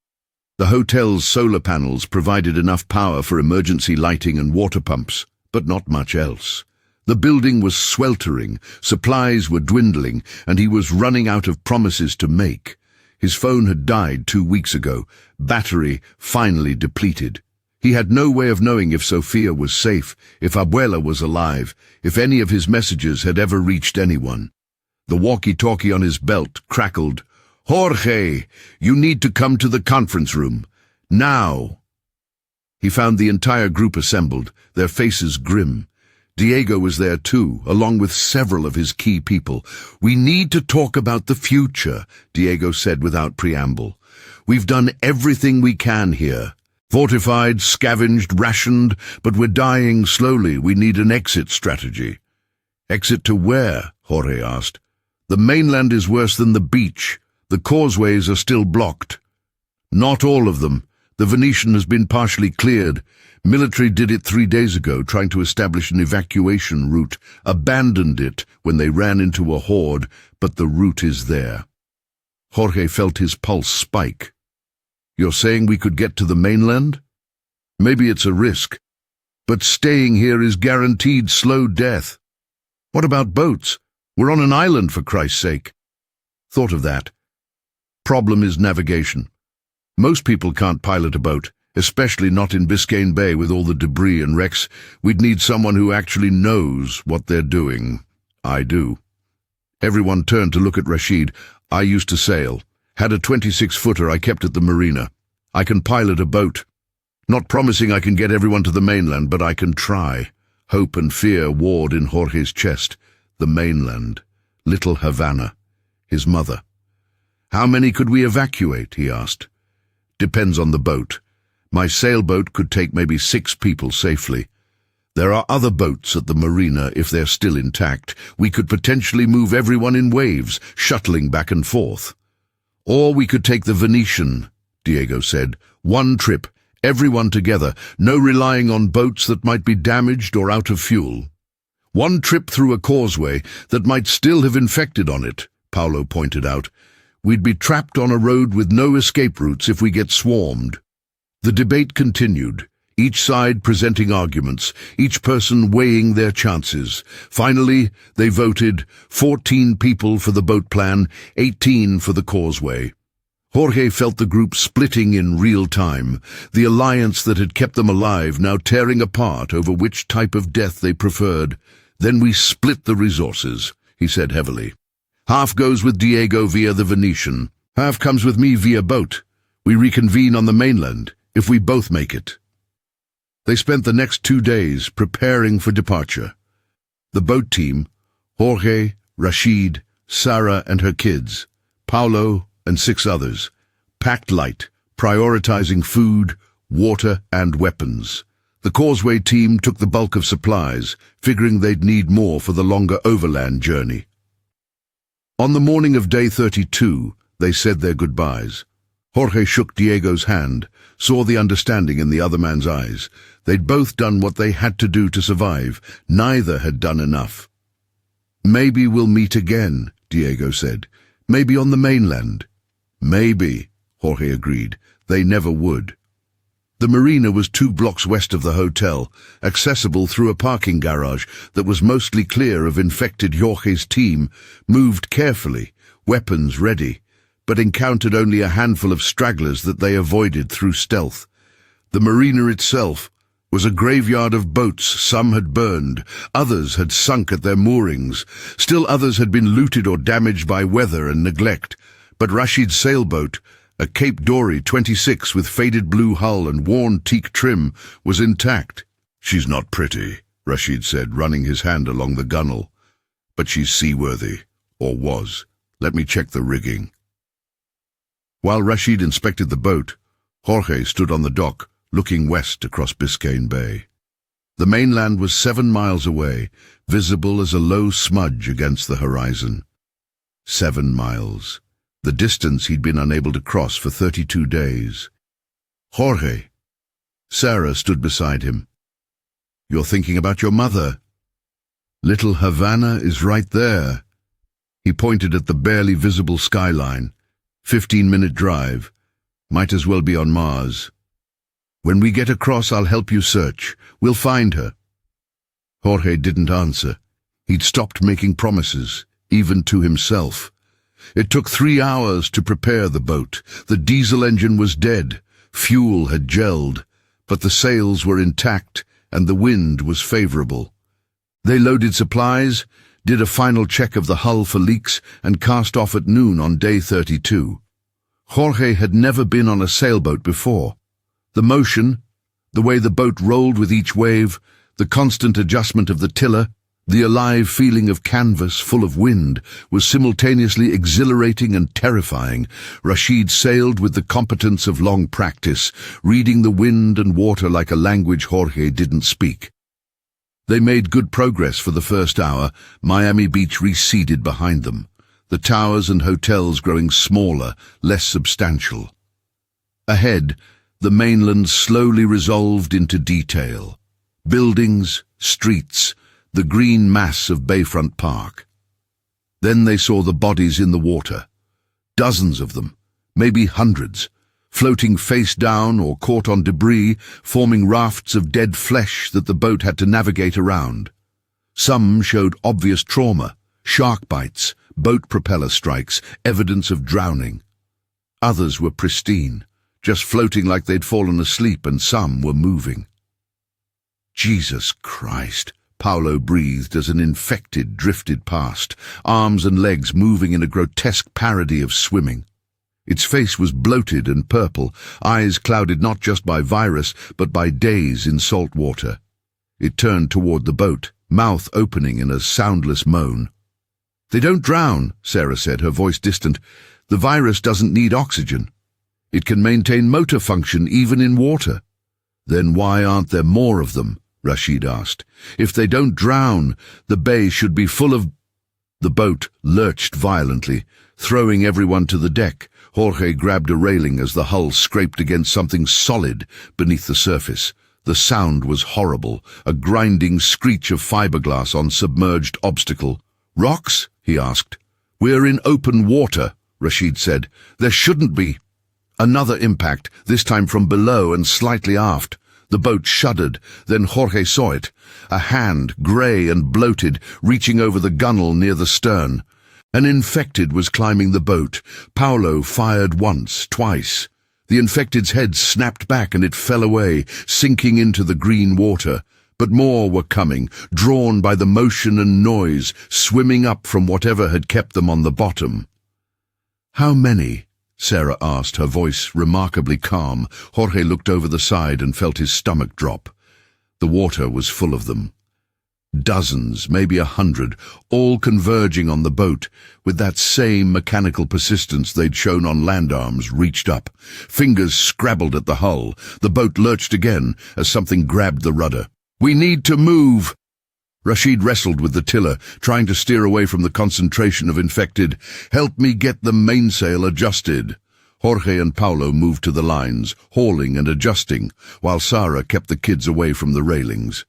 The hotel's solar panels provided enough power for emergency lighting and water pumps, but not much else. The building was sweltering, supplies were dwindling, and he was running out of promises to make. His phone had died 2 weeks ago, battery finally depleted. He had no way of knowing if Sofia was safe, if Abuela was alive, if any of his messages had ever reached anyone. The walkie-talkie on his belt crackled. "Jorge, you need to come to the conference room. Now." He found the entire group assembled, their faces grim. Diego was there too, along with several of his key people. "We need to talk about the future," Diego said without preamble. "We've done everything we can here. Fortified, scavenged, rationed, but we're dying slowly. We need an exit strategy." "Exit to where?" Jorge asked. "The mainland is worse than the beach. The causeways are still blocked." "Not all of them. The Venetian has been partially cleared. Military did it 3 days ago, trying to establish an evacuation route. Abandoned it when they ran into a horde, but the route is there." Jorge felt his pulse spike. "You're saying we could get to the mainland? Maybe it's a risk, but staying here is guaranteed slow death. What about boats? We're on an island, for Christ's sake." "Thought of that. Problem is navigation. Most people can't pilot a boat, especially not in Biscayne Bay with all the debris and wrecks. We'd need someone who actually knows what they're doing." "I do." Everyone turned to look at Rashid. "I used to sail. Had a 26-footer I kept at the marina. I can pilot a boat. Not promising I can get everyone to the mainland, but I can try." Hope and fear warred in Jorge's chest. The mainland. Little Havana. His mother. "How many could we evacuate?" he asked. "Depends on the boat. My sailboat could take maybe 6 people safely. There are other boats at the marina if they're still intact. We could potentially move everyone in waves, shuttling back and forth. Or we could take the Venetian," Diego said. "One trip, everyone together, no relying on boats that might be damaged or out of fuel." "One trip through a causeway that might still have infected on it," Paulo pointed out. We'd be trapped on a road with no escape routes if we get swarmed. The debate continued, each side presenting arguments, each person weighing their chances. Finally, they voted 14 people for the boat plan, 18 for the causeway. Jorge felt the group splitting in real time, the alliance that had kept them alive now tearing apart over which type of death they preferred. Then we split the resources, he said heavily. Half goes with Diego via the Venetian. Half comes with me via boat. We reconvene on the mainland, if we both make it. They spent the next 2 days preparing for departure. The boat team, Jorge, Rashid, Sarah and her kids, Paulo and 6 others, packed light, prioritizing food, water and weapons. The causeway team took the bulk of supplies, figuring they'd need more for the longer overland journey. On the morning of day 32, they said their goodbyes. Jorge shook Diego's hand, saw the understanding in the other man's eyes. They'd both done what they had to do to survive. Neither had done enough. Maybe we'll meet again, Diego said. Maybe on the mainland. Maybe, Jorge agreed. They never would. The marina was 2 blocks west of the hotel, accessible through a parking garage that was mostly clear of infected. Jorge's team moved carefully, weapons ready, but encountered only a handful of stragglers that they avoided through stealth. The marina itself was a graveyard of boats. Some had burned, others had sunk at their moorings, still others had been looted or damaged by weather and neglect. But Rashid's sailboat, a Cape Dory 26 with faded blue hull and worn teak trim, was intact. "She's not pretty," Rashid said, running his hand along the gunwale. "But she's seaworthy, or was. Let me check the rigging." While Rashid inspected the boat, Jorge stood on the dock, looking west across Biscayne Bay. The mainland was 7 miles away, visible as a low smudge against the horizon. 7 miles. The distance he'd been unable to cross for 32 days. "Jorge." Sarah stood beside him. "You're thinking about your mother." "Little Havana is right there." He pointed at the barely visible skyline. 15-minute drive. Might as well be on Mars. "When we get across, I'll help you search. We'll find her." Jorge didn't answer. He'd stopped making promises, even to himself. It took 3 hours to prepare the boat. The diesel engine was dead, fuel had gelled, but the sails were intact and the wind was favorable. They loaded supplies, did a final check of the hull for leaks, and cast off at noon on day 32. Jorge had never been on a sailboat before. The motion, the way the boat rolled with each wave, the constant adjustment of the tiller, the alive feeling of canvas full of wind, was simultaneously exhilarating and terrifying. Rashid sailed with the competence of long practice, reading the wind and water like a language Jorge didn't speak. They made good progress for the first hour, Miami Beach receded behind them, the towers and hotels growing smaller, less substantial. Ahead, the mainland slowly resolved into detail. Buildings, streets, the green mass of Bayfront Park. Then they saw the bodies in the water. Dozens of them, maybe hundreds, floating face down or caught on debris, forming rafts of dead flesh that the boat had to navigate around. Some showed obvious trauma, shark bites, boat propeller strikes, evidence of drowning. Others were pristine, just floating like they'd fallen asleep, and some were moving. "Jesus Christ," Paulo breathed as an infected drifted past, arms and legs moving in a grotesque parody of swimming. Its face was bloated and purple, eyes clouded not just by virus, but by days in salt water. It turned toward the boat, mouth opening in a soundless moan. "They don't drown," Sarah said, her voice distant. "The virus doesn't need oxygen. It can maintain motor function even in water." "Then why aren't there more of them?" Rashid asked. "If they don't drown, the bay should be full of—" The boat lurched violently, throwing everyone to the deck. Jorge grabbed a railing as the hull scraped against something solid beneath the surface. The sound was horrible, a grinding screech of fiberglass on submerged obstacle. "Rocks?" he asked. "We're in open water," Rashid said. "There shouldn't be." Another impact, this time from below and slightly aft. The boat shuddered, then Jorge saw it. A hand, grey and bloated, reaching over the gunwale near the stern. An infected was climbing the boat. Paulo fired once, twice. The infected's head snapped back and it fell away, sinking into the green water. But more were coming, drawn by the motion and noise, swimming up from whatever had kept them on the bottom. "How many?" Sarah asked, her voice remarkably calm. Jorge looked over the side and felt his stomach drop. The water was full of them. Dozens, maybe 100, all converging on the boat, with that same mechanical persistence they'd shown on land arms reached up. Fingers scrabbled at the hull. The boat lurched again as something grabbed the rudder. "We need to move!" Rashid wrestled with the tiller, trying to steer away from the concentration of infected. "Help me get the mainsail adjusted." Jorge and Paulo moved to the lines, hauling and adjusting, while Sarah kept the kids away from the railings.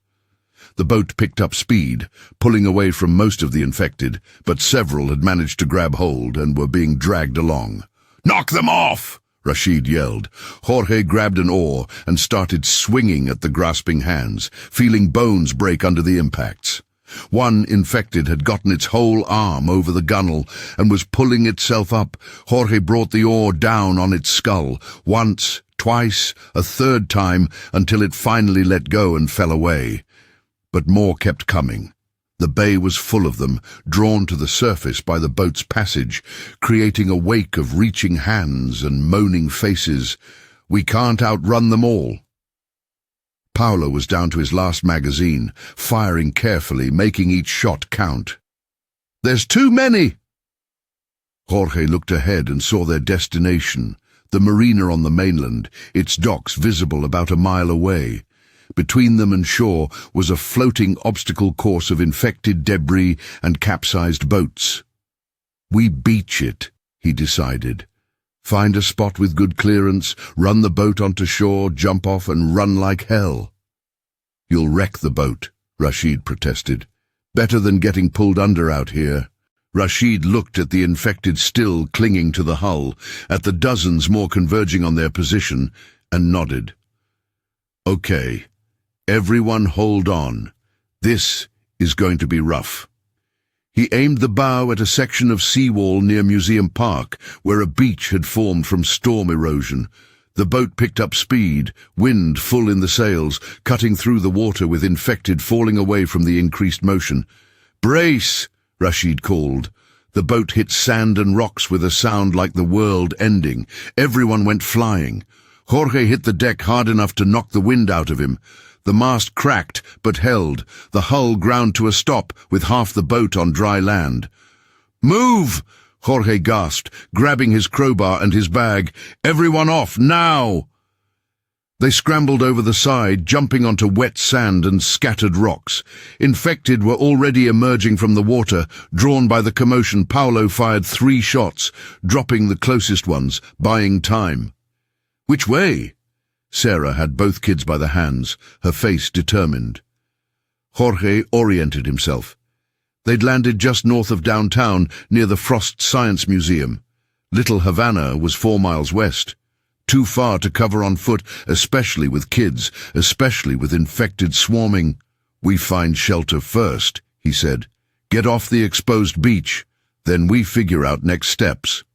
The boat picked up speed, pulling away from most of the infected, but several had managed to grab hold and were being dragged along. "Knock them off!" Rashid yelled. Jorge grabbed an oar and started swinging at the grasping hands, feeling bones break under the impacts. One infected had gotten its whole arm over the gunwale and was pulling itself up. Jorge brought the oar down on its skull, once, twice, a third time, until it finally let go and fell away. But more kept coming. The bay was full of them, drawn to the surface by the boat's passage, creating a wake of reaching hands and moaning faces. "We can't outrun them all." Paulo was down to his last magazine, firing carefully, making each shot count. "There's too many!" Jorge looked ahead and saw their destination, the marina on the mainland, its docks visible about a mile away. Between them and shore was a floating obstacle course of infected debris and capsized boats. "We beach it," he decided. "Find a spot with good clearance, run the boat onto shore, jump off and run like hell." "You'll wreck the boat," Rashid protested. "Better than getting pulled under out here." Rashid looked at the infected still clinging to the hull, at the dozens more converging on their position, and nodded. "Okay. Everyone hold on. This is going to be rough." He aimed the bow at a section of seawall near Museum Park, where a beach had formed from storm erosion. The boat picked up speed, wind full in the sails, cutting through the water with infected falling away from the increased motion. "Brace!" Rashid called. The boat hit sand and rocks with a sound like the world ending. Everyone went flying. Jorge hit the deck hard enough to knock the wind out of him. The mast cracked, but held. The hull ground to a stop, with half the boat on dry land. "Move!" Jorge gasped, grabbing his crowbar and his bag. "Everyone off, now!" They scrambled over the side, jumping onto wet sand and scattered rocks. Infected were already emerging from the water. Drawn by the commotion, Paulo fired 3 shots, dropping the closest ones, buying time. "Which way?" Sarah had both kids by the hands, her face determined. Jorge oriented himself. They'd landed just north of downtown, near the Frost Science Museum. Little Havana was 4 miles west. Too far to cover on foot, especially with kids, especially with infected swarming. "We find shelter first," he said. "Get off the exposed beach. Then we figure out next steps."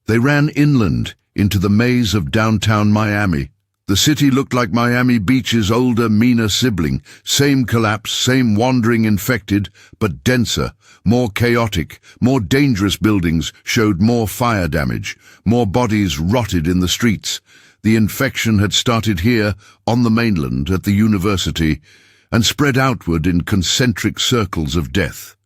They ran inland, into the maze of downtown Miami. The city looked like Miami Beach's older, meaner sibling. Same collapse, same wandering infected, but denser, more chaotic, more dangerous buildings showed more fire damage, more bodies rotted in the streets. The infection had started here, on the mainland, at the university, and spread outward in concentric circles of death.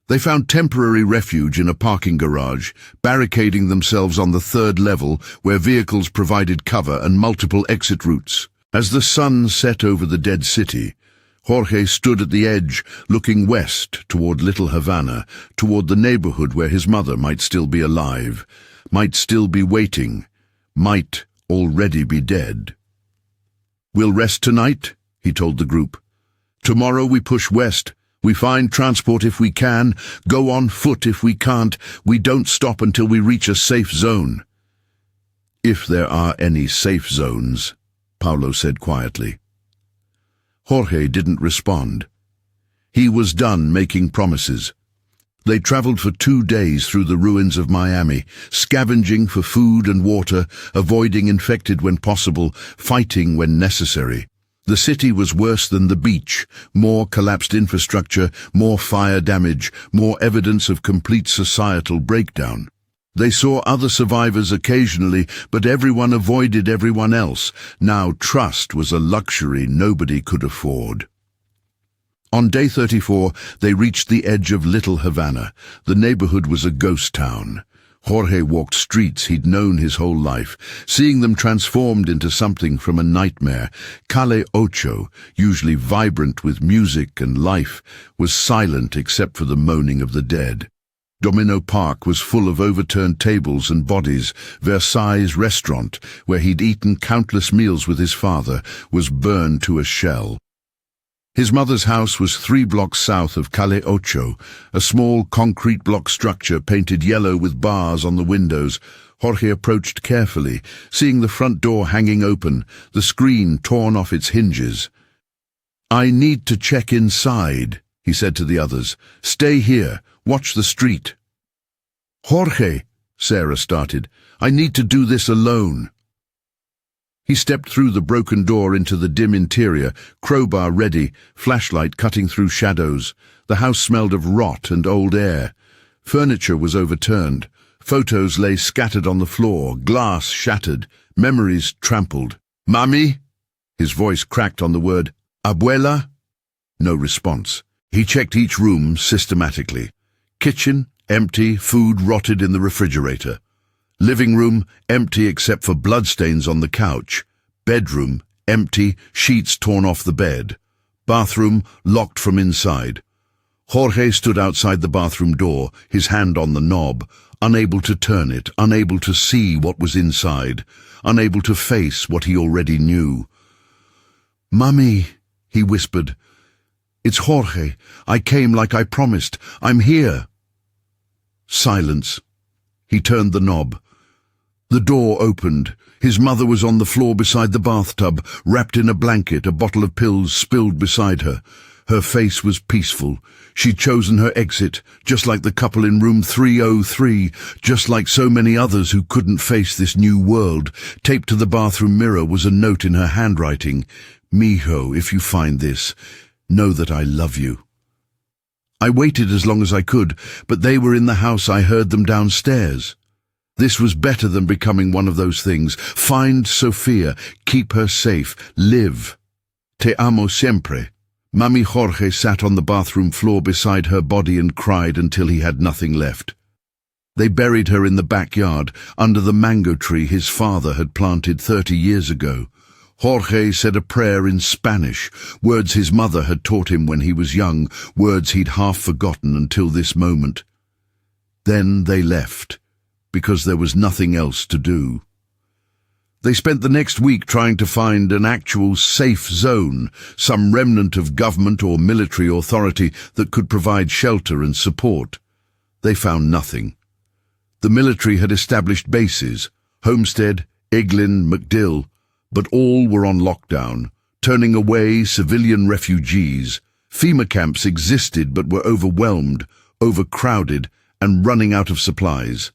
They found temporary refuge in a parking garage, barricading themselves on the 3rd level, where vehicles provided cover and multiple exit routes. As the sun set over the dead city, Jorge stood at the edge, looking west toward Little Havana, toward the neighborhood where his mother might still be alive, might still be waiting, might already be dead. "We'll rest tonight," he told the group. "Tomorrow we push west. We find transport if we can, go on foot if we can't. We don't stop until we reach a safe zone." "If there are any safe zones," Paulo said quietly. Jorge didn't respond. He was done making promises. They traveled for 2 days through the ruins of Miami, scavenging for food and water, avoiding infected when possible, fighting when necessary. The city was worse than the beach. More collapsed infrastructure, more fire damage, more evidence of complete societal breakdown. They saw other survivors occasionally, but everyone avoided everyone else. Now trust was a luxury nobody could afford. On day 34, they reached the edge of Little Havana. The neighborhood was a ghost town. Jorge walked streets he'd known his whole life, seeing them transformed into something from a nightmare. Calle Ocho, usually vibrant with music and life, was silent except for the moaning of the dead. Domino Park was full of overturned tables and bodies. Versailles' restaurant, where he'd eaten countless meals with his father, was burned to a shell. His mother's house was 3 blocks south of Calle Ocho, a small concrete block structure painted yellow with bars on the windows. Jorge approached carefully, seeing the front door hanging open, the screen torn off its hinges. "I need to check inside," he said to the others. "Stay here, watch the street." "Jorge," Sarah started, "I need to do this alone." He stepped through the broken door into the dim interior, crowbar ready, flashlight cutting through shadows. The house smelled of rot and old air. Furniture was overturned. Photos lay scattered on the floor, glass shattered, memories trampled. "Mami?" His voice cracked on the word. "Abuela?" No response. He checked each room systematically. Kitchen, empty, food rotted in the refrigerator. Living room, empty except for bloodstains on the couch. Bedroom, empty, sheets torn off the bed. Bathroom, locked from inside. Jorge stood outside the bathroom door, his hand on the knob, unable to turn it, unable to see what was inside, unable to face what he already knew. "Mummy," he whispered. "It's Jorge. I came like I promised. I'm here." Silence. He turned the knob. The door opened. His mother was on the floor beside the bathtub, wrapped in a blanket, a bottle of pills spilled beside her. Her face was peaceful. She'd chosen her exit, just like the couple in room 303, just like so many others who couldn't face this new world. Taped to the bathroom mirror was a note in her handwriting. "Mijo, if you find this, know that I love you." I waited as long as I could, but they were in the house. I heard them downstairs. This was better than becoming one of those things. Find Sofia, keep her safe, live. Te amo siempre. Mami Jorge sat on the bathroom floor beside her body and cried until he had nothing left. They buried her in the backyard, under the mango tree his father had planted 30 years ago. Jorge said a prayer in Spanish, words his mother had taught him when he was young, words he'd half forgotten until this moment. Then they left, because there was nothing else to do. They spent the next week trying to find an actual safe zone, some remnant of government or military authority that could provide shelter and support. They found nothing. The military had established bases, Homestead, Eglin, MacDill, but all were on lockdown, turning away civilian refugees. FEMA camps existed but were overwhelmed, overcrowded, and running out of supplies.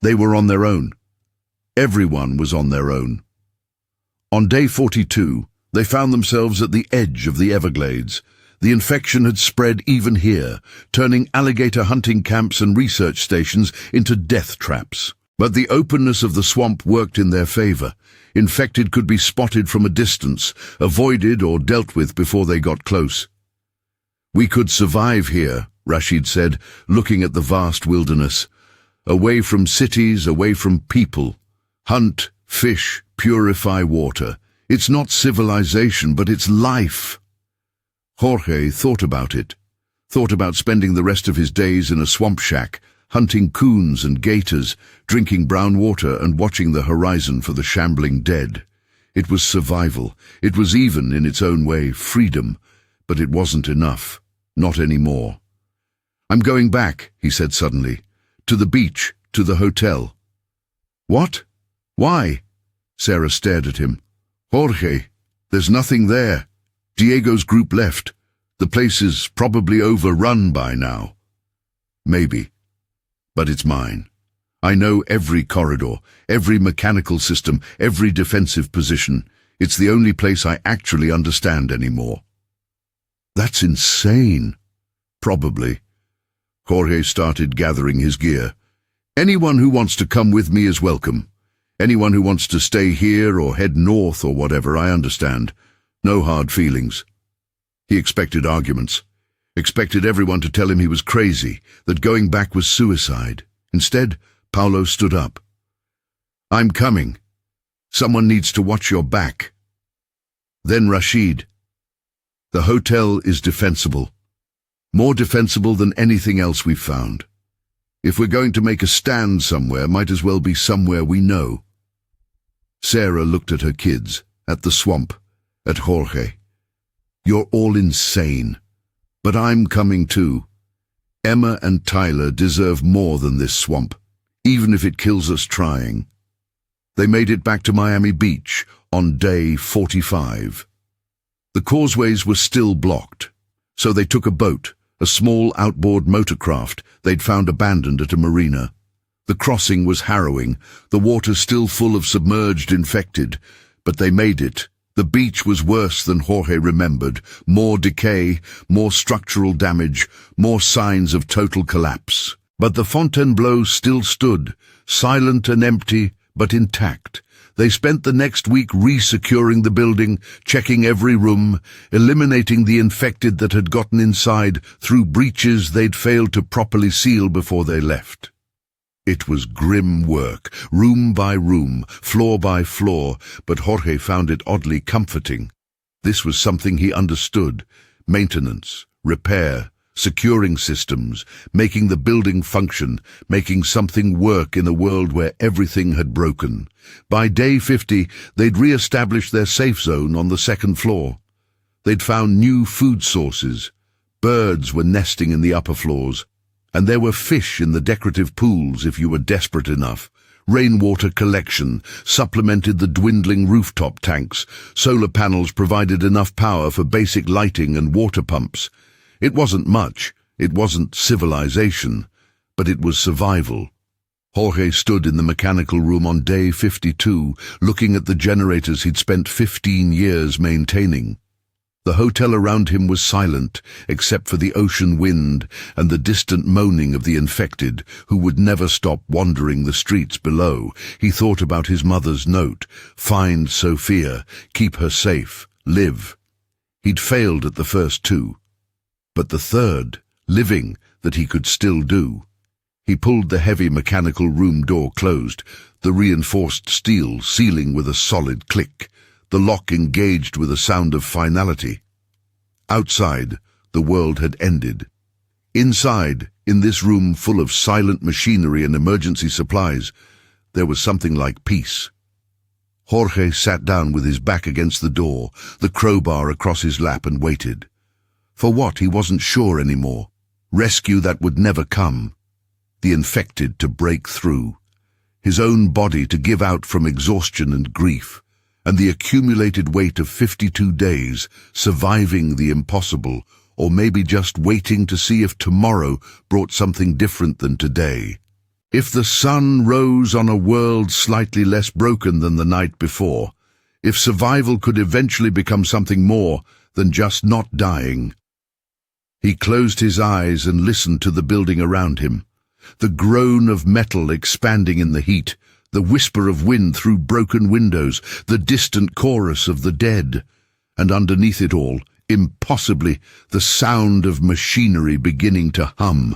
They were on their own. Everyone was on their own. On day 42, they found themselves at the edge of the Everglades. The infection had spread even here, turning alligator hunting camps and research stations into death traps. But the openness of the swamp worked in their favor. Infected could be spotted from a distance, avoided or dealt with before they got close. "We could survive here," Rashid said, looking at the vast wilderness. "Away from cities, away from people. Hunt, fish, purify water. It's not civilization, but it's life." Jorge thought about it. Thought about spending the rest of his days in a swamp shack, hunting coons and gators, drinking brown water and watching the horizon for the shambling dead. It was survival. It was even, in its own way, freedom. But it wasn't enough. Not anymore. "I'm going back," he said suddenly. "To the beach, to the hotel." "What? Why?" Sarah stared at him. "Jorge, there's nothing there. Diego's group left. The place is probably overrun by now." "Maybe. But it's mine. I know every corridor, every mechanical system, every defensive position. It's the only place I actually understand anymore." "That's insane." "Probably." Jorge started gathering his gear. "Anyone who wants to come with me is welcome. Anyone who wants to stay here or head north or whatever, I understand. No hard feelings." He expected arguments. Expected everyone to tell him he was crazy, that going back was suicide. Instead, Paulo stood up. "I'm coming. Someone needs to watch your back." Then Rashid. "The hotel is defensible. More defensible than anything else we've found. If we're going to make a stand somewhere, might as well be somewhere we know." Sarah looked at her kids, at the swamp, at Jorge. "You're all insane. But I'm coming too. Emma and Tyler deserve more than this swamp, even if it kills us trying." They made it back to Miami Beach on day 45. The causeways were still blocked, so they took a boat, a small outboard motorcraft they'd found abandoned at a marina. The crossing was harrowing, the water still full of submerged infected, but they made it. The beach was worse than Jorge remembered. More decay, more structural damage, more signs of total collapse. But the Fontainebleau still stood, silent and empty, but intact. They spent the next week re-securing the building, checking every room, eliminating the infected that had gotten inside through breaches they'd failed to properly seal before they left. It was grim work, room by room, floor by floor, but Jorge found it oddly comforting. This was something he understood: maintenance, repair, securing systems, making the building function, making something work in a world where everything had broken. By day 50, they'd re-established their safe zone on the second floor. They'd found new food sources. Birds were nesting in the upper floors. And there were fish in the decorative pools if you were desperate enough. Rainwater collection supplemented the dwindling rooftop tanks. Solar panels provided enough power for basic lighting and water pumps. It wasn't much, it wasn't civilization, but it was survival. Jorge stood in the mechanical room on day 52, looking at the generators he'd spent 15 years maintaining. The hotel around him was silent, except for the ocean wind and the distant moaning of the infected, who would never stop wandering the streets below. He thought about his mother's note: "Find Sophia, keep her safe, live." He'd failed at the first two, but the third, living, that he could still do. He pulled the heavy mechanical room door closed, the reinforced steel sealing with a solid click. The lock engaged with a sound of finality. Outside, the world had ended. Inside, in this room full of silent machinery and emergency supplies, there was something like peace. Jorge sat down with his back against the door, the crowbar across his lap, and waited. For what, he wasn't sure anymore. Rescue that would never come. The infected to break through. His own body to give out from exhaustion and grief. And the accumulated weight of 52 days, surviving the impossible, or maybe just waiting to see if tomorrow brought something different than today. If the sun rose on a world slightly less broken than the night before, if survival could eventually become something more than just not dying. He closed his eyes and listened to the building around him, the groan of metal expanding in the heat, the whisper of wind through broken windows, the distant chorus of the dead, and underneath it all, impossibly, the sound of machinery beginning to hum.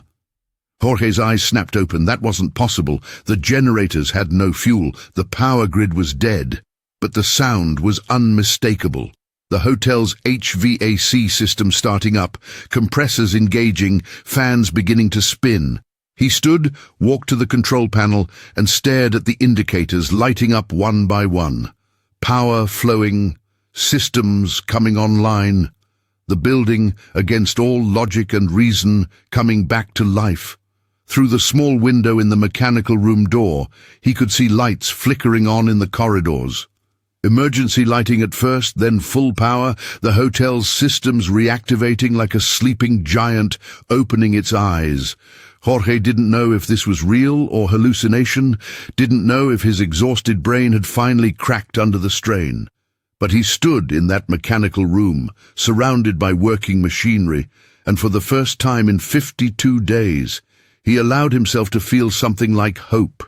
Jorge's eyes snapped open. That wasn't possible. The generators had no fuel. The power grid was dead. But the sound was unmistakable. The hotel's HVAC system starting up, compressors engaging, fans beginning to spin. He stood, walked to the control panel, and stared at the indicators lighting up one by one. Power flowing, systems coming online. The building, against all logic and reason, coming back to life. Through the small window in the mechanical room door, he could see lights flickering on in the corridors. Emergency lighting at first, then full power, the hotel's systems reactivating like a sleeping giant opening its eyes. Jorge didn't know if this was real or hallucination, didn't know if his exhausted brain had finally cracked under the strain. But he stood in that mechanical room, surrounded by working machinery, and for the first time in 52 days, he allowed himself to feel something like hope.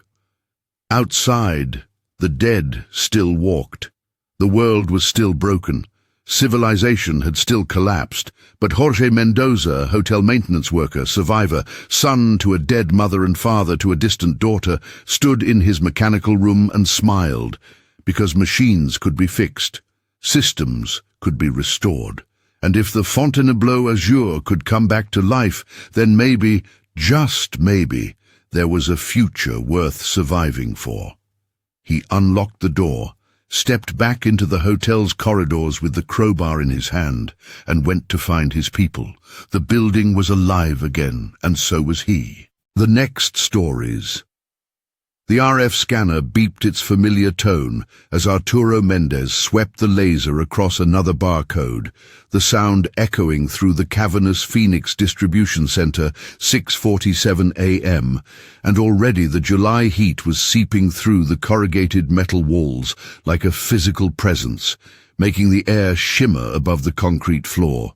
Outside, the dead still walked. The world was still broken. Civilization had still collapsed, but Jorge Mendoza, hotel maintenance worker, survivor, son to a dead mother and father to a distant daughter, stood in his mechanical room and smiled, because machines could be fixed, systems could be restored. And if the Fontainebleau Azure could come back to life, then maybe, just maybe, there was a future worth surviving for. He unlocked the door, stepped back into the hotel's corridors with the crowbar in his hand, and went to find his people. The building was alive again, and so was he. The next stories. The RF scanner beeped its familiar tone as Arturo Mendez swept the laser across another barcode, the sound echoing through the cavernous Phoenix distribution center, 6:47 a.m., and already the July heat was seeping through the corrugated metal walls like a physical presence, making the air shimmer above the concrete floor.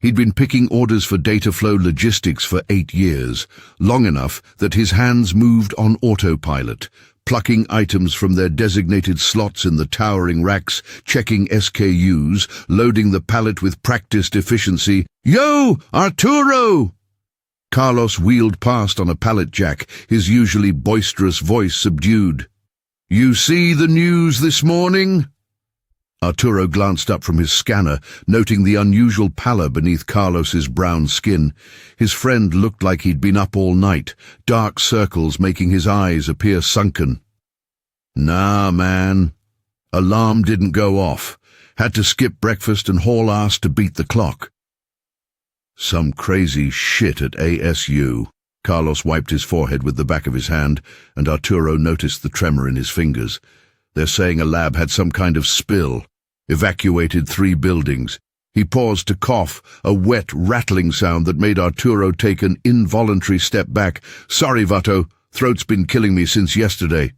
He'd been picking orders for Dataflow Logistics for 8 years, long enough that his hands moved on autopilot, plucking items from their designated slots in the towering racks, checking SKUs, loading the pallet with practiced efficiency. "Yo, Arturo!" Carlos wheeled past on a pallet jack, his usually boisterous voice subdued. "You see the news this morning?" Arturo glanced up from his scanner, noting the unusual pallor beneath Carlos's brown skin. His friend looked like he'd been up all night, dark circles making his eyes appear sunken. "Nah, man. Alarm didn't go off. Had to skip breakfast and haul ass to beat the clock." "Some crazy shit at ASU." Carlos wiped his forehead with the back of his hand, and Arturo noticed the tremor in his fingers. "They're saying a lab had some kind of spill. Evacuated 3 buildings. He paused to cough, a wet, rattling sound that made Arturo take an involuntary step back. "Sorry, Vato. Throat's been killing me since yesterday."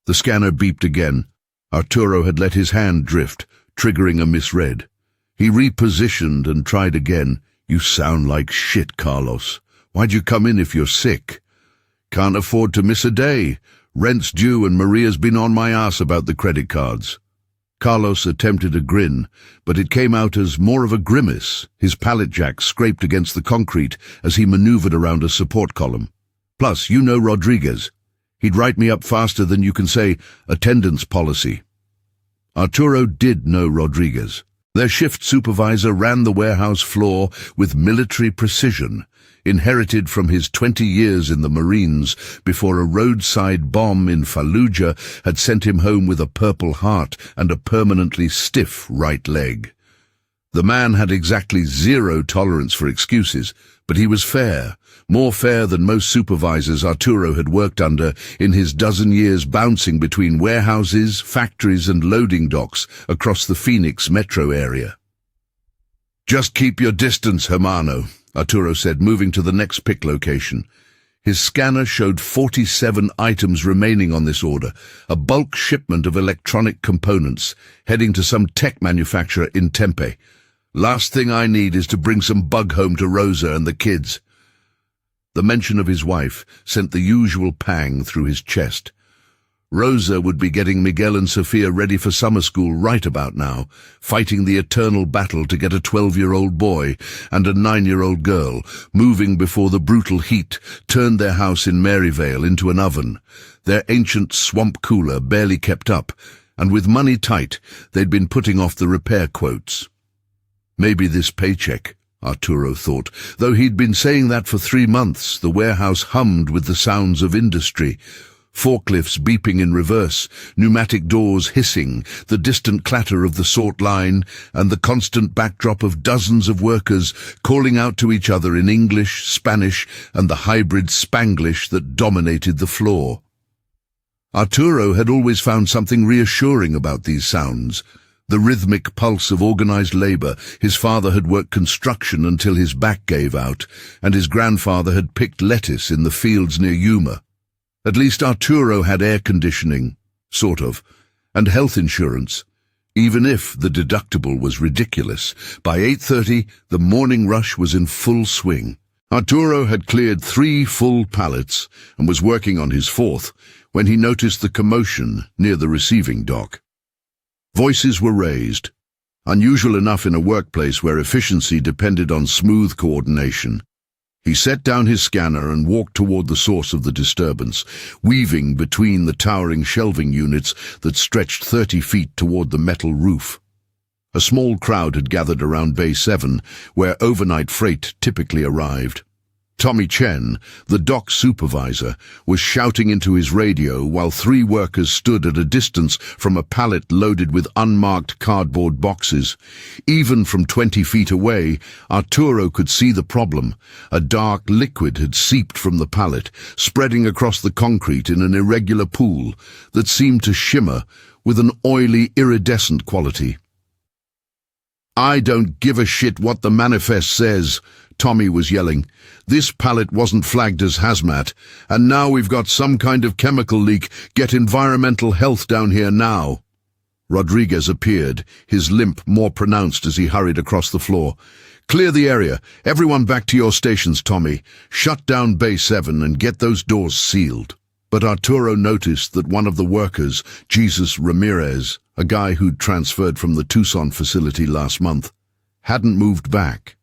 The scanner beeped again. Arturo had let his hand drift, triggering a misread. He repositioned and tried again. "You sound like shit, Carlos. Why'd you come in if you're sick?" "Can't afford to miss a day. Rent's due and Maria's been on my ass about the credit cards." Carlos attempted a grin, but it came out as more of a grimace. His pallet jack scraped against the concrete as he maneuvered around a support column. "Plus, you know Rodriguez. He'd write me up faster than you can say attendance policy." Arturo did know Rodriguez. Their shift supervisor ran the warehouse floor with military precision, inherited from his 20 years in the Marines before a roadside bomb in Fallujah had sent him home with a Purple Heart and a permanently stiff right leg. The man had exactly 0 tolerance for excuses, but he was fair, more fair than most supervisors Arturo had worked under in his dozen years bouncing between warehouses, factories and loading docks across the Phoenix metro area. "Just keep your distance, Hermano," Arturo said, moving to the next pick location. His scanner showed 47 items remaining on this order, a bulk shipment of electronic components, heading to some tech manufacturer in Tempe. "Last thing I need is to bring some bug home to Rosa and the kids." The mention of his wife sent the usual pang through his chest. Rosa would be getting Miguel and Sofia ready for summer school right about now, fighting the eternal battle to get a 12-year-old boy and a 9-year-old girl, moving before the brutal heat turned their house in Maryvale into an oven. Their ancient swamp cooler barely kept up, and with money tight, they'd been putting off the repair quotes. Maybe this paycheck, Arturo thought. Though he'd been saying that for 3 months, the warehouse hummed with the sounds of industry. forklifts beeping in reverse, pneumatic doors hissing, the distant clatter of the sort line, and the constant backdrop of dozens of workers calling out to each other in English, Spanish, and the hybrid Spanglish that dominated the floor. Arturo had always found something reassuring about these sounds. The rhythmic pulse of organized labor. His father had worked construction until his back gave out, and his grandfather had picked lettuce in the fields near Yuma. At least Arturo had air conditioning, sort of, and health insurance, even if the deductible was ridiculous. By 8:30, the morning rush was in full swing. Arturo had cleared 3 full pallets and was working on his 4th when he noticed the commotion near the receiving dock. Voices were raised, unusual enough in a workplace where efficiency depended on smooth coordination. He set down his scanner and walked toward the source of the disturbance, weaving between the towering shelving units that stretched 30 feet toward the metal roof. A small crowd had gathered around Bay 7, where overnight freight typically arrived. Tommy Chen, the dock supervisor, was shouting into his radio while 3 workers stood at a distance from a pallet loaded with unmarked cardboard boxes. Even from 20 feet away, Arturo could see the problem. A dark liquid had seeped from the pallet, spreading across the concrete in an irregular pool that seemed to shimmer with an oily, iridescent quality. "I don't give a shit what the manifest says," Tommy was yelling. "This pallet wasn't flagged as hazmat, and now we've got some kind of chemical leak. Get environmental health down here now." Rodriguez appeared, his limp more pronounced as he hurried across the floor. "Clear the area. Everyone back to your stations, Tommy. Shut down Bay 7 and get those doors sealed." But Arturo noticed that one of the workers, Jesus Ramirez, a guy who'd transferred from the Tucson facility last month, hadn't moved back.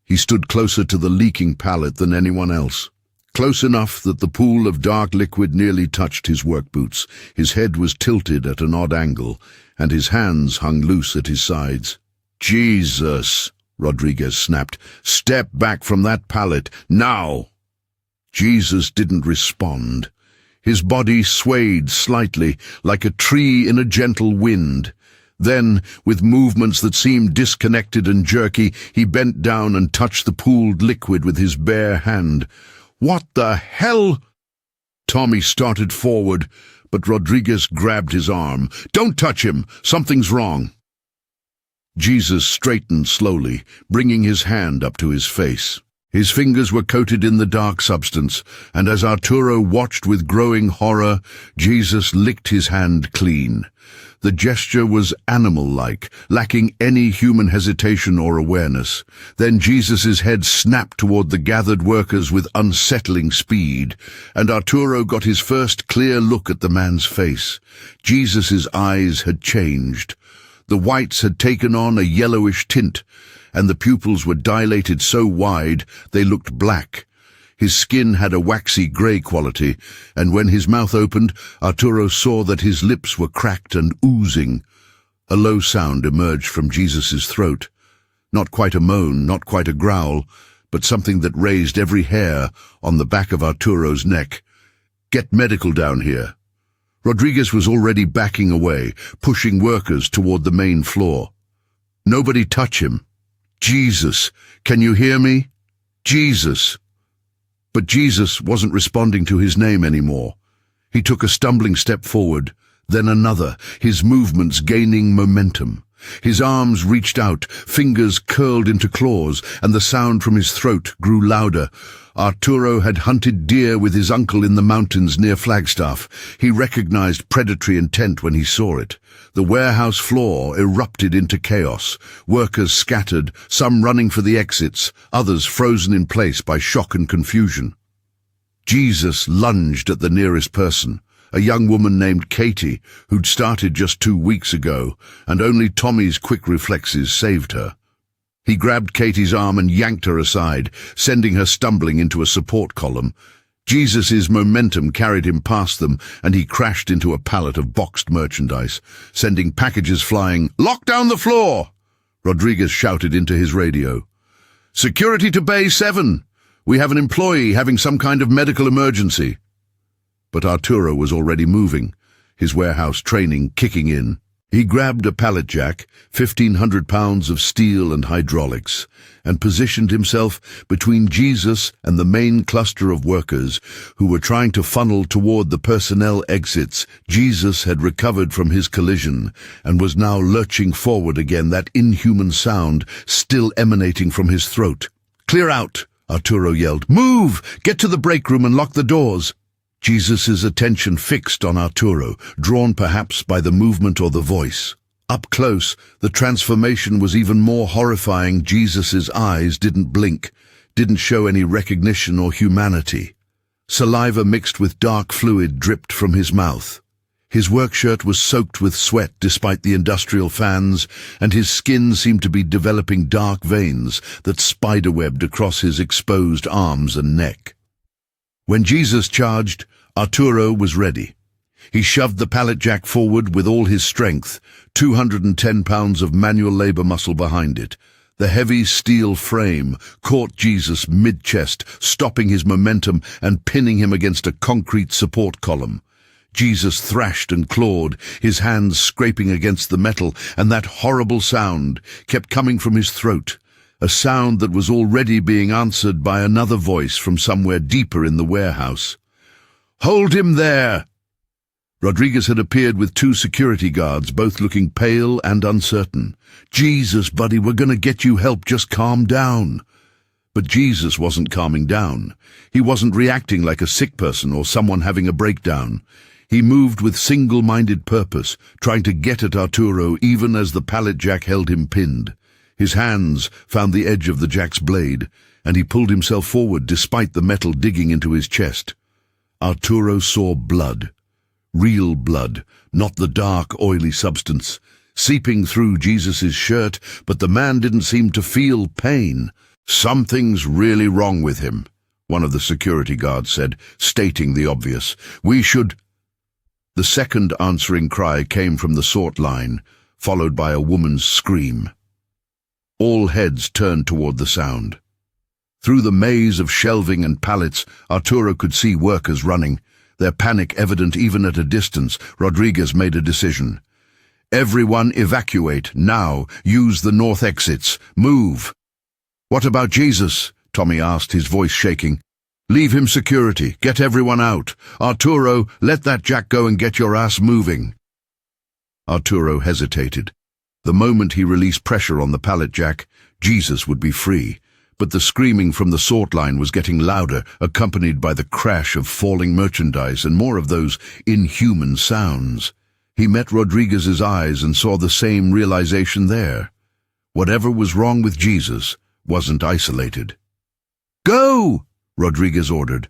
He stood closer to the leaking pallet than anyone else, close enough that the pool of dark liquid nearly touched his work boots. His head was tilted at an odd angle, and his hands hung loose at his sides. "Jesus," Rodriguez snapped. "Step back from that pallet, now!" Jesus didn't respond. His body swayed slightly, like a tree in a gentle wind. Then, with movements that seemed disconnected and jerky, he bent down and touched the pooled liquid with his bare hand. "What the hell?" Tommy started forward, but Rodriguez grabbed his arm. "Don't touch him! Something's wrong!" Jesus straightened slowly, bringing his hand up to his face. His fingers were coated in the dark substance, and as Arturo watched with growing horror, Jesus licked his hand clean. The gesture was animal-like, lacking any human hesitation or awareness. Then Jesus's head snapped toward the gathered workers with unsettling speed, and Arturo got his first clear look at the man's face. Jesus's eyes had changed. The whites had taken on a yellowish tint, and the pupils were dilated so wide they looked black. His skin had a waxy grey quality, and when his mouth opened, Arturo saw that his lips were cracked and oozing. A low sound emerged from Jesus's throat. Not quite a moan, not quite a growl, but something that raised every hair on the back of Arturo's neck. "Get medical down here." Rodriguez was already backing away, pushing workers toward the main floor. "Nobody touch him. Jesus, can you hear me? Jesus." But Jesus wasn't responding to his name anymore. He took a stumbling step forward, then another, his movements gaining momentum. His arms reached out, fingers curled into claws, and the sound from his throat grew louder. Arturo had hunted deer with his uncle in the mountains near Flagstaff. He recognized predatory intent when he saw it. The warehouse floor erupted into chaos. Workers scattered, some running for the exits, others frozen in place by shock and confusion. Jesus lunged at the nearest person, a young woman named Katie, who'd started just 2 weeks ago, and only Tommy's quick reflexes saved her. He grabbed Katie's arm and yanked her aside, sending her stumbling into a support column. Jesus's momentum carried him past them, and he crashed into a pallet of boxed merchandise, sending packages flying. "Lock down the floor!" Rodriguez shouted into his radio. "Security to Bay 7! We have an employee having some kind of medical emergency." But Arturo was already moving, his warehouse training kicking in. He grabbed a pallet jack, 1,500 pounds of steel and hydraulics, and positioned himself between Jesus and the main cluster of workers who were trying to funnel toward the personnel exits. Jesus had recovered from his collision and was now lurching forward again, that inhuman sound still emanating from his throat. "Clear out!" Arturo yelled. "Move! Get to the break room and lock the doors!" Jesus' attention fixed on Arturo, drawn perhaps by the movement or the voice. Up close, the transformation was even more horrifying. Jesus' eyes didn't blink, didn't show any recognition or humanity. Saliva mixed with dark fluid dripped from his mouth. His work shirt was soaked with sweat despite the industrial fans, and his skin seemed to be developing dark veins that spiderwebbed across his exposed arms and neck. When Jesus charged, Arturo was ready. He shoved the pallet jack forward with all his strength, 210 pounds of manual labor muscle behind it. The heavy steel frame caught Jesus mid-chest, stopping his momentum and pinning him against a concrete support column. Jesus thrashed and clawed, his hands scraping against the metal, and that horrible sound kept coming from his throat, a sound that was already being answered by another voice from somewhere deeper in the warehouse. "Hold him there!" Rodriguez had appeared with 2 security guards, both looking pale and uncertain. "Jesus, buddy, we're gonna get you help, just calm down." But Jesus wasn't calming down. He wasn't reacting like a sick person or someone having a breakdown. He moved with single-minded purpose, trying to get at Arturo even as the pallet jack held him pinned. His hands found the edge of the jack's blade, and he pulled himself forward despite the metal digging into his chest. Arturo saw blood. Real blood, not the dark, oily substance, seeping through Jesus' shirt, but the man didn't seem to feel pain. "Something's really wrong with him," one of the security guards said, stating the obvious. "We should—" The second answering cry came from the sort line, followed by a woman's scream. All heads turned toward the sound. Through the maze of shelving and pallets, Arturo could see workers running, their panic evident even at a distance. Rodriguez made a decision. "Everyone evacuate, now. Use the north exits. Move." "What about Jesus?" Tommy asked, his voice shaking. "Leave him security. Get everyone out. Arturo, let that jack go and get your ass moving." Arturo hesitated. The moment he released pressure on the pallet jack, Jesus would be free. But the screaming from the sort line was getting louder, accompanied by the crash of falling merchandise and more of those inhuman sounds. He met Rodriguez's eyes and saw the same realization there. Whatever was wrong with Jesus wasn't isolated. "Go!" Rodriguez ordered.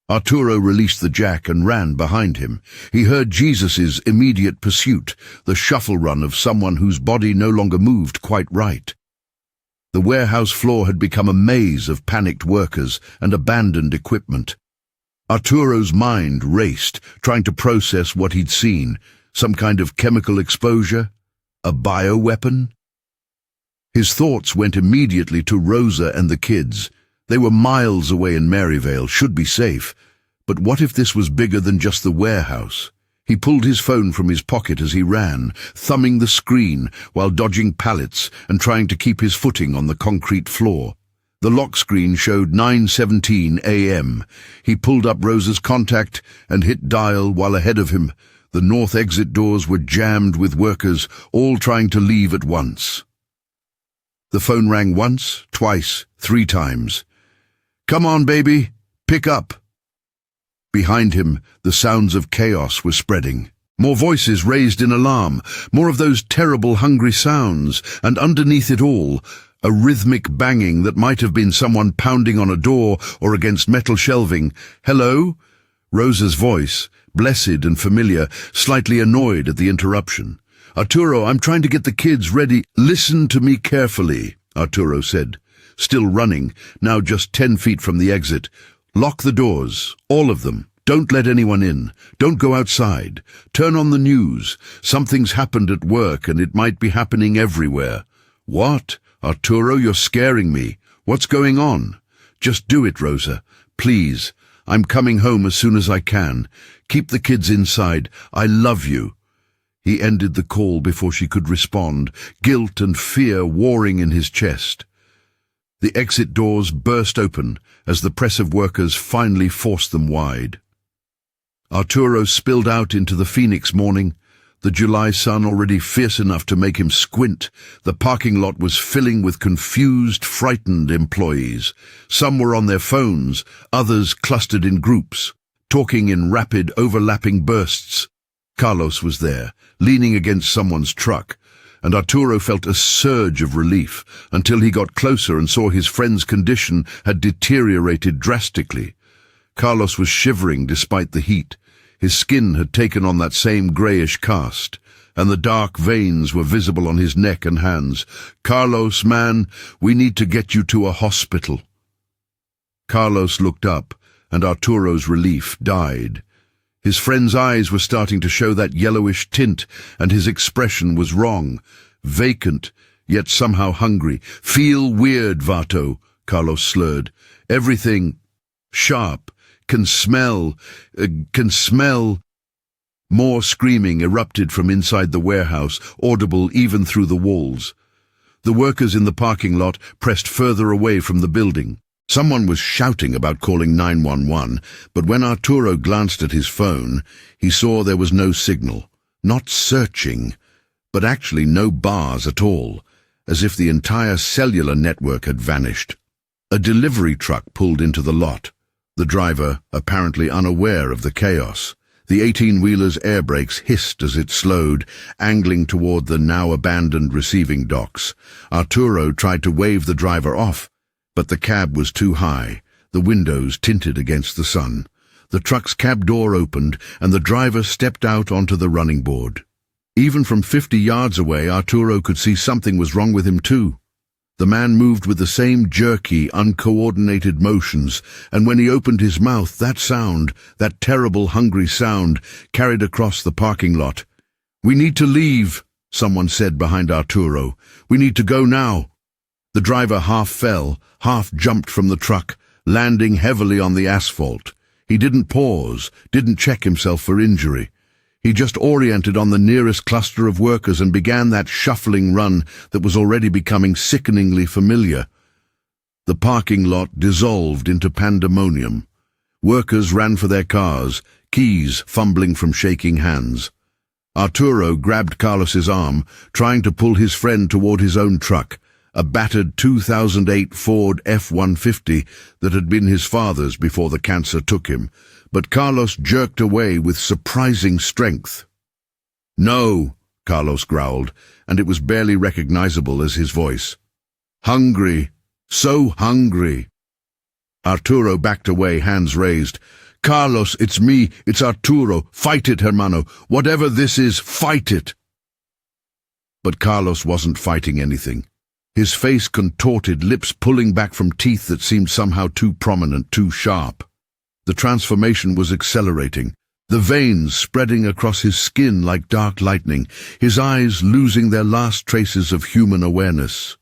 Arturo released the jack and ran behind him. He heard Jesus's immediate pursuit, the shuffle run of someone whose body no longer moved quite right. The warehouse floor had become a maze of panicked workers and abandoned equipment. Arturo's mind raced, trying to process what he'd seen. Some kind of chemical exposure? A bioweapon? His thoughts went immediately to Rosa and the kids. They were miles away in Maryvale, should be safe. But what if this was bigger than just the warehouse? He pulled his phone from his pocket as he ran, thumbing the screen while dodging pallets and trying to keep his footing on the concrete floor. The lock screen showed 9:17 a.m. He pulled up Rosa's contact and hit dial while ahead of him. The north exit doors were jammed with workers, all trying to leave at once. The phone rang once, twice, 3 times. "Come on, baby, pick up." Behind him, the sounds of chaos were spreading. More voices raised in alarm, more of those terrible hungry sounds, and underneath it all, a rhythmic banging that might have been someone pounding on a door or against metal shelving. "Hello?" Rosa's voice, blessed and familiar, slightly annoyed at the interruption. "Arturo, I'm trying to get the kids ready." "Listen to me carefully," Arturo said, still running, now just 10 feet from the exit. "Lock the doors, all of them. Don't let anyone in. Don't go outside. Turn on the news. Something's happened at work and it might be happening everywhere." "What? Arturo, you're scaring me. What's going on?" "Just do it, Rosa. Please. I'm coming home as soon as I can. Keep the kids inside. I love you." He ended the call before she could respond, guilt and fear warring in his chest. The exit doors burst open as the press of workers finally forced them wide. Arturo spilled out into the Phoenix morning, the July sun already fierce enough to make him squint. The parking lot was filling with confused, frightened employees. Some were on their phones, others clustered in groups, talking in rapid, overlapping bursts. Carlos was there, leaning against someone's truck, and Arturo felt a surge of relief until he got closer and saw his friend's condition had deteriorated drastically. Carlos was shivering despite the heat. His skin had taken on that same greyish cast, and the dark veins were visible on his neck and hands. "Carlos, man, we need to get you to a hospital." Carlos looked up, and Arturo's relief died. His friend's eyes were starting to show that yellowish tint, and his expression was wrong, vacant, yet somehow hungry. "Feel weird, Vato," Carlos slurred. "Everything sharp. Can smell. More screaming erupted from inside the warehouse, audible even through the walls. The workers in the parking lot pressed further away from the building. Someone was shouting about calling 911, but when Arturo glanced at his phone, he saw there was no signal. Not searching, but actually no bars at all, as if the entire cellular network had vanished. A delivery truck pulled into the lot, the driver apparently unaware of the chaos. The 18-wheeler's air brakes hissed as it slowed, angling toward the now-abandoned receiving docks. Arturo tried to wave the driver off, but the cab was too high, the windows tinted against the sun. The truck's cab door opened, and the driver stepped out onto the running board. Even from 50 yards away, Arturo could see something was wrong with him too. The man moved with the same jerky, uncoordinated motions, and when he opened his mouth, that sound, that terrible, hungry sound, carried across the parking lot. "We need to leave," someone said behind Arturo. "We need to go now." The driver half fell, half jumped from the truck, landing heavily on the asphalt. He didn't pause, didn't check himself for injury. He just oriented on the nearest cluster of workers and began that shuffling run that was already becoming sickeningly familiar. The parking lot dissolved into pandemonium. Workers ran for their cars, keys fumbling from shaking hands. Arturo grabbed Carlos's arm, trying to pull his friend toward his own truck, a battered 2008 Ford F-150 that had been his father's before the cancer took him. But Carlos jerked away with surprising strength. "No," Carlos growled, and it was barely recognizable as his voice. "Hungry. So hungry." Arturo backed away, hands raised. "Carlos, it's me. It's Arturo. Fight it, hermano. Whatever this is, fight it." But Carlos wasn't fighting anything. His face contorted, lips pulling back from teeth that seemed somehow too prominent, too sharp. The transformation was accelerating, the veins spreading across his skin like dark lightning, his eyes losing their last traces of human awareness.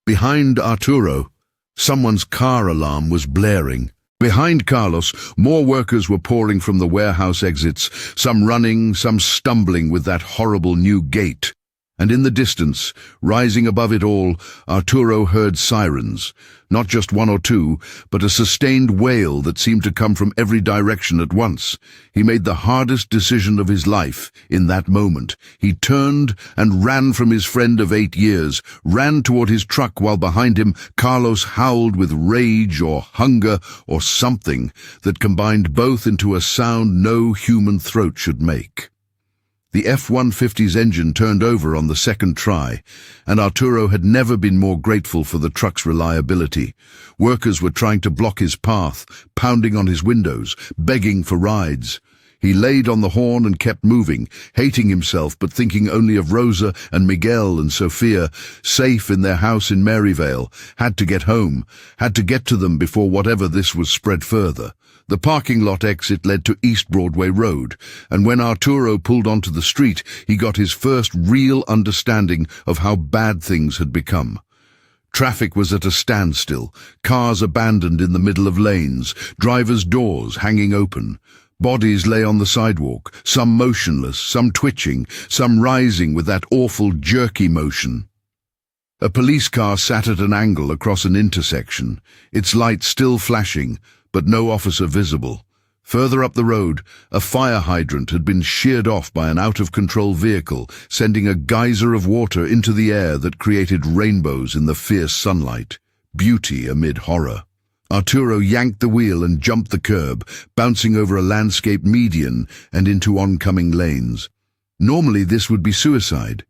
Behind Arturo, someone's car alarm was blaring. Behind Carlos, more workers were pouring from the warehouse exits, some running, some stumbling with that horrible new gait. And in the distance, rising above it all, Arturo heard sirens. Not just one or two, but a sustained wail that seemed to come from every direction at once. He made the hardest decision of his life in that moment. He turned and ran from his friend of 8 years, ran toward his truck while behind him Carlos howled with rage or hunger or something that combined both into a sound no human throat should make. The F-150's engine turned over on the second try, and Arturo had never been more grateful for the truck's reliability. Workers were trying to block his path, pounding on his windows, begging for rides. He laid on the horn and kept moving, hating himself but thinking only of Rosa and Miguel and Sofia, safe in their house in Maryvale, had to get home, had to get to them before whatever this was spread further. The parking lot exit led to East Broadway Road, and when Arturo pulled onto the street, he got his first real understanding of how bad things had become. Traffic was at a standstill, cars abandoned in the middle of lanes, drivers' doors hanging open. Bodies lay on the sidewalk, some motionless, some twitching, some rising with that awful jerky motion. A police car sat at an angle across an intersection, its lights still flashing, but no officer visible. Further up the road, a fire hydrant had been sheared off by an out-of-control vehicle, sending a geyser of water into the air that created rainbows in the fierce sunlight. Beauty amid horror. Arturo yanked the wheel and jumped the curb, bouncing over a landscaped median and into oncoming lanes. Normally this would be suicide,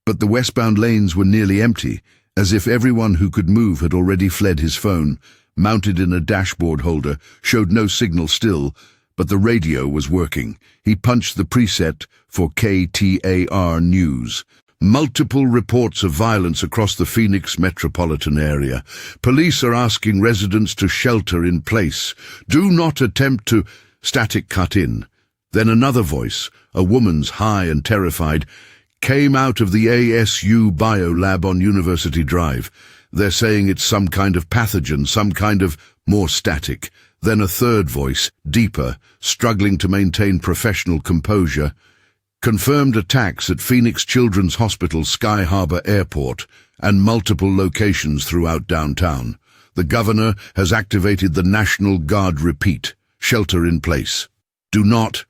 but the westbound lanes were nearly empty, as if everyone who could move had already fled. His phone, mounted in a dashboard holder, showed no signal still, but the radio was working. He punched the preset for KTAR News. Multiple reports of violence across the Phoenix metropolitan area. Police are asking residents to shelter in place. Do not attempt to... Static cut in. Then another voice, a woman's, high and terrified, came out of the ASU biolab on University Drive. They're saying it's some kind of pathogen, some kind of... More static. Then a third voice, deeper, struggling to maintain professional composure. Confirmed attacks at Phoenix Children's Hospital, Sky Harbor Airport, and multiple locations throughout downtown. The governor has activated the National Guard. Repeat, shelter in place. Do not...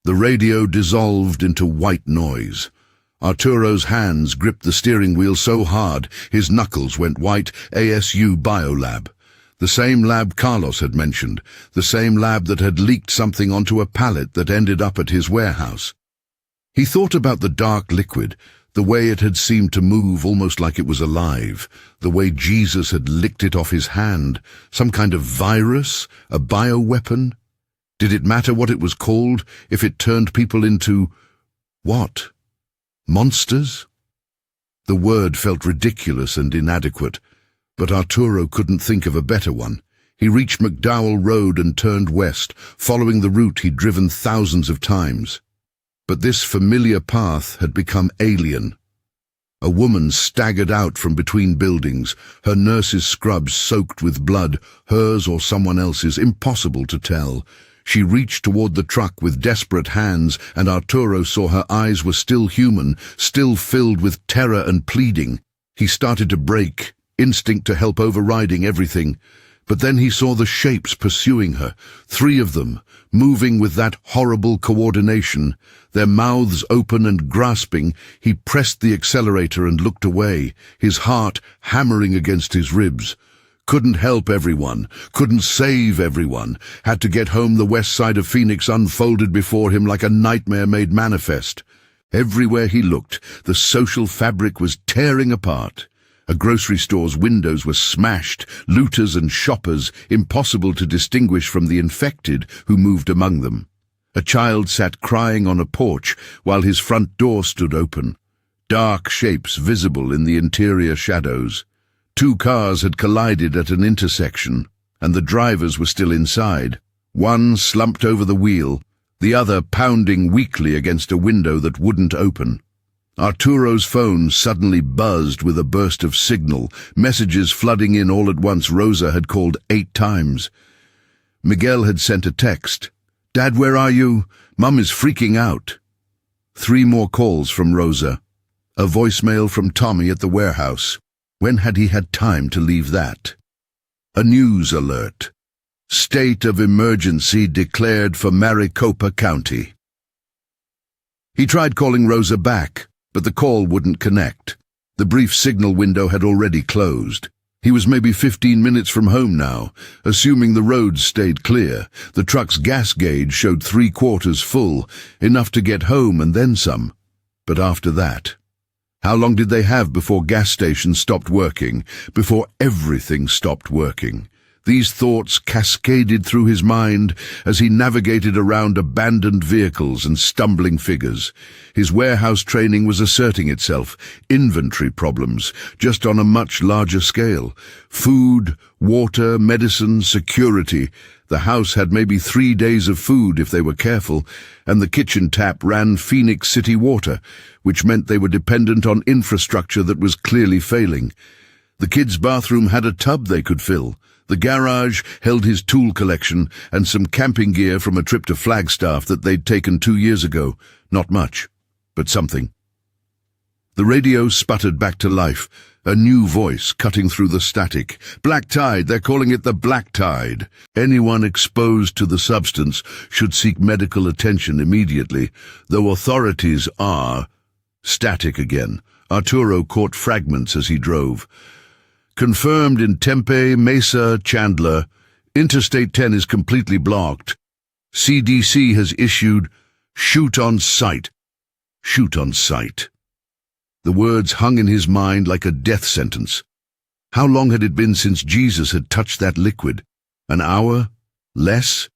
The radio dissolved into white noise. Arturo's hands gripped the steering wheel so hard his knuckles went white. ASU Biolab. The same lab Carlos had mentioned, the same lab that had leaked something onto a pallet that ended up at his warehouse. He thought about the dark liquid, the way it had seemed to move almost like it was alive, the way Jesus had licked it off his hand, some kind of virus, a bioweapon. Did it matter what it was called if it turned people into... what? Monsters? The word felt ridiculous and inadequate, but Arturo couldn't think of a better one. He reached McDowell Road and turned west, following the route he'd driven thousands of times. But this familiar path had become alien. A woman staggered out from between buildings, her nurse's scrubs soaked with blood, hers or someone else's, impossible to tell. She reached toward the truck with desperate hands, and Arturo saw her eyes were still human, still filled with terror and pleading. He started to brake, instinct to help overriding everything. But then he saw the shapes pursuing her, 3 of them, moving with that horrible coordination. Their mouths open and grasping, he pressed the accelerator and looked away, his heart hammering against his ribs. Couldn't help everyone, couldn't save everyone, had to get home. The west side of Phoenix unfolded before him like a nightmare made manifest. Everywhere he looked, the social fabric was tearing apart. A grocery store's windows were smashed, looters and shoppers, impossible to distinguish from the infected who moved among them. A child sat crying on a porch while his front door stood open. Dark shapes visible in the interior shadows. 2 cars had collided at an intersection, and the drivers were still inside. One slumped over the wheel, the other pounding weakly against a window that wouldn't open. Arturo's phone suddenly buzzed with a burst of signal, messages flooding in all at once. Rosa had called 8 times. Miguel had sent a text. "Dad, where are you? Mum is freaking out." 3 more calls from Rosa. A voicemail from Tommy at the warehouse. When had he had time to leave that? A news alert. State of emergency declared for Maricopa County. He tried calling Rosa back, but the call wouldn't connect. The brief signal window had already closed. He was maybe 15 minutes from home now, assuming the roads stayed clear. The truck's gas gauge showed 3/4 full, enough to get home and then some. But after that, how long did they have before gas stations stopped working, before everything stopped working? These thoughts cascaded through his mind as he navigated around abandoned vehicles and stumbling figures. His warehouse training was asserting itself. Inventory problems, just on a much larger scale. Food, water, medicine, security. The house had maybe 3 days of food if they were careful, and the kitchen tap ran Phoenix City water, which meant they were dependent on infrastructure that was clearly failing. The kids' bathroom had a tub they could fill. The garage held his tool collection and some camping gear from a trip to Flagstaff that they'd taken 2 years ago. Not much, but something. The radio sputtered back to life, a new voice cutting through the static. Black tide, they're calling it the black tide. Anyone exposed to the substance should seek medical attention immediately, though authorities are... Static again. Arturo caught fragments as he drove. Confirmed in Tempe, Mesa, Chandler. Interstate 10 is completely blocked. CDC has issued shoot on sight. Shoot on sight. The words hung in his mind like a death sentence. How long had it been since Jesus had touched that liquid? An hour? Less?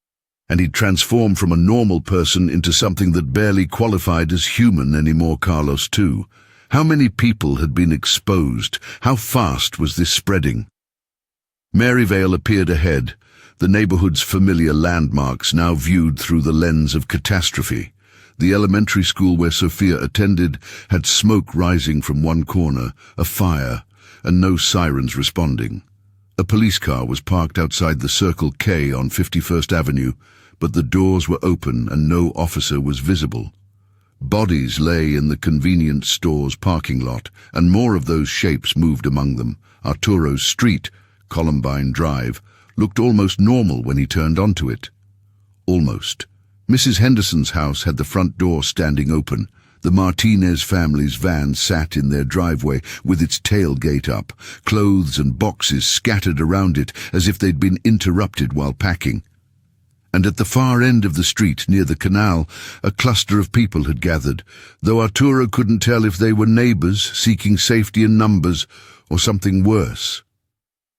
And he'd transformed from a normal person into something that barely qualified as human anymore. Carlos, too. How many people had been exposed? How fast was this spreading? Maryvale appeared ahead, the neighborhood's familiar landmarks now viewed through the lens of catastrophe. The elementary school where Sophia attended had smoke rising from one corner, a fire, and no sirens responding. A police car was parked outside the Circle K on 51st Avenue, but the doors were open and no officer was visible. Bodies lay in the convenience store's parking lot, and more of those shapes moved among them. Arturo's street, Columbine Drive, looked almost normal when he turned onto it. Almost. Mrs. Henderson's house had the front door standing open. The Martinez family's van sat in their driveway with its tailgate up, clothes and boxes scattered around it as if they'd been interrupted while packing. And at the far end of the street, near the canal, a cluster of people had gathered, though Arturo couldn't tell if they were neighbors seeking safety in numbers or something worse.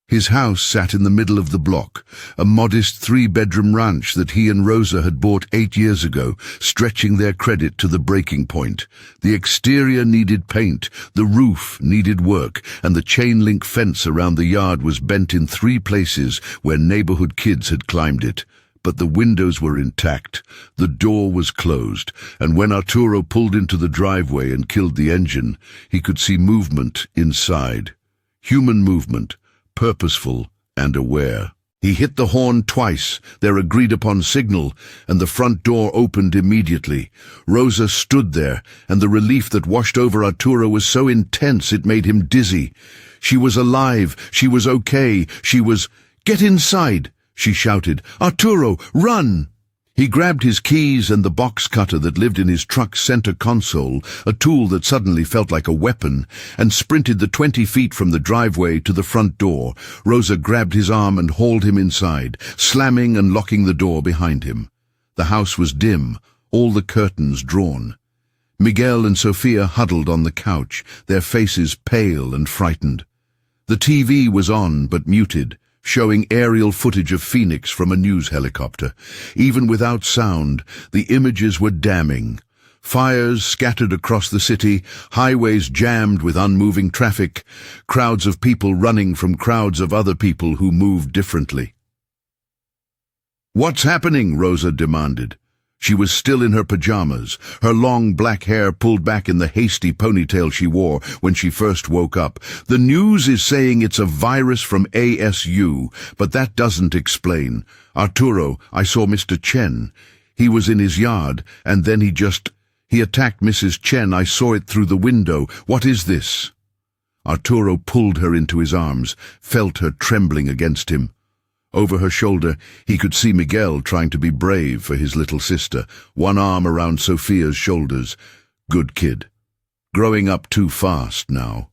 His house sat in the middle of the block, a modest 3-bedroom ranch that he and Rosa had bought 8 years ago, stretching their credit to the breaking point. The exterior needed paint, the roof needed work, and the chain-link fence around the yard was bent in 3 places where neighborhood kids had climbed it. But the windows were intact, the door was closed, and when Arturo pulled into the driveway and killed the engine, he could see movement inside. Human movement. Purposeful and aware. He hit the horn twice, their agreed-upon signal, and the front door opened immediately. Rosa stood there, and the relief that washed over Arturo was so intense it made him dizzy. She was alive, she was okay, she was... "Get inside!" she shouted. "Arturo, run!" He grabbed his keys and the box cutter that lived in his truck's center console, a tool that suddenly felt like a weapon, and sprinted the 20 feet from the driveway to the front door. Rosa grabbed his arm and hauled him inside, slamming and locking the door behind him. The house was dim, all the curtains drawn. Miguel and Sophia huddled on the couch, their faces pale and frightened. The TV was on but muted, showing aerial footage of Phoenix from a news helicopter. Even without sound, the images were damning. Fires scattered across the city, highways jammed with unmoving traffic, crowds of people running from crowds of other people who moved differently. "What's happening?" Rosa demanded. She was still in her pajamas, her long black hair pulled back in the hasty ponytail she wore when she first woke up. "The news is saying it's a virus from ASU, but that doesn't explain. Arturo, I saw Mr. Chen. He was in his yard, and then he attacked Mrs. Chen. I saw it through the window. What is this?" Arturo pulled her into his arms, felt her trembling against him. Over her shoulder, he could see Miguel trying to be brave for his little sister, one arm around Sophia's shoulders. Good kid. Growing up too fast now.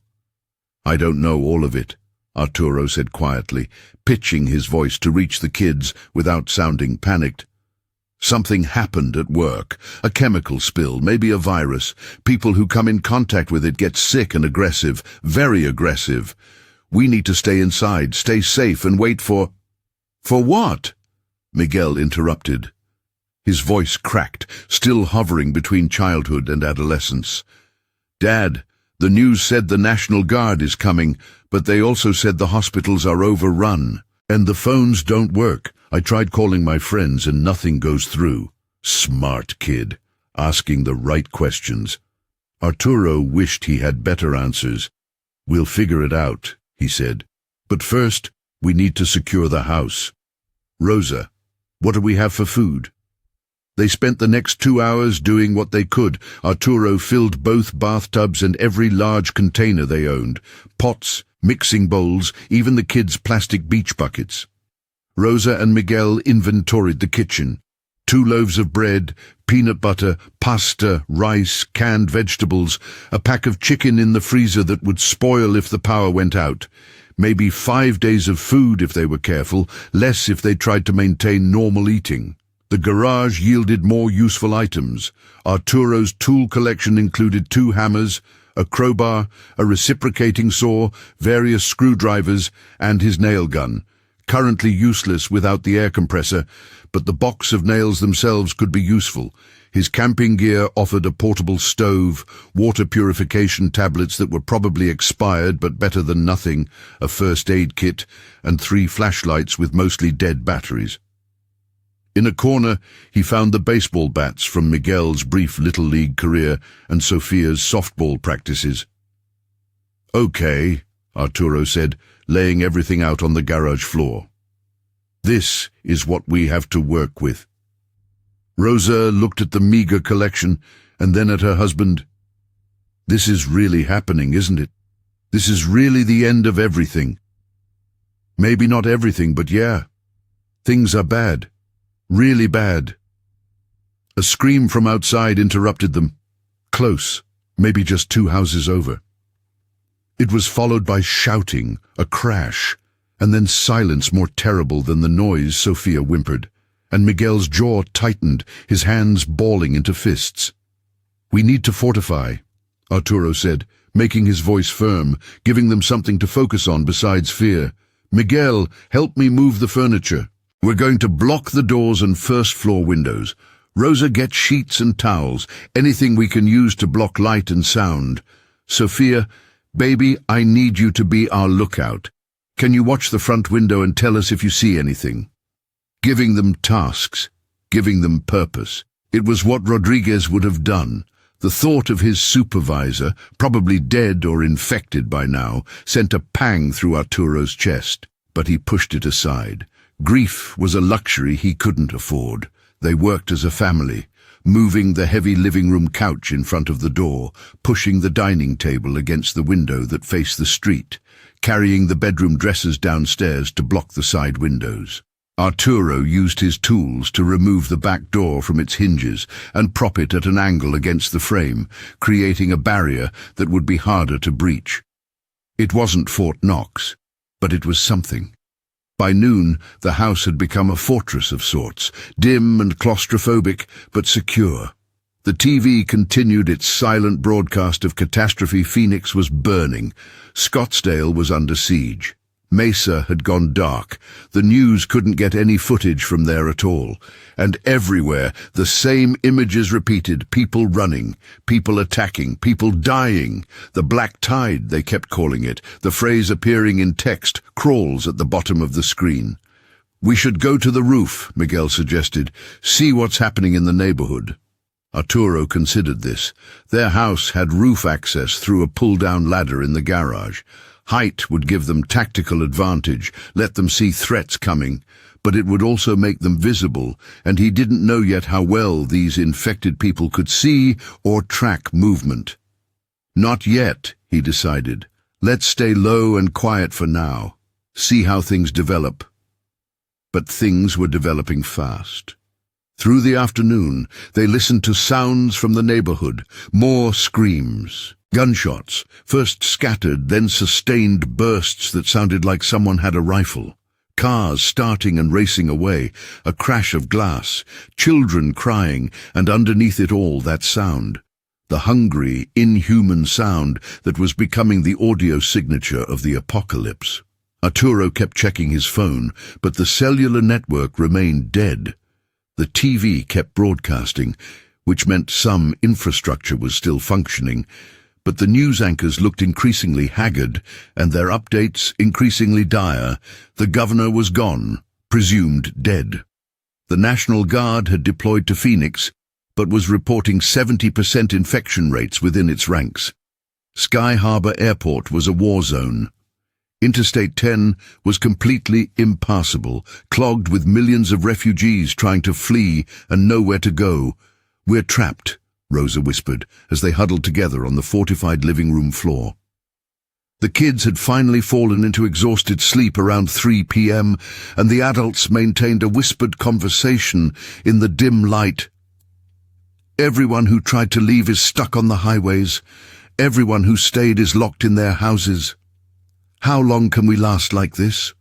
"I don't know all of it," Arturo said quietly, pitching his voice to reach the kids without sounding panicked. "Something happened at work. A chemical spill, maybe a virus. People who come in contact with it get sick and aggressive, very aggressive. We need to stay inside, stay safe, and wait for..." "For what?" Miguel interrupted. His voice cracked, still hovering between childhood and adolescence. "Dad, the news said the National Guard is coming, but they also said the hospitals are overrun. And the phones don't work. I tried calling my friends and nothing goes through." Smart kid, asking the right questions. Arturo wished he had better answers. "We'll figure it out," he said. "But first, We need to secure the house. Rosa, what do we have for food? They spent the next 2 hours doing what they could. Arturo filled both bathtubs and every large container they owned. Pots, mixing bowls, even the kids' plastic beach buckets. Rosa and Miguel inventoried the kitchen. 2 loaves of bread, peanut butter, pasta, rice, canned vegetables, a pack of chicken in the freezer that would spoil if the power went out. Maybe 5 days of food if they were careful, less if they tried to maintain normal eating. The garage yielded more useful items. Arturo's tool collection included 2 hammers, a crowbar, a reciprocating saw, various screwdrivers, and his nail gun. Currently useless without the air compressor, but the box of nails themselves could be useful. His camping gear offered a portable stove, water purification tablets that were probably expired but better than nothing, a first aid kit, and 3 flashlights with mostly dead batteries. In a corner, he found the baseball bats from Miguel's brief Little League career and Sophia's softball practices. "Okay," Arturo said, laying everything out on the garage floor. "This is what we have to work with." Rosa looked at the meager collection and then at her husband. "This is really happening, isn't it? This is really the end of everything." "Maybe not everything, but yeah. Things are bad. Really bad." A scream from outside interrupted them. Close, maybe just 2 houses over. It was followed by shouting, a crash, and then silence more terrible than the noise. Sophia whimpered, and Miguel's jaw tightened, his hands balling into fists. "We need to fortify," Arturo said, making his voice firm, giving them something to focus on besides fear. "Miguel, help me move the furniture. We're going to block the doors and first-floor windows. Rosa, get sheets and towels, anything we can use to block light and sound. Sophia, baby, I need you to be our lookout. Can you watch the front window and tell us if you see anything?" Giving them tasks, giving them purpose. It was what Rodriguez would have done. The thought of his supervisor, probably dead or infected by now, sent a pang through Arturo's chest, but he pushed it aside. Grief was a luxury he couldn't afford. They worked as a family, moving the heavy living room couch in front of the door, pushing the dining table against the window that faced the street, carrying the bedroom dressers downstairs to block the side windows. Arturo used his tools to remove the back door from its hinges and prop it at an angle against the frame, creating a barrier that would be harder to breach. It wasn't Fort Knox, but it was something. By noon, the house had become a fortress of sorts, dim and claustrophobic, but secure. The TV continued its silent broadcast of catastrophe. Phoenix was burning. Scottsdale was under siege. Mesa had gone dark. The news couldn't get any footage from there at all. And everywhere, the same images repeated: people running, people attacking, people dying. The black tide, they kept calling it, the phrase appearing in text, crawls at the bottom of the screen. "We should go to the roof," Miguel suggested. "See what's happening in the neighborhood." Arturo considered this. Their house had roof access through a pull-down ladder in the garage. Height would give them tactical advantage, let them see threats coming, but it would also make them visible, and he didn't know yet how well these infected people could see or track movement. "Not yet," he decided. "Let's stay low and quiet for now. See how things develop." But things were developing fast. Through the afternoon, they listened to sounds from the neighborhood, more screams. Gunshots, first scattered, then sustained bursts that sounded like someone had a rifle. Cars starting and racing away, a crash of glass, children crying, and underneath it all that sound. The hungry, inhuman sound that was becoming the audio signature of the apocalypse. Arturo kept checking his phone, but the cellular network remained dead. The TV kept broadcasting, which meant some infrastructure was still functioning, but the news anchors looked increasingly haggard, and their updates increasingly dire. The governor was gone, presumed dead. The National Guard had deployed to Phoenix, but was reporting 70% infection rates within its ranks. Sky Harbor Airport was a war zone. Interstate 10 was completely impassable, clogged with millions of refugees trying to flee and nowhere to go. "We're trapped," Rosa whispered as they huddled together on the fortified living room floor. The kids had finally fallen into exhausted sleep around 3 p.m., and the adults maintained a whispered conversation in the dim light. "Everyone who tried to leave is stuck on the highways. Everyone who stayed is locked in their houses. How long can we last like this?"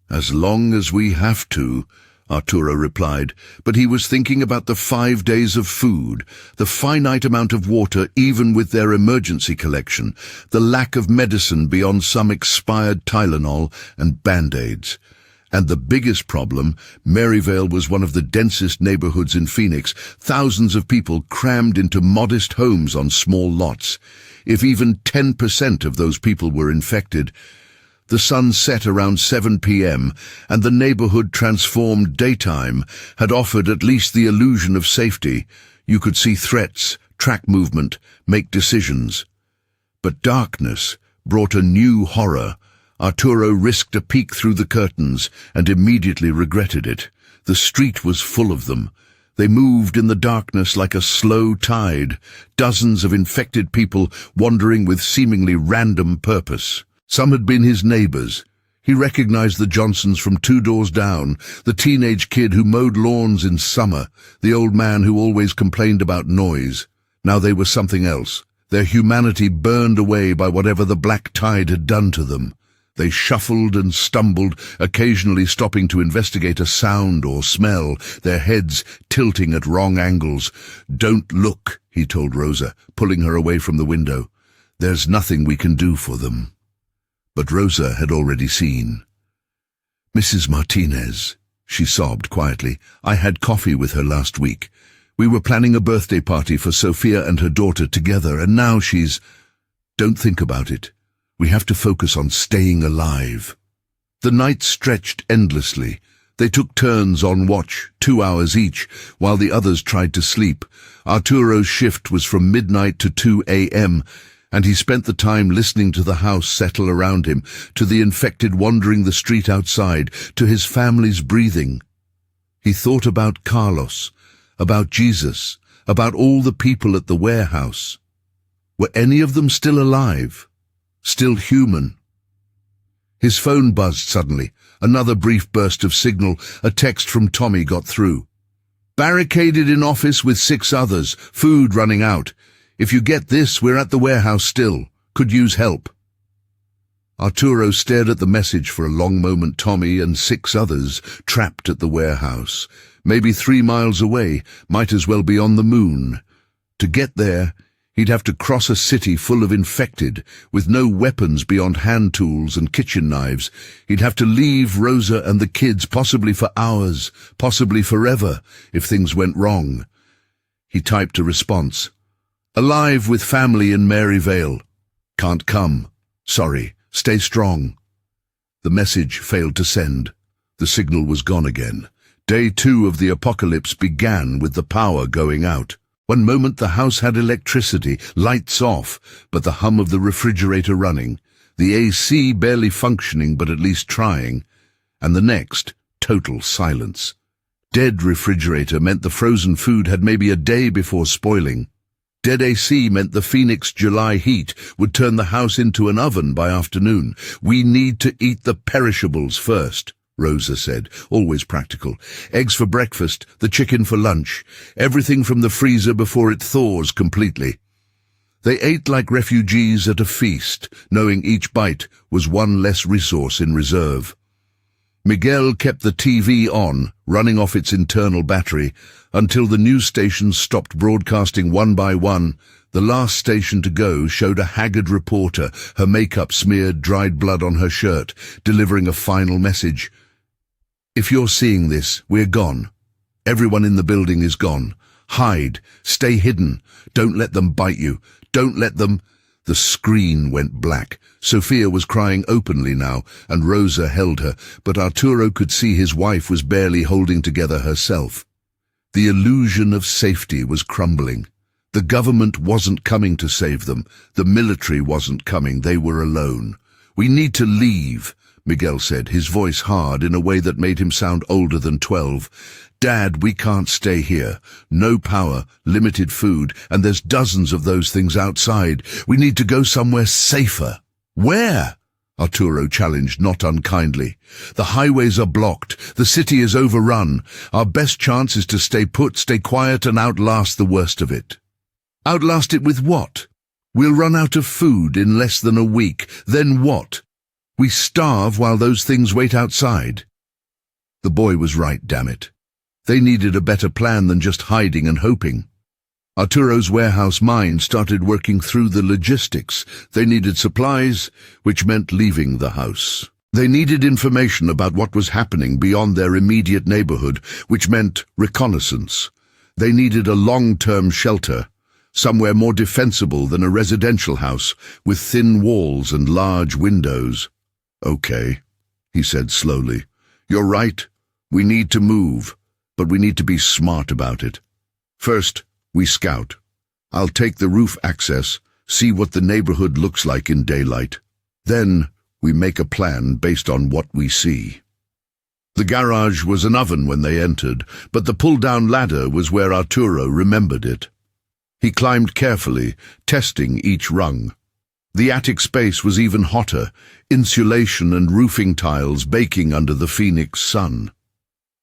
"As long as we have to," Arturo replied, but he was thinking about the 5 days of food, the finite amount of water even with their emergency collection, the lack of medicine beyond some expired Tylenol and Band-Aids. And the biggest problem, Maryvale was one of the densest neighborhoods in Phoenix, thousands of people crammed into modest homes on small lots. If even 10% of those people were infected, the sun set around 7 p.m., and the neighborhood transformed daytime had offered at least the illusion of safety. You could see threats, track movement, make decisions. But darkness brought a new horror. Arturo risked a peek through the curtains and immediately regretted it. The street was full of them. They moved in the darkness like a slow tide, dozens of infected people wandering with seemingly random purpose. Some had been his neighbors. He recognized the Johnsons from 2 doors down, the teenage kid who mowed lawns in summer, the old man who always complained about noise. Now they were something else. Their humanity burned away by whatever the black tide had done to them. They shuffled and stumbled, occasionally stopping to investigate a sound or smell, their heads tilting at wrong angles. "Don't look," he told Rosa, pulling her away from the window. "There's nothing we can do for them." But Rosa had already seen. "Mrs. Martinez," she sobbed quietly. "I had coffee with her last week. We were planning a birthday party for Sophia and her daughter together, and now she's—" "Don't think about it. We have to focus on staying alive." The night stretched endlessly. They took turns on watch, 2 hours each, while the others tried to sleep. Arturo's shift was from midnight to 2 a.m., and he spent the time listening to the house settle around him, to the infected wandering the street outside, to his family's breathing. He thought about Carlos, about Jesus, about all the people at the warehouse. Were any of them still alive? Still human? His phone buzzed suddenly. Another brief burst of signal. A text from Tommy got through. "Barricaded in office with 6 others. Food running out. If you get this, we're at the warehouse still. Could use help." Arturo stared at the message for a long moment. Tommy and 6 others trapped at the warehouse. Maybe 3 miles away, might as well be on the moon. To get there, he'd have to cross a city full of infected, with no weapons beyond hand tools and kitchen knives. He'd have to leave Rosa and the kids, possibly for hours, possibly forever, if things went wrong. He typed a response. "Alive with family in Maryvale. Can't come. Sorry. Stay strong." The message failed to send. The signal was gone again. Day 2 of the apocalypse began with the power going out. One moment the house had electricity, lights off, but the hum of the refrigerator running, the AC barely functioning but at least trying, and the next, total silence. Dead refrigerator meant the frozen food had maybe a day before spoiling. Dead AC meant the Phoenix July heat would turn the house into an oven by afternoon. "We need to eat the perishables first," Rosa said, always practical. "Eggs for breakfast, the chicken for lunch, everything from the freezer before it thaws completely." They ate like refugees at a feast, knowing each bite was one less resource in reserve. Miguel kept the TV on, running off its internal battery, until the news stations stopped broadcasting one by one. The last station to go showed a haggard reporter, her makeup smeared, dried blood on her shirt, delivering a final message. "If you're seeing this, we're gone. Everyone in the building is gone. Hide. Stay hidden. Don't let them bite you. Don't let them—" The screen went black. Sophia was crying openly now, and Rosa held her, but Arturo could see his wife was barely holding together herself. The illusion of safety was crumbling. The government wasn't coming to save them. The military wasn't coming. They were alone. "We need to leave," Miguel said, his voice hard in a way that made him sound older than 12. "Dad, we can't stay here. No power, limited food, and there's dozens of those things outside. We need to go somewhere safer." "Where?" Arturo challenged, not unkindly. "The highways are blocked. The city is overrun. Our best chance is to stay put, stay quiet, and outlast the worst of it." "Outlast it with what? We'll run out of food in less than a week. Then what? We starve while those things wait outside." The boy was right, damn it. They needed a better plan than just hiding and hoping. Arturo's warehouse mind started working through the logistics. They needed supplies, which meant leaving the house. They needed information about what was happening beyond their immediate neighborhood, which meant reconnaissance. They needed a long-term shelter, somewhere more defensible than a residential house, with thin walls and large windows. "Okay," he said slowly. "You're right. We need to move, but we need to be smart about it. First, we scout. I'll take the roof access, see what the neighborhood looks like in daylight. Then, we make a plan based on what we see." The garage was an oven when they entered, but the pull-down ladder was where Arturo remembered it. He climbed carefully, testing each rung. The attic space was even hotter, insulation and roofing tiles baking under the Phoenix sun.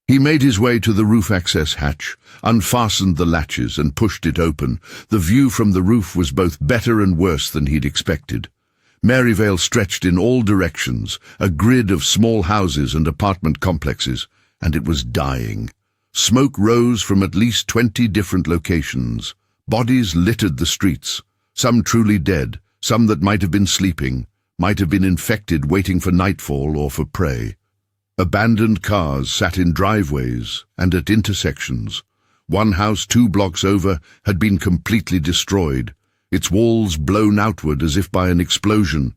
He made his way to the roof access hatch, unfastened the latches and pushed it open. The view from the roof was both better and worse than he'd expected. Maryvale stretched in all directions, a grid of small houses and apartment complexes, and it was dying. Smoke rose from at least 20 different locations. Bodies littered the streets, some truly dead, some that might have been sleeping, might have been infected waiting for nightfall or for prey. Abandoned cars sat in driveways and at intersections. One house 2 blocks over had been completely destroyed, its walls blown outward as if by an explosion.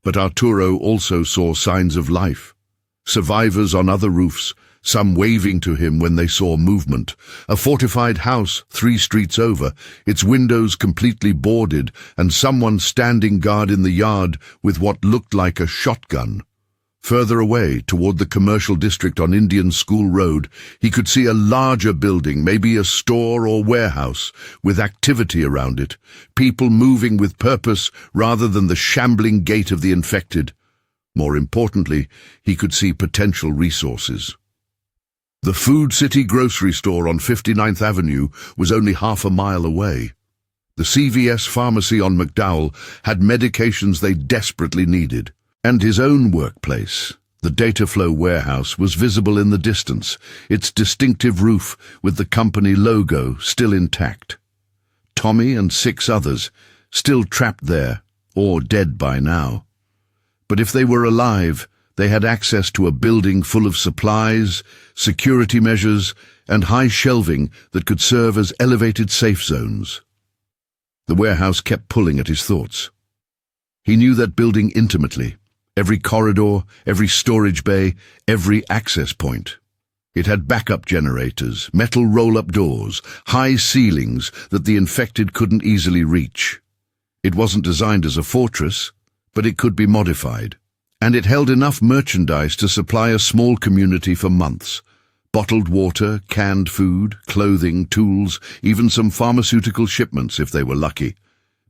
But Arturo also saw signs of life. Survivors on other roofs, some waving to him when they saw movement. A fortified house 3 streets over, its windows completely boarded, and someone standing guard in the yard with what looked like a shotgun. Further away, toward the commercial district on Indian School Road, he could see a larger building, maybe a store or warehouse, with activity around it, people moving with purpose rather than the shambling gait of the infected. More importantly, he could see potential resources. The Food City grocery store on 59th Avenue was only half a mile away. The CVS pharmacy on McDowell had medications they desperately needed. And his own workplace, the Dataflow warehouse, was visible in the distance, its distinctive roof with the company logo still intact. Tommy and 6 others, still trapped there, or dead by now. But if they were alive, they had access to a building full of supplies, security measures, and high shelving that could serve as elevated safe zones. The warehouse kept pulling at his thoughts. He knew that building intimately. Every corridor, every storage bay, every access point. It had backup generators, metal roll-up doors, high ceilings that the infected couldn't easily reach. It wasn't designed as a fortress, but it could be modified. And it held enough merchandise to supply a small community for months. Bottled water, canned food, clothing, tools, even some pharmaceutical shipments if they were lucky.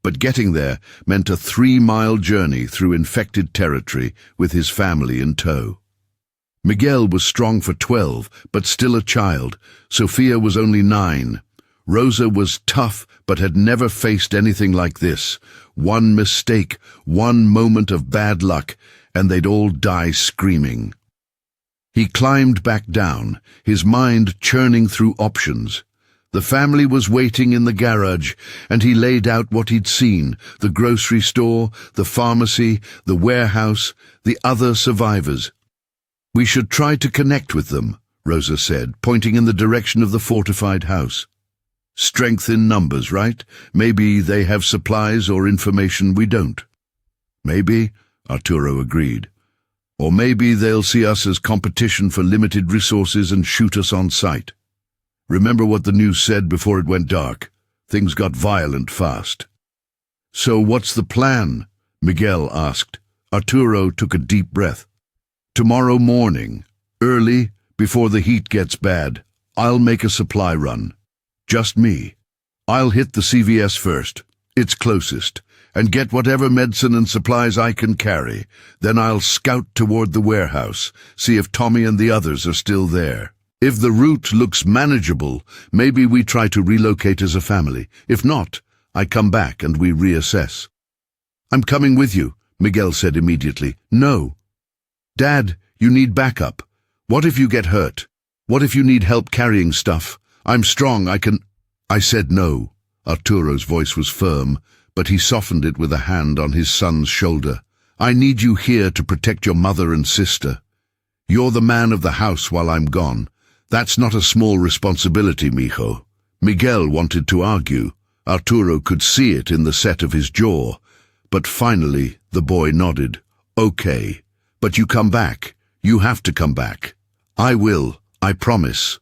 But getting there meant a 3-mile journey through infected territory with his family in tow. Miguel was strong for 12, but still a child. Sophia was only 9. Rosa was tough, but had never faced anything like this. One mistake, one moment of bad luck, and they'd all die screaming. He climbed back down, his mind churning through options. The family was waiting in the garage, and he laid out what he'd seen: the grocery store, the pharmacy, the warehouse, the other survivors. "We should try to connect with them," Rosa said, pointing in the direction of the fortified house. "Strength in numbers, right? Maybe they have supplies or information we don't." "Maybe," Arturo agreed. "Or maybe they'll see us as competition for limited resources and shoot us on sight. Remember what the news said before it went dark? Things got violent fast." "So what's the plan?" Miguel asked, Arturo took a deep breath. Tomorrow morning, early, before the heat gets bad, I'll make a supply run. Just me. I'll hit the CVS first. It's closest. And get whatever medicine and supplies I can carry. Then I'll scout toward the warehouse, see if Tommy and the others are still there. If the route looks manageable, maybe we try to relocate as a family. If not, I come back and we reassess. I'm coming with you, Miguel said immediately. No. Dad, you need backup. What if you get hurt? What if you need help carrying stuff? I'm strong, I can... I said no. Arturo's voice was firm, but he softened it with a hand on his son's shoulder. I need you here to protect your mother and sister. You're the man of the house while I'm gone. That's not a small responsibility, mijo. Miguel wanted to argue. Arturo could see it in the set of his jaw. But finally, the boy nodded. Okay, but you come back. You have to come back. I will, I promise.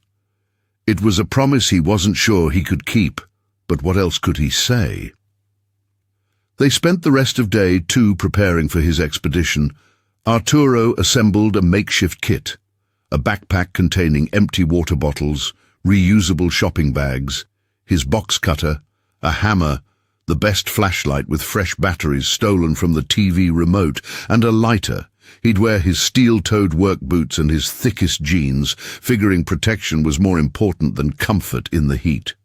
It was a promise he wasn't sure he could keep, but what else could he say? They spent the rest of day 2 preparing for his expedition. Arturo assembled a makeshift kit, a backpack containing empty water bottles, reusable shopping bags, his box cutter, a hammer, the best flashlight with fresh batteries stolen from the TV remote, and a lighter. He'd wear his steel-toed work boots and his thickest jeans, figuring protection was more important than comfort in the heat.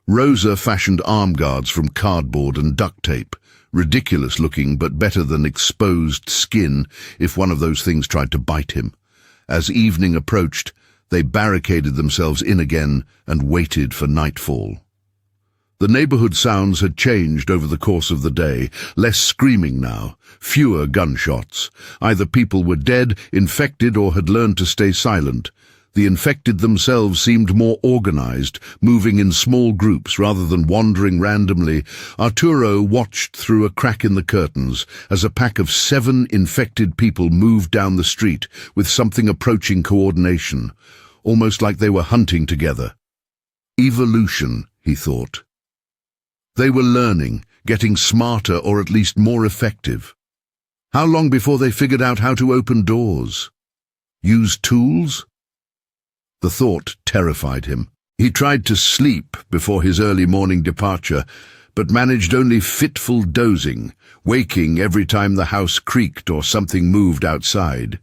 Rosa fashioned arm guards from cardboard and duct tape, ridiculous looking but better than exposed skin if one of those things tried to bite him. As evening approached, they barricaded themselves in again and waited for nightfall. The neighborhood sounds had changed over the course of the day, less screaming now, fewer gunshots. Either people were dead, infected, or had learned to stay silent. The infected themselves seemed more organized, moving in small groups rather than wandering randomly. Arturo watched through a crack in the curtains as a pack of 7 infected people moved down the street with something approaching coordination, almost like they were hunting together. Evolution, he thought. They were learning, getting smarter or at least more effective. How long before they figured out how to open doors? Use tools? The thought terrified him. He tried to sleep before his early morning departure, but managed only fitful dozing, waking every time the house creaked or something moved outside.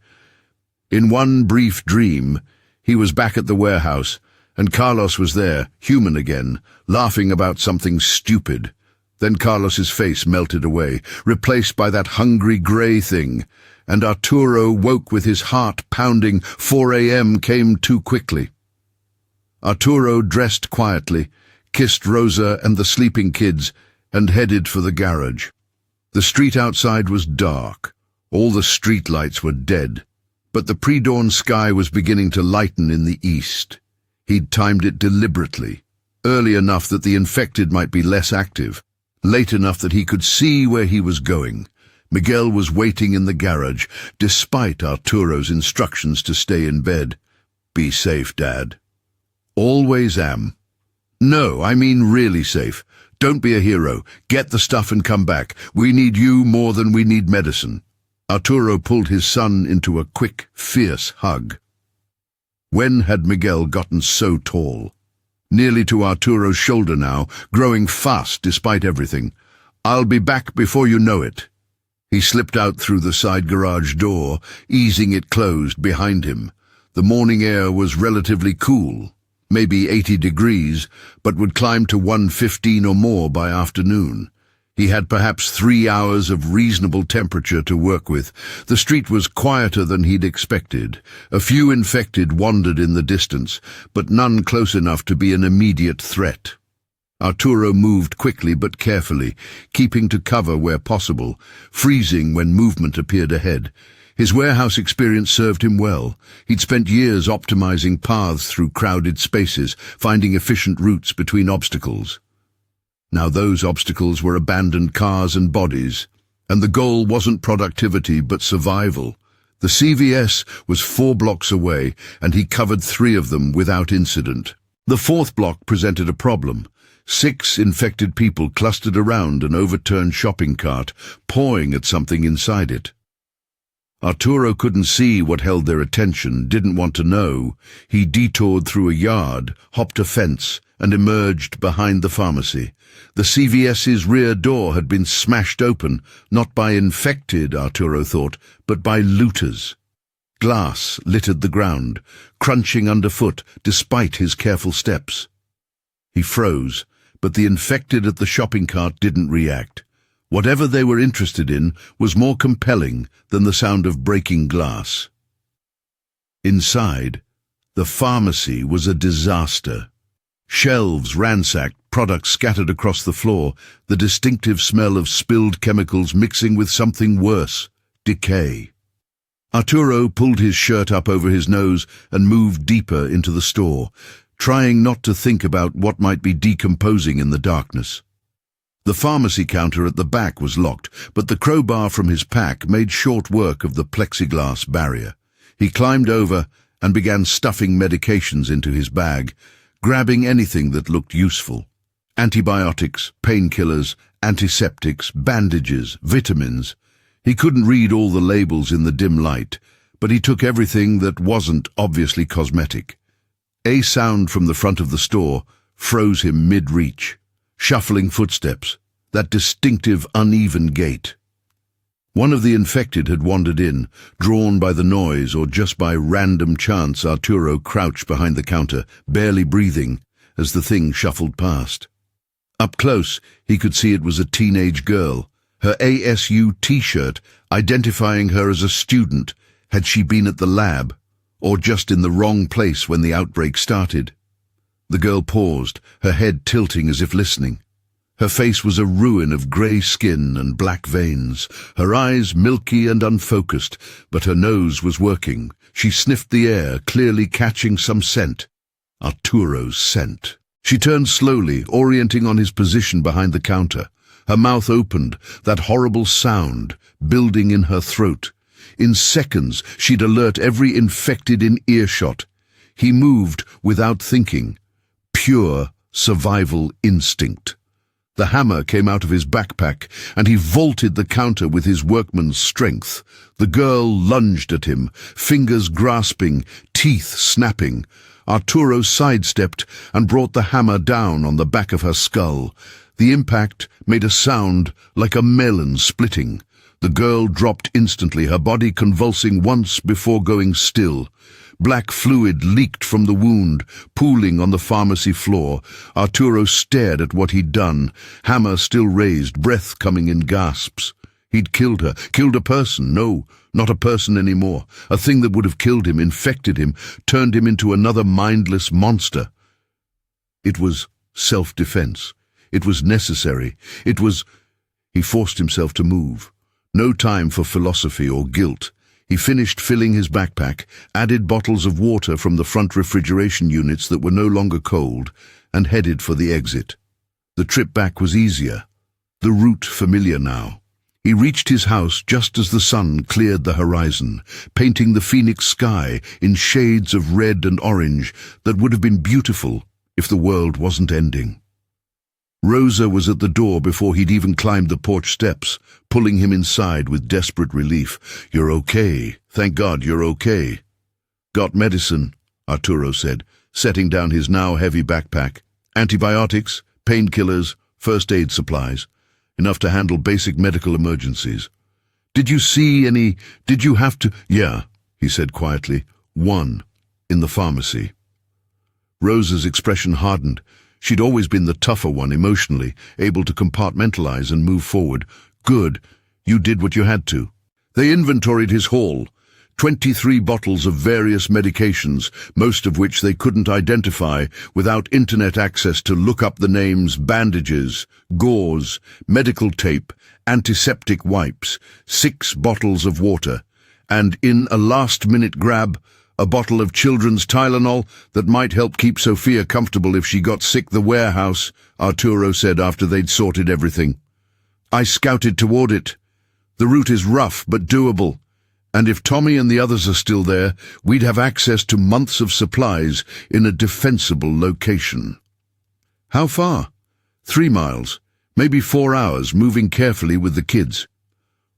In one brief dream, he was back at the warehouse, and Carlos was there, human again, laughing about something stupid. Then Carlos's face melted away, replaced by that hungry grey thing, and Arturo woke with his heart pounding. 4 a.m. came too quickly. Arturo dressed quietly, kissed Rosa and the sleeping kids, and headed for the garage. The street outside was dark. All the street lights were dead, but the pre-dawn sky was beginning to lighten in the east. He'd timed it deliberately, early enough that the infected might be less active, late enough that he could see where he was going. Miguel was waiting in the garage, despite Arturo's instructions to stay in bed. Be safe, Dad. Always am. No, I mean really safe. Don't be a hero. Get the stuff and come back. We need you more than we need medicine. Arturo pulled his son into a quick, fierce hug. When had Miguel gotten so tall? Nearly to Arturo's shoulder now, growing fast despite everything. I'll be back before you know it. He slipped out through the side garage door, easing it closed behind him. The morning air was relatively cool, maybe 80 degrees, but would climb to 115 or more by afternoon. He had perhaps 3 hours of reasonable temperature to work with. The street was quieter than he'd expected. A few infected wandered in the distance, but none close enough to be an immediate threat. Arturo moved quickly but carefully, keeping to cover where possible, freezing when movement appeared ahead. His warehouse experience served him well. He'd spent years optimizing paths through crowded spaces, finding efficient routes between obstacles. Now those obstacles were abandoned cars and bodies, and the goal wasn't productivity but survival. The CVS was 4 blocks away, and he covered 3 of them without incident. The 4th block presented a problem. 6 infected people clustered around an overturned shopping cart, pawing at something inside it. Arturo couldn't see what held their attention, didn't want to know. He detoured through a yard, hopped a fence, and emerged behind the pharmacy. The CVS's rear door had been smashed open, not by infected, Arturo thought, but by looters. Glass littered the ground, crunching underfoot despite his careful steps. He froze, but the infected at the shopping cart didn't react. Whatever they were interested in was more compelling than the sound of breaking glass. Inside, the pharmacy was a disaster. Shelves ransacked, products scattered across the floor, the distinctive smell of spilled chemicals mixing with something worse, decay. Arturo pulled his shirt up over his nose and moved deeper into the store, trying not to think about what might be decomposing in the darkness. The pharmacy counter at the back was locked, but the crowbar from his pack made short work of the plexiglass barrier. He climbed over and began stuffing medications into his bag, grabbing anything that looked useful. Antibiotics, painkillers, antiseptics, bandages, vitamins. He couldn't read all the labels in the dim light, but he took everything that wasn't obviously cosmetic. A sound from the front of the store froze him mid-reach. Shuffling footsteps, that distinctive uneven gait. One of the infected had wandered in, drawn by the noise or just by random chance. Arturo crouched behind the counter, barely breathing, as the thing shuffled past. Up close, he could see it was a teenage girl, her ASU t-shirt identifying her as a student. Had she been at the lab, or just in the wrong place when the outbreak started? The girl paused, her head tilting as if listening. Her face was a ruin of grey skin and black veins, her eyes milky and unfocused, but her nose was working. She sniffed the air, clearly catching some scent. Arturo's scent. She turned slowly, orienting on his position behind the counter. Her mouth opened, that horrible sound building in her throat. In seconds, she'd alert every infected in earshot. He moved without thinking. Pure survival instinct. The hammer came out of his backpack, and he vaulted the counter with his workman's strength. The girl lunged at him, fingers grasping, teeth snapping. Arturo sidestepped and brought the hammer down on the back of her skull. The impact made a sound like a melon splitting. The girl dropped instantly, her body convulsing once before going still. Black fluid leaked from the wound, pooling on the pharmacy floor. Arturo stared at what he'd done, hammer still raised, breath coming in gasps. He'd killed her, killed a person. No, not a person anymore. A thing that would have killed him, infected him, turned him into another mindless monster. It was self-defense. It was necessary. It was... He forced himself to move. No time for philosophy or guilt. He finished filling his backpack, added bottles of water from the front refrigeration units that were no longer cold, and headed for the exit. The trip back was easier, the route familiar now. He reached his house just as the sun cleared the horizon, painting the Phoenix sky in shades of red and orange that would have been beautiful if the world wasn't ending. Rosa was at the door before he'd even climbed the porch steps, pulling him inside with desperate relief. "You're okay. Thank God you're okay." "Got medicine," Arturo said, setting down his now heavy backpack. "Antibiotics, painkillers, first aid supplies. Enough to handle basic medical emergencies." Did you have to?" "Yeah," he said quietly. "One, in the pharmacy." Rosa's expression hardened. She'd always been the tougher one emotionally, able to compartmentalize and move forward. "Good. You did what you had to." They inventoried his haul. 23 bottles of various medications, most of which they couldn't identify without internet access to look up the names: bandages, gauze, medical tape, antiseptic wipes, 6 bottles of water, and in a last-minute grab, a bottle of children's Tylenol that might help keep Sophia comfortable if she got sick. "The warehouse," Arturo said after they'd sorted everything. "I scouted toward it. The route is rough but doable, and if Tommy and the others are still there, we'd have access to months of supplies in a defensible location." "How far?" 3 miles, maybe 4 hours, moving carefully with the kids."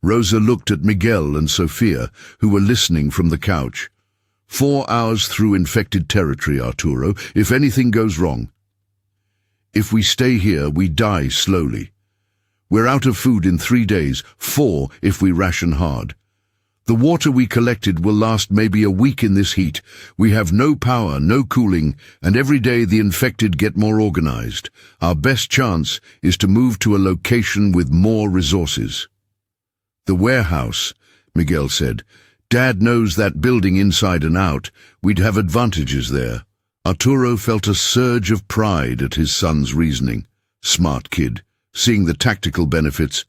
Rosa looked at Miguel and Sofia, who were listening from the couch. 4 hours through infected territory, Arturo, if anything goes wrong. If we stay here, we die slowly. We're out of food in 3 days, 4 if we ration hard. The water we collected will last maybe a week in this heat. We have no power, no cooling, and every day the infected get more organized. Our best chance is to move to a location with more resources. The warehouse, Miguel said. Dad knows that building inside and out. We'd have advantages there. Arturo felt a surge of pride at his son's reasoning. Smart kid, seeing the tactical benefits.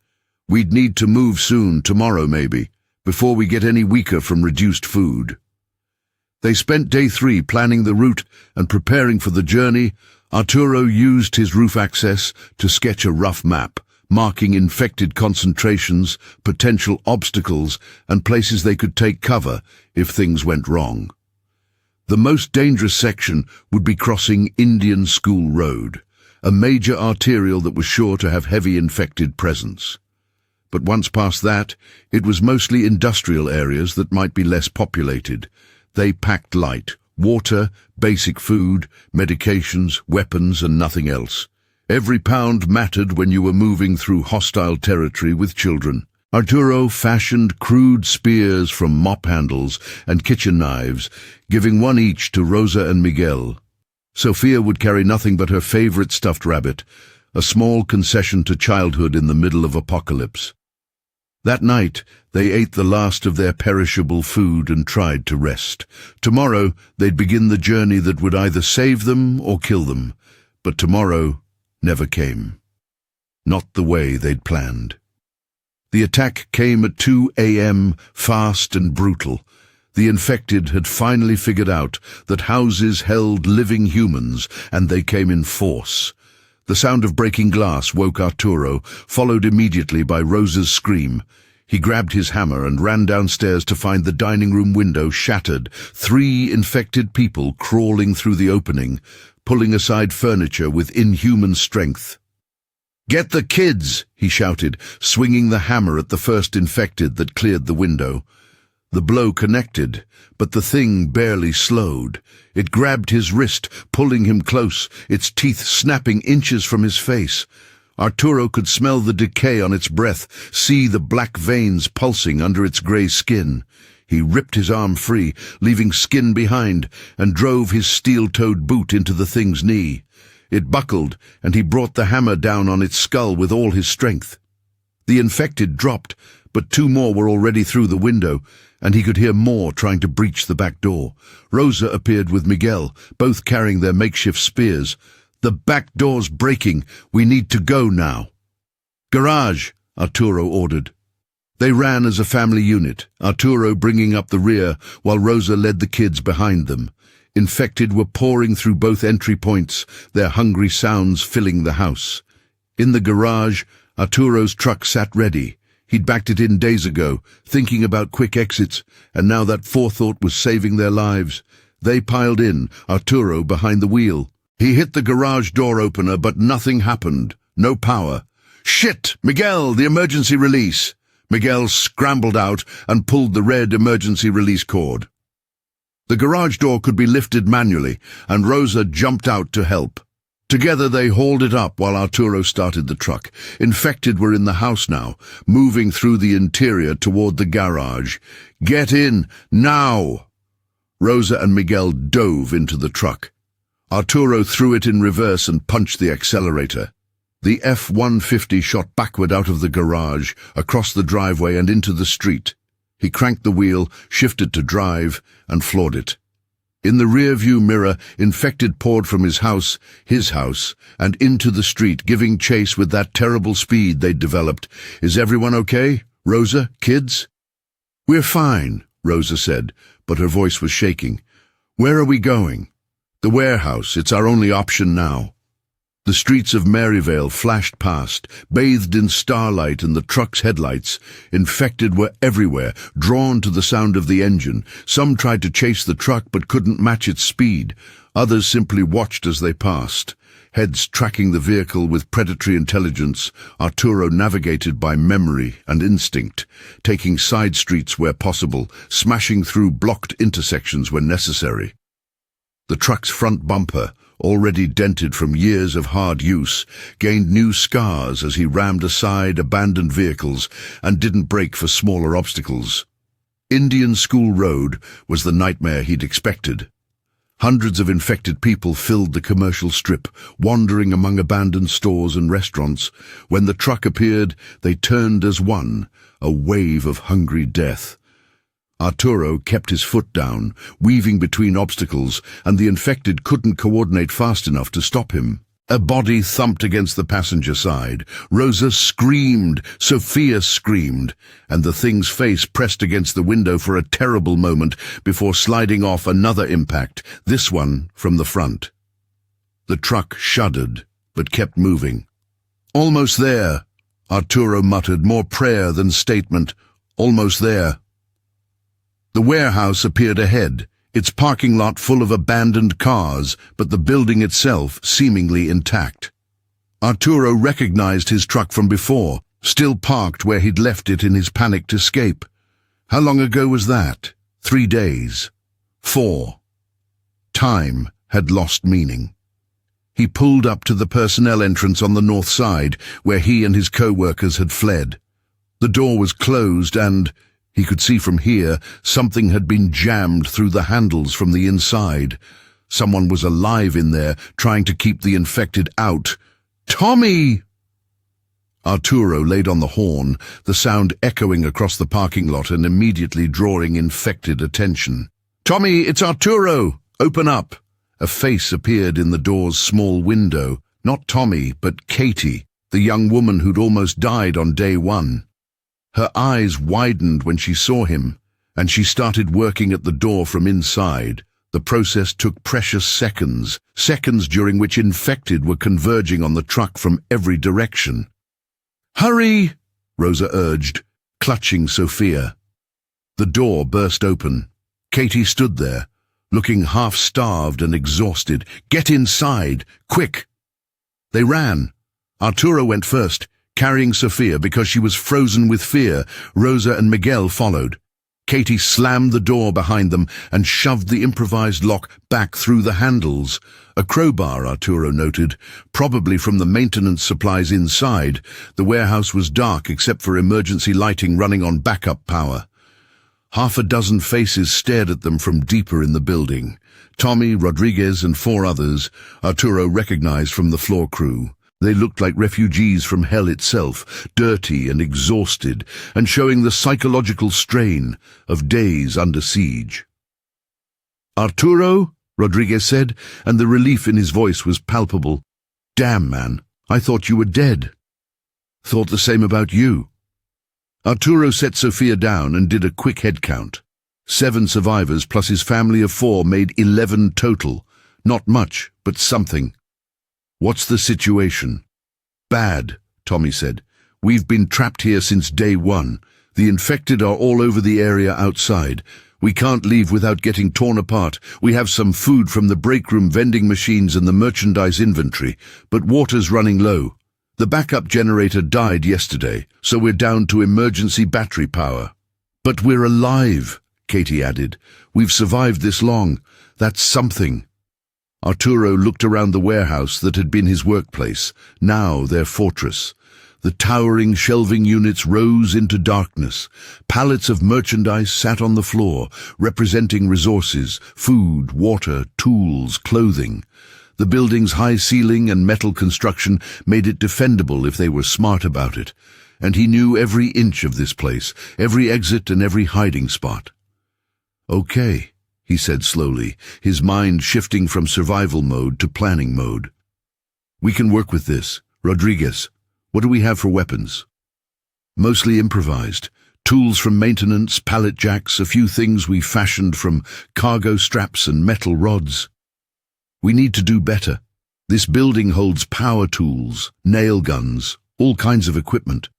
We'd need to move soon, tomorrow maybe, before we get any weaker from reduced food. They spent day 3 planning the route and preparing for the journey. Arturo used his roof access to sketch a rough map, marking infected concentrations, potential obstacles, and places they could take cover if things went wrong. The most dangerous section would be crossing Indian School Road, a major arterial that was sure to have heavy infected presence. But once past that, it was mostly industrial areas that might be less populated. They packed light: water, basic food, medications, weapons, and nothing else. Every pound mattered when you were moving through hostile territory with children. Arturo fashioned crude spears from mop handles and kitchen knives, giving one each to Rosa and Miguel. Sofia would carry nothing but her favorite stuffed rabbit, a small concession to childhood in the middle of apocalypse. That night, they ate the last of their perishable food and tried to rest. Tomorrow, they'd begin the journey that would either save them or kill them. But tomorrow never came. Not the way they'd planned. The attack came at 2 a.m., fast and brutal. The infected had finally figured out that houses held living humans, and they came in force. The sound of breaking glass woke Arturo, followed immediately by Rosa's scream. He grabbed his hammer and ran downstairs to find the dining room window shattered, 3 infected people crawling through the opening, pulling aside furniture with inhuman strength. "Get the kids!" he shouted, swinging the hammer at the first infected that cleared the window. The blow connected, but the thing barely slowed. It grabbed his wrist, pulling him close, its teeth snapping inches from his face. Arturo could smell the decay on its breath, see the black veins pulsing under its grey skin. He ripped his arm free, leaving skin behind, and drove his steel-toed boot into the thing's knee. It buckled, and he brought the hammer down on its skull with all his strength. The infected dropped, but 2 more were already through the window, and he could hear more trying to breach the back door. Rosa appeared with Miguel, both carrying their makeshift spears. "The back door's breaking. We need to go now." "Garage," Arturo ordered. They ran as a family unit, Arturo bringing up the rear while Rosa led the kids behind them. Infected were pouring through both entry points, their hungry sounds filling the house. In the garage, Arturo's truck sat ready. He'd backed it in days ago, thinking about quick exits, and now that forethought was saving their lives. They piled in, Arturo behind the wheel. He hit the garage door opener, but nothing happened. No power. "Shit! Miguel, the emergency release!" Miguel scrambled out and pulled the red emergency release cord. The garage door could be lifted manually, and Rosa jumped out to help. Together they hauled it up while Arturo started the truck. Infected were in the house now, moving through the interior toward the garage. "Get in, now!" Rosa and Miguel dove into the truck. Arturo threw it in reverse and punched the accelerator. The F-150 shot backward out of the garage, across the driveway and into the street. He cranked the wheel, shifted to drive, and floored it. In the rear-view mirror, infected poured from his house, and into the street, giving chase with that terrible speed they'd developed. "Is everyone okay? Rosa, kids?" "We're fine," Rosa said, but her voice was shaking. "Where are we going?" "The warehouse. It's our only option now." The streets of Maryvale flashed past, bathed in starlight and the truck's headlights. Infected were everywhere, drawn to the sound of the engine. Some tried to chase the truck but couldn't match its speed. Others simply watched as they passed. Heads tracking the vehicle with predatory intelligence, Arturo navigated by memory and instinct, taking side streets where possible, smashing through blocked intersections when necessary. The truck's front bumper, already dented from years of hard use, gained new scars as he rammed aside abandoned vehicles and didn't brake for smaller obstacles. Indian School Road was the nightmare he'd expected. Hundreds of infected people filled the commercial strip, wandering among abandoned stores and restaurants. When the truck appeared, they turned as one, a wave of hungry death. Arturo kept his foot down, weaving between obstacles, and the infected couldn't coordinate fast enough to stop him. A body thumped against the passenger side. Rosa screamed, Sophia screamed, and the thing's face pressed against the window for a terrible moment before sliding off another impact, this one from the front. The truck shuddered, but kept moving. "Almost there," Arturo muttered, more prayer than statement. "Almost there." The warehouse appeared ahead, its parking lot full of abandoned cars, but the building itself seemingly intact. Arturo recognized his truck from before, still parked where he'd left it in his panicked escape. How long ago was that? 3 days. 4. Time had lost meaning. He pulled up to the personnel entrance on the north side, where he and his co-workers had fled. The door was closed and, he could see from here, something had been jammed through the handles from the inside. Someone was alive in there, trying to keep the infected out. "Tommy!" Arturo laid on the horn, the sound echoing across the parking lot and immediately drawing infected attention. "Tommy, it's Arturo! Open up!" A face appeared in the door's small window. Not Tommy, but Katie, the young woman who'd almost died on day 1. Her eyes widened when she saw him, and she started working at the door from inside. The process took precious seconds, seconds during which infected were converging on the truck from every direction. "Hurry!" Rosa urged, clutching Sophia. The door burst open. Katie stood there, looking half-starved and exhausted. "Get inside! Quick!" They ran. Arturo went first, carrying Sophia because she was frozen with fear. Rosa and Miguel followed. Katie slammed the door behind them and shoved the improvised lock back through the handles. A crowbar, Arturo noted, probably from the maintenance supplies inside. The warehouse was dark except for emergency lighting running on backup power. 6 faces stared at them from deeper in the building. Tommy, Rodriguez, and 4 others Arturo recognized from the floor crew. They looked like refugees from hell itself, dirty and exhausted, and showing the psychological strain of days under siege. "Arturo?" Rodriguez said, and the relief in his voice was palpable. "Damn, man, I thought you were dead." "Thought the same about you." Arturo set Sophia down and did a quick head count. 7 survivors plus his family of 4 made 11 total. Not much, but something. "What's the situation?" "Bad," Tommy said. "We've been trapped here since day 1. The infected are all over the area outside. We can't leave without getting torn apart. We have some food from the break room vending machines and the merchandise inventory, but water's running low. The backup generator died yesterday, so we're down to emergency battery power." "But we're alive," Katie added. "We've survived this long. That's something." Arturo looked around the warehouse that had been his workplace, now their fortress. The towering shelving units rose into darkness. Pallets of merchandise sat on the floor, representing resources, food, water, tools, clothing. The building's high ceiling and metal construction made it defendable if they were smart about it, and he knew every inch of this place, every exit and every hiding spot. "Okay," he said slowly, his mind shifting from survival mode to planning mode. "We can work with this. Rodriguez, what do we have for weapons?" "Mostly improvised. Tools from maintenance, pallet jacks, a few things we fashioned from cargo straps and metal rods. We need to do better. This building holds power tools, nail guns, all kinds of equipment.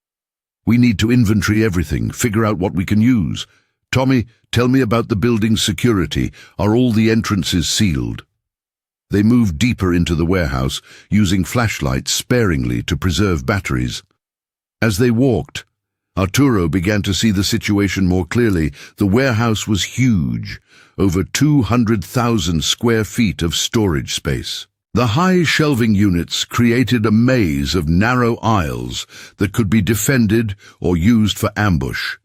We need to inventory everything, figure out what we can use. Tommy, tell me about the building's security. Are all the entrances sealed?" They moved deeper into the warehouse, using flashlights sparingly to preserve batteries. As they walked, Arturo began to see the situation more clearly. The warehouse was huge, over 200,000 square feet of storage space. The high shelving units created a maze of narrow aisles that could be defended or used for ambush.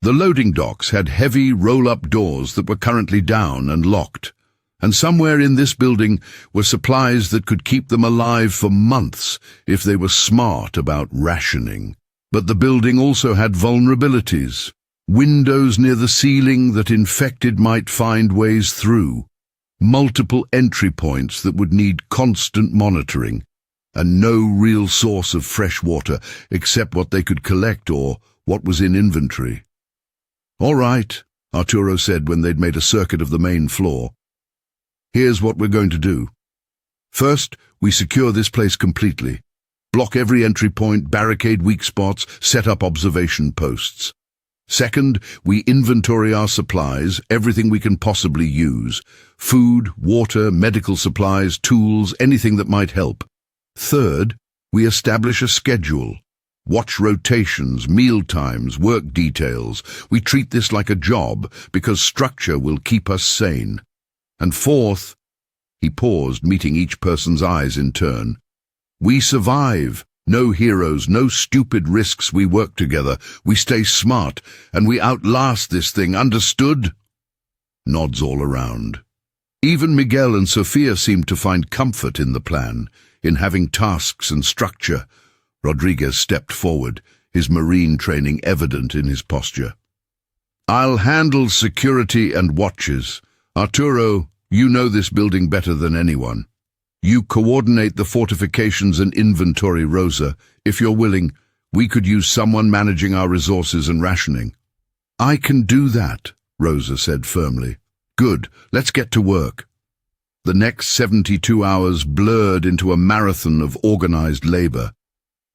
The loading docks had heavy roll-up doors that were currently down and locked, and somewhere in this building were supplies that could keep them alive for months if they were smart about rationing. But the building also had vulnerabilities. Windows near the ceiling that infected might find ways through, multiple entry points that would need constant monitoring, and no real source of fresh water except what they could collect or what was in inventory. "All right," Arturo said when they'd made a circuit of the main floor. "Here's what we're going to do. First, we secure this place completely. Block every entry point, barricade weak spots, set up observation posts. Second, we inventory our supplies, everything we can possibly use. Food, water, medical supplies, tools, anything that might help. Third, we establish a schedule. Watch rotations, meal times, work details. We treat this like a job because structure will keep us sane. And fourth," he paused, meeting each person's eyes in turn, "we survive. No heroes, no stupid risks. We work together, we stay smart, and we outlast this thing, understood?" Nods all around. Even Miguel and Sofia seemed to find comfort in the plan, in having tasks and structure. Rodriguez stepped forward, his marine training evident in his posture. "I'll handle security and watches. Arturo, you know this building better than anyone. You coordinate the fortifications and inventory, Rosa. If you're willing, we could use someone managing our resources and rationing." "I can do that," Rosa said firmly. "Good, let's get to work." The next 72 hours blurred into a marathon of organized labor.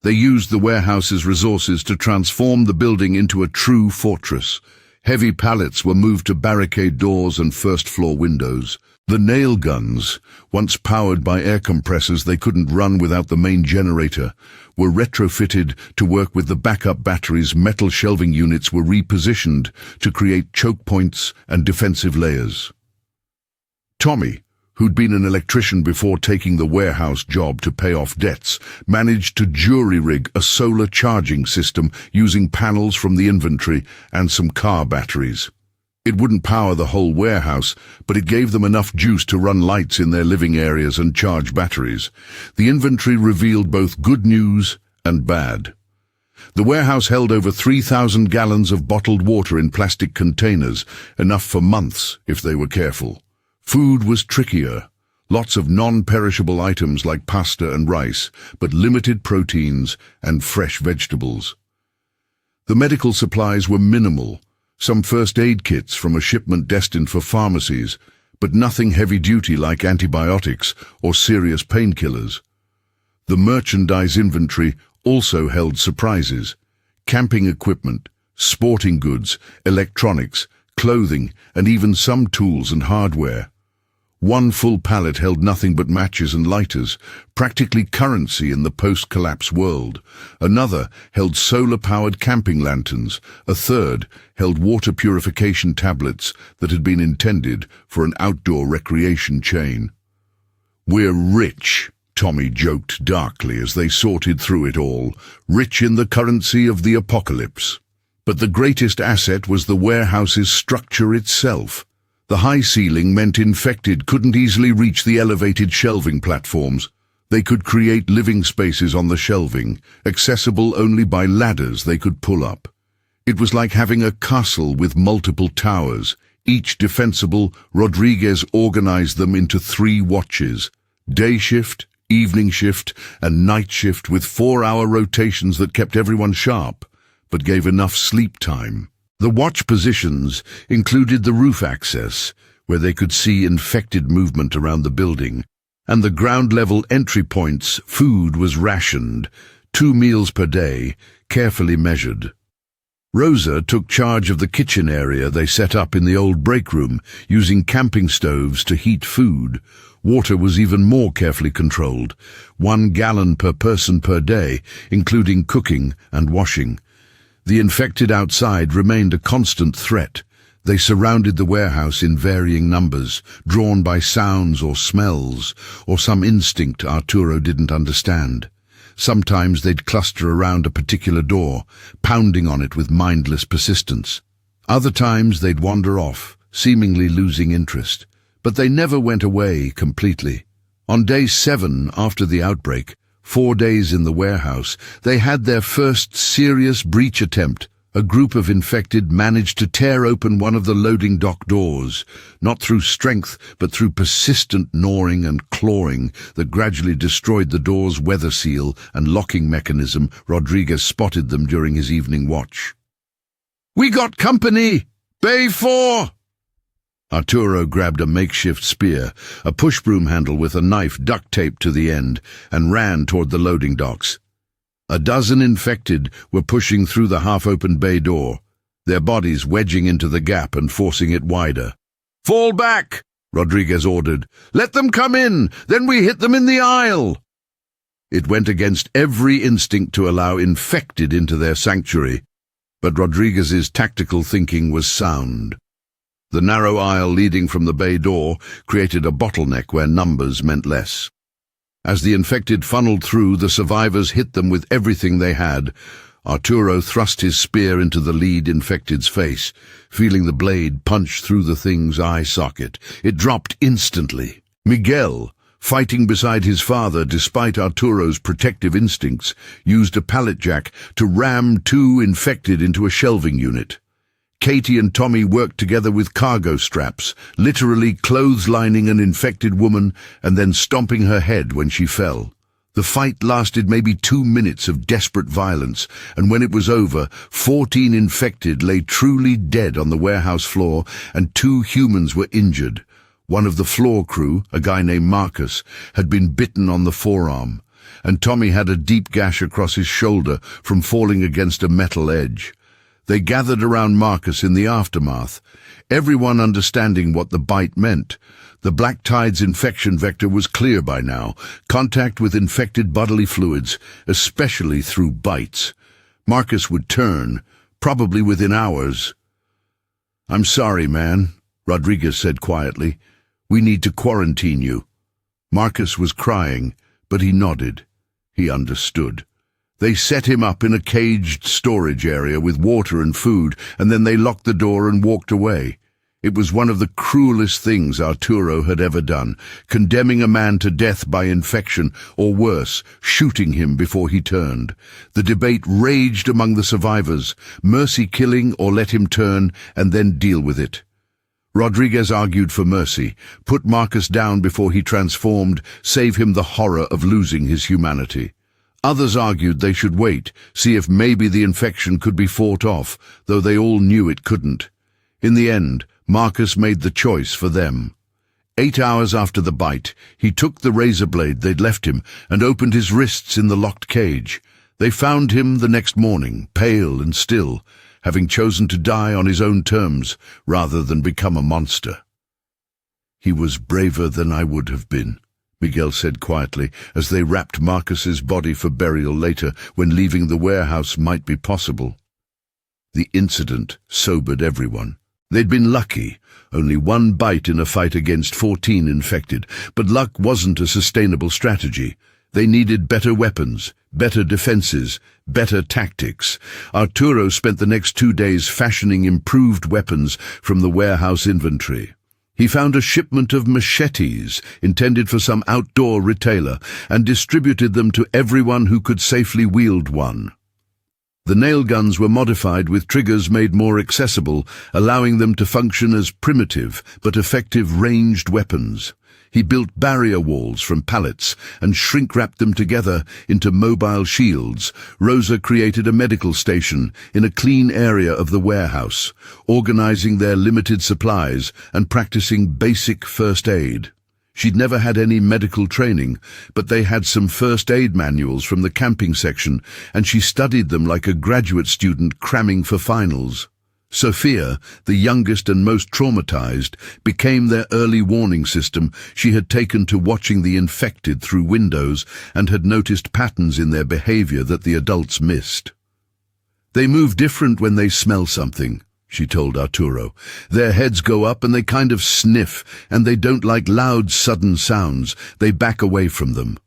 They used the warehouse's resources to transform the building into a true fortress. Heavy pallets were moved to barricade doors and first-floor windows. The nail guns, once powered by air compressors they couldn't run without the main generator, were retrofitted to work with the backup batteries. Metal shelving units were repositioned to create choke points and defensive layers. Tommy, who'd been an electrician before taking the warehouse job to pay off debts, managed to jury-rig a solar charging system using panels from the inventory and some car batteries. It wouldn't power the whole warehouse, but it gave them enough juice to run lights in their living areas and charge batteries. The inventory revealed both good news and bad. The warehouse held over 3,000 gallons of bottled water in plastic containers, enough for months if they were careful. Food was trickier. Lots of non-perishable items like pasta and rice, but limited proteins and fresh vegetables. The medical supplies were minimal. Some first aid kits from a shipment destined for pharmacies, but nothing heavy-duty like antibiotics or serious painkillers. The merchandise inventory also held surprises: camping equipment, sporting goods, electronics, clothing, and even some tools and hardware. One full pallet held nothing but matches and lighters, practically currency in the post-collapse world. Another held solar-powered camping lanterns. A third held water purification tablets that had been intended for an outdoor recreation chain. "We're rich," Tommy joked darkly as they sorted through it all, "rich in the currency of the apocalypse." But the greatest asset was the warehouse's structure itself. The high ceiling meant infected couldn't easily reach the elevated shelving platforms. They could create living spaces on the shelving, accessible only by ladders they could pull up. It was like having a castle with multiple towers, each defensible. Rodriguez organized them into 3 watches: day shift, evening shift, and night shift, with 4-hour rotations that kept everyone sharp, but gave enough sleep time. The watch positions included the roof access, where they could see infected movement around the building, and the ground-level entry points. Food was rationed, 2 meals per day, carefully measured. Rosa took charge of the kitchen area they set up in the old break room, using camping stoves to heat food. Water was even more carefully controlled, 1 gallon per person per day, including cooking and washing. The infected outside remained a constant threat. They surrounded the warehouse in varying numbers, drawn by sounds or smells, or some instinct Arturo didn't understand. Sometimes they'd cluster around a particular door, pounding on it with mindless persistence. Other times they'd wander off, seemingly losing interest. But they never went away completely. On day 7 after the outbreak, 4 days in the warehouse, they had their first serious breach attempt. A group of infected managed to tear open one of the loading dock doors, not through strength, but through persistent gnawing and clawing that gradually destroyed the door's weather seal and locking mechanism. Rodriguez spotted them during his evening watch. "We got company! Bay 4! Arturo grabbed a makeshift spear, a push-broom handle with a knife duct-taped to the end, and ran toward the loading docks. A dozen infected were pushing through the half-open bay door, their bodies wedging into the gap and forcing it wider. "Fall back!" Rodriguez ordered. "Let them come in, then we hit them in the aisle!" It went against every instinct to allow infected into their sanctuary, but Rodriguez's tactical thinking was sound. The narrow aisle leading from the bay door created a bottleneck where numbers meant less. As the infected funneled through, the survivors hit them with everything they had. Arturo thrust his spear into the lead infected's face, feeling the blade punch through the thing's eye socket. It dropped instantly. Miguel, fighting beside his father despite Arturo's protective instincts, used a pallet jack to ram 2 infected into a shelving unit. Katie and Tommy worked together with cargo straps, literally clotheslining an infected woman and then stomping her head when she fell. The fight lasted maybe 2 minutes of desperate violence, and when it was over, 14 infected lay truly dead on the warehouse floor, and 2 humans were injured. One of the floor crew, a guy named Marcus, had been bitten on the forearm, and Tommy had a deep gash across his shoulder from falling against a metal edge. They gathered around Marcus in the aftermath, everyone understanding what the bite meant. The Black Tide's infection vector was clear by now: contact with infected bodily fluids, especially through bites. Marcus would turn, probably within hours. "I'm sorry, man," Rodriguez said quietly. "We need to quarantine you." Marcus was crying, but he nodded. He understood. They set him up in a caged storage area with water and food, and then they locked the door and walked away. It was one of the cruelest things Arturo had ever done, condemning a man to death by infection, or worse, shooting him before he turned. The debate raged among the survivors: mercy killing or let him turn and then deal with it. Rodriguez argued for mercy, put Marcus down before he transformed, save him the horror of losing his humanity. Others argued they should wait, see if maybe the infection could be fought off, though they all knew it couldn't. In the end, Marcus made the choice for them. 8 hours after the bite, he took the razor blade they'd left him and opened his wrists in the locked cage. They found him the next morning, pale and still, having chosen to die on his own terms rather than become a monster. "He was braver than I would have been," Miguel said quietly, as they wrapped Marcus's body for burial later, when leaving the warehouse might be possible. The incident sobered everyone. They'd been lucky, only 1 bite in a fight against 14 infected, but luck wasn't a sustainable strategy. They needed better weapons, better defenses, better tactics. Arturo spent the next 2 days fashioning improved weapons from the warehouse inventory. He found a shipment of machetes intended for some outdoor retailer and distributed them to everyone who could safely wield one. The nail guns were modified with triggers made more accessible, allowing them to function as primitive but effective ranged weapons. He built barrier walls from pallets and shrink-wrapped them together into mobile shields. Rosa created a medical station in a clean area of the warehouse, organizing their limited supplies and practicing basic first aid. She'd never had any medical training, but they had some first aid manuals from the camping section, and she studied them like a graduate student cramming for finals. Sophia, the youngest and most traumatized, became their early warning system. She had taken to watching the infected through windows and had noticed patterns in their behavior that the adults missed. "They move different when they smell something," she told Arturo. "Their heads go up and they kind of sniff, and they don't like loud, sudden sounds. They back away from them."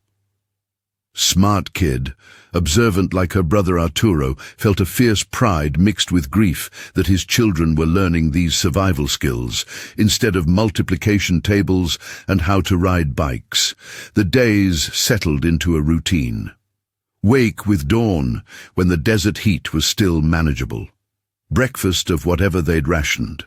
Smart kid, observant like her brother Arturo, felt a fierce pride mixed with grief that his children were learning these survival skills instead of multiplication tables and how to ride bikes. The days settled into a routine. Wake with dawn, when the desert heat was still manageable. Breakfast of whatever they'd rationed.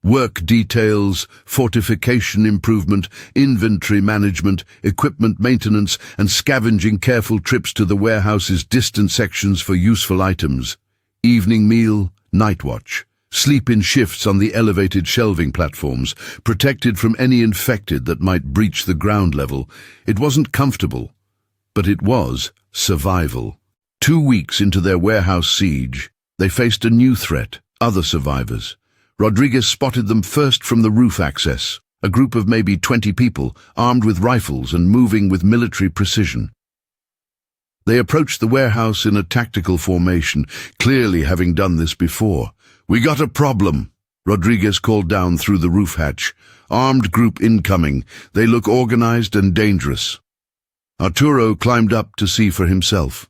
Work details, fortification improvement, inventory management, equipment maintenance, and scavenging careful trips to the warehouse's distant sections for useful items. Evening meal, night watch. Sleep in shifts on the elevated shelving platforms, protected from any infected that might breach the ground level. It wasn't comfortable, but it was survival. 2 weeks into their warehouse siege, they faced a new threat, other survivors. Rodriguez spotted them first from the roof access, a group of maybe 20 people, armed with rifles and moving with military precision. They approached the warehouse in a tactical formation, clearly having done this before. "We got a problem," Rodriguez called down through the roof hatch. "Armed group incoming. They look organized and dangerous." Arturo climbed up to see for himself.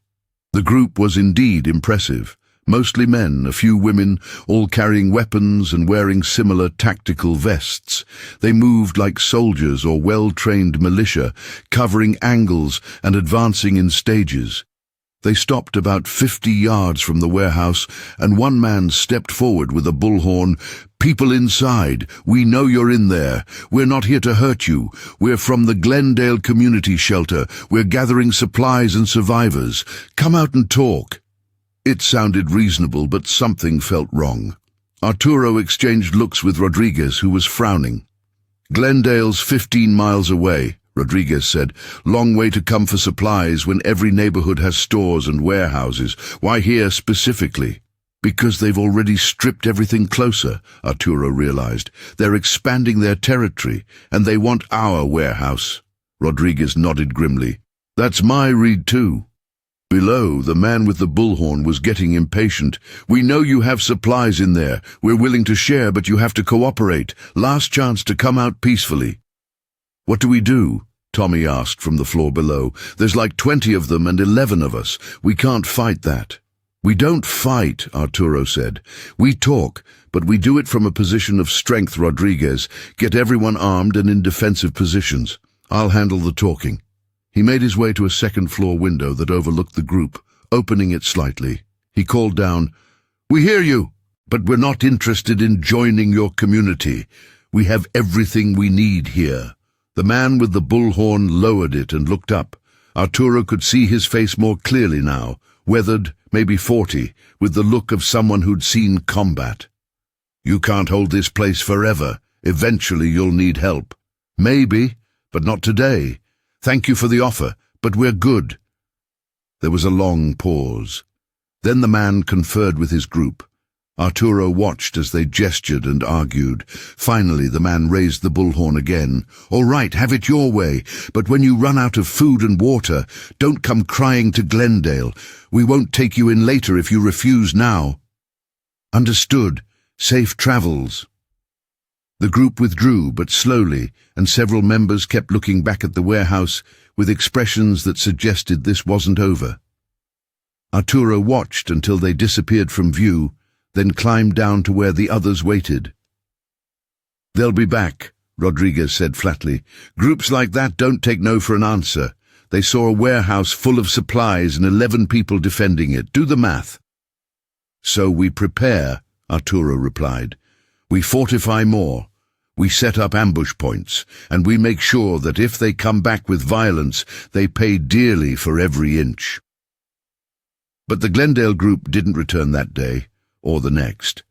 The group was indeed impressive. Mostly men, a few women, all carrying weapons and wearing similar tactical vests. They moved like soldiers or well-trained militia, covering angles and advancing in stages. They stopped about 50 yards from the warehouse, and one man stepped forward with a bullhorn. "People inside, we know you're in there. We're not here to hurt you. We're from the Glendale Community Shelter. We're gathering supplies and survivors. Come out and talk." It sounded reasonable, but something felt wrong. Arturo exchanged looks with Rodriguez, who was frowning. "Glendale's 15 miles away," Rodriguez said. "Long way to come for supplies when every neighborhood has stores and warehouses. Why here specifically?" "Because they've already stripped everything closer," Arturo realized. "They're expanding their territory, and they want our warehouse." Rodriguez nodded grimly. "That's my read too." Below, the man with the bullhorn was getting impatient. "We know you have supplies in there. We're willing to share, but you have to cooperate. Last chance to come out peacefully." "What do we do?" Tommy asked from the floor below. "There's like 20 of them and 11 of us. We can't fight that." "We don't fight," Arturo said. "We talk, but we do it from a position of strength, Rodriguez. Get everyone armed and in defensive positions. I'll handle the talking." He made his way to a second-floor window that overlooked the group, opening it slightly. He called down, "We hear you, but we're not interested in joining your community. We have everything we need here." The man with the bullhorn lowered it and looked up. Arturo could see his face more clearly now, weathered, maybe 40, with the look of someone who'd seen combat. "You can't hold this place forever. Eventually you'll need help." "Maybe, but not today. Thank you for the offer, but we're good." There was a long pause. Then the man conferred with his group. Arturo watched as they gestured and argued. Finally, the man raised the bullhorn again. "All right, have it your way, but when you run out of food and water, don't come crying to Glendale. We won't take you in later if you refuse now." "Understood. Safe travels." The group withdrew, but slowly, and several members kept looking back at the warehouse with expressions that suggested this wasn't over. Arturo watched until they disappeared from view, then climbed down to where the others waited. "They'll be back," Rodriguez said flatly. "Groups like that don't take no for an answer. They saw a warehouse full of supplies and 11 people defending it. Do the math." "So we prepare," Arturo replied. "We fortify more. We set up ambush points, and we make sure that if they come back with violence, they pay dearly for every inch." But the Glendale group didn't return that day, or the next.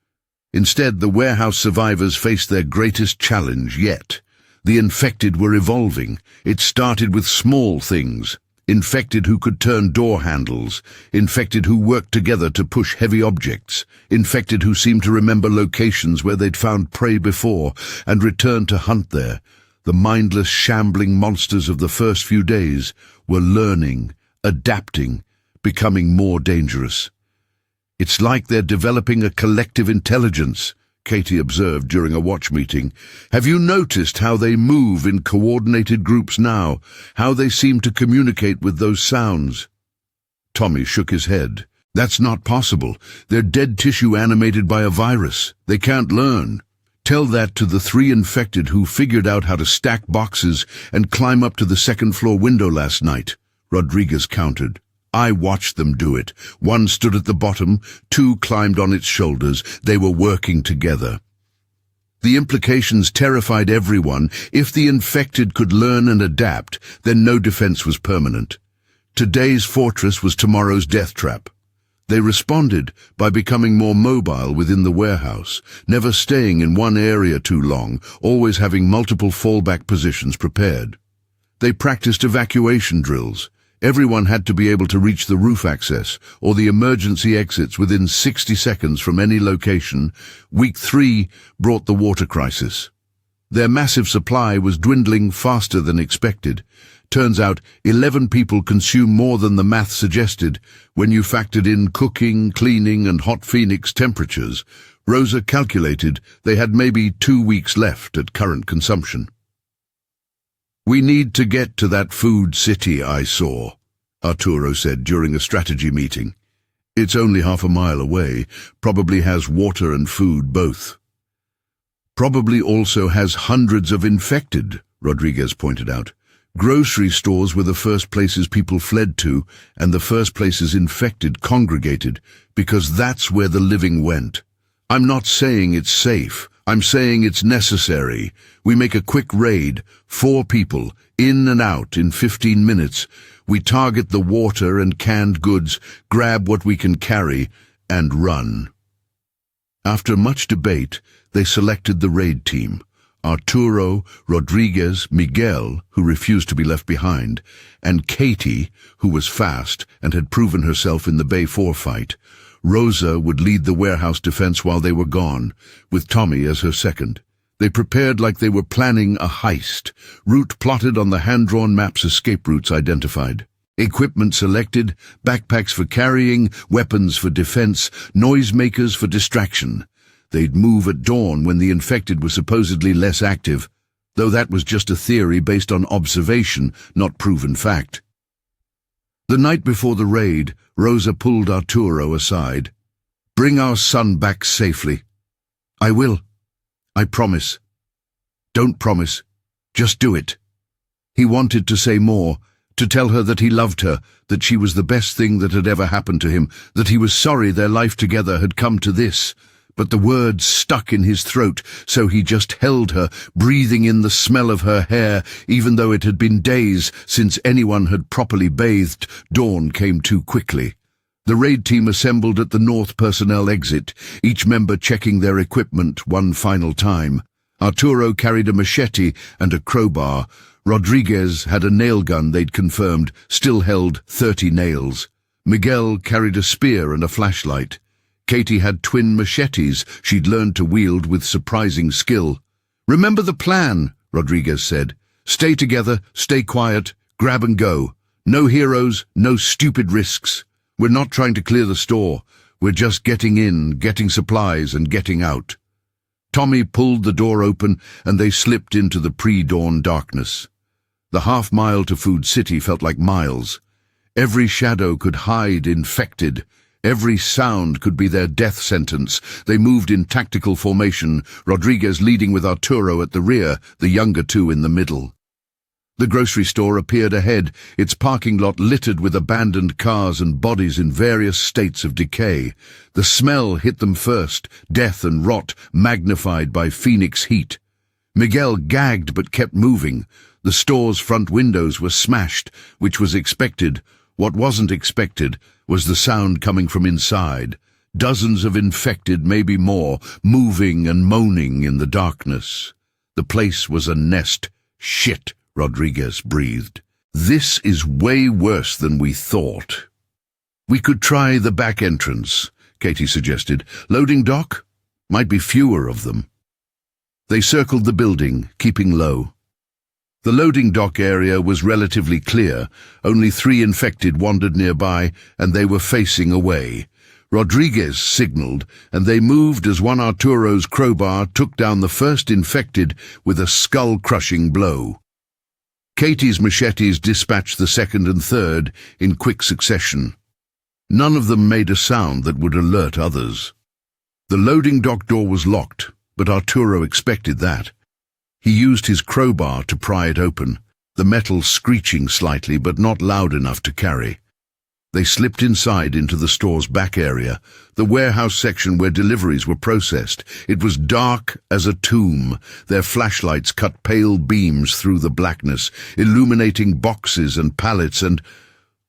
Instead, the warehouse survivors faced their greatest challenge yet. The infected were evolving. It started with small things: infected who could turn door handles, infected who worked together to push heavy objects, infected who seemed to remember locations where they'd found prey before and returned to hunt there. The mindless, shambling monsters of the first few days were learning, adapting, becoming more dangerous. "It's like they're developing a collective intelligence," Katie observed during a watch meeting. "Have you noticed how they move in coordinated groups now, how they seem to communicate with those sounds?" Tommy shook his head. "That's not possible. They're dead tissue animated by a virus. They can't learn." "Tell that to the 3 infected who figured out how to stack boxes and climb up to the second-floor window last night," Rodriguez countered. "I watched them do it. 1 stood at the bottom, 2 climbed on its shoulders. They were working together." The implications terrified everyone. If the infected could learn and adapt, then no defense was permanent. Today's fortress was tomorrow's death trap. They responded by becoming more mobile within the warehouse, never staying in one area too long, always having multiple fallback positions prepared. They practiced evacuation drills. Everyone had to be able to reach the roof access or the emergency exits within 60 seconds from any location. Week 3 brought the water crisis. Their massive supply was dwindling faster than expected. Turns out 11 people consume more than the math suggested when you factored in cooking, cleaning, and hot Phoenix temperatures. Rosa calculated they had maybe 2 weeks left at current consumption. "We need to get to that food city I saw," Arturo said during a strategy meeting. "It's only half a mile away, probably has water and food both." "Probably also has hundreds of infected," Rodriguez pointed out. "Grocery stores were the first places people fled to, and the first places infected congregated, because that's where the living went. I'm not saying it's safe. I'm saying it's necessary. We make a quick raid, 4 people, in and out in 15 minutes. We target the water and canned goods, grab what we can carry, and run." After much debate, they selected the raid team. Arturo, Rodriguez, Miguel, who refused to be left behind, and Katie, who was fast and had proven herself in the Bay 4 fight. Rosa would lead the warehouse defense while they were gone, with Tommy as her second. They prepared like they were planning a heist, route plotted on the hand-drawn maps, escape routes identified. Equipment selected, backpacks for carrying, weapons for defense, noisemakers for distraction. They'd move at dawn when the infected were supposedly less active, though that was just a theory based on observation, not proven fact. The night before the raid, Rosa pulled Arturo aside. "Bring our son back safely." "I will. I promise." "Don't promise. Just do it." He wanted to say more, to tell her that he loved her, that she was the best thing that had ever happened to him, that he was sorry their life together had come to this. But the words stuck in his throat, so he just held her, breathing in the smell of her hair. Even though it had been days since anyone had properly bathed, dawn came too quickly. The raid team assembled at the north personnel exit, each member checking their equipment one final time. Arturo carried a machete and a crowbar. Rodriguez had a nail gun they'd confirmed, still held 30 nails. Miguel carried a spear and a flashlight. Katie had twin machetes she'd learned to wield with surprising skill. "Remember the plan," Rodriguez said. "Stay together, stay quiet, grab and go. No heroes, no stupid risks. We're not trying to clear the store. We're just getting in, getting supplies, and getting out." Tommy pulled the door open, and they slipped into the pre-dawn darkness. The half-mile to Food City felt like miles. Every shadow could hide infected. Every sound could be their death sentence. They moved in tactical formation, Rodriguez leading with Arturo at the rear, the younger 2 in the middle. The grocery store appeared ahead, its parking lot littered with abandoned cars and bodies in various states of decay. The smell hit them first, death and rot magnified by Phoenix heat. Miguel gagged but kept moving. The store's front windows were smashed, which was expected. What wasn't expected was the sound coming from inside. Dozens of infected, maybe more, moving and moaning in the darkness. The place was a nest. "Shit," Rodriguez breathed. This is way worse than we thought. We could try the back entrance, Katie suggested. Loading dock? Might be fewer of them. They circled the building, keeping low. The loading dock area was relatively clear. Only 3 infected wandered nearby, and they were facing away. Rodriguez signaled, and they moved as one Arturo's crowbar took down the first infected with a skull-crushing blow. Katie's machetes dispatched the second and third in quick succession. None of them made a sound that would alert others. The loading dock door was locked, but Arturo expected that. He used his crowbar to pry it open, the metal screeching slightly but not loud enough to carry. They slipped inside into the store's back area, the warehouse section where deliveries were processed. It was dark as a tomb. Their flashlights cut pale beams through the blackness, illuminating boxes and pallets and—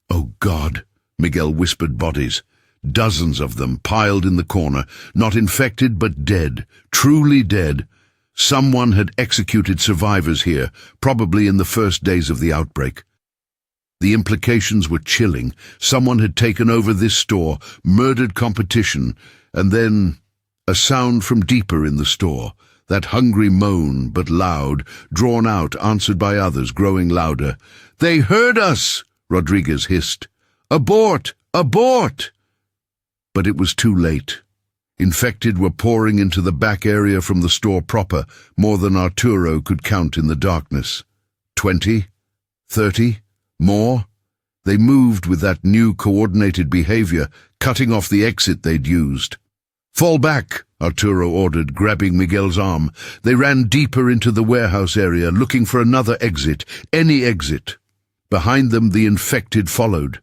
"Oh God," Miguel whispered. Bodies. Dozens of them piled in the corner, not infected but dead, truly dead. Someone had executed survivors here, probably in the first days of the outbreak. The implications were chilling. Someone had taken over this store, murdered competition, and then a sound from deeper in the store, that hungry moan, but loud, drawn out, answered by others, growing louder. "They heard us!" Rodriguez hissed. "Abort! Abort!" But it was too late. Infected were pouring into the back area from the store proper, more than Arturo could count in the darkness. 20? 30? More? They moved with that new coordinated behavior, cutting off the exit they'd used. "Fall back," Arturo ordered, grabbing Miguel's arm. They ran deeper into the warehouse area, looking for another exit, any exit. Behind them the infected followed,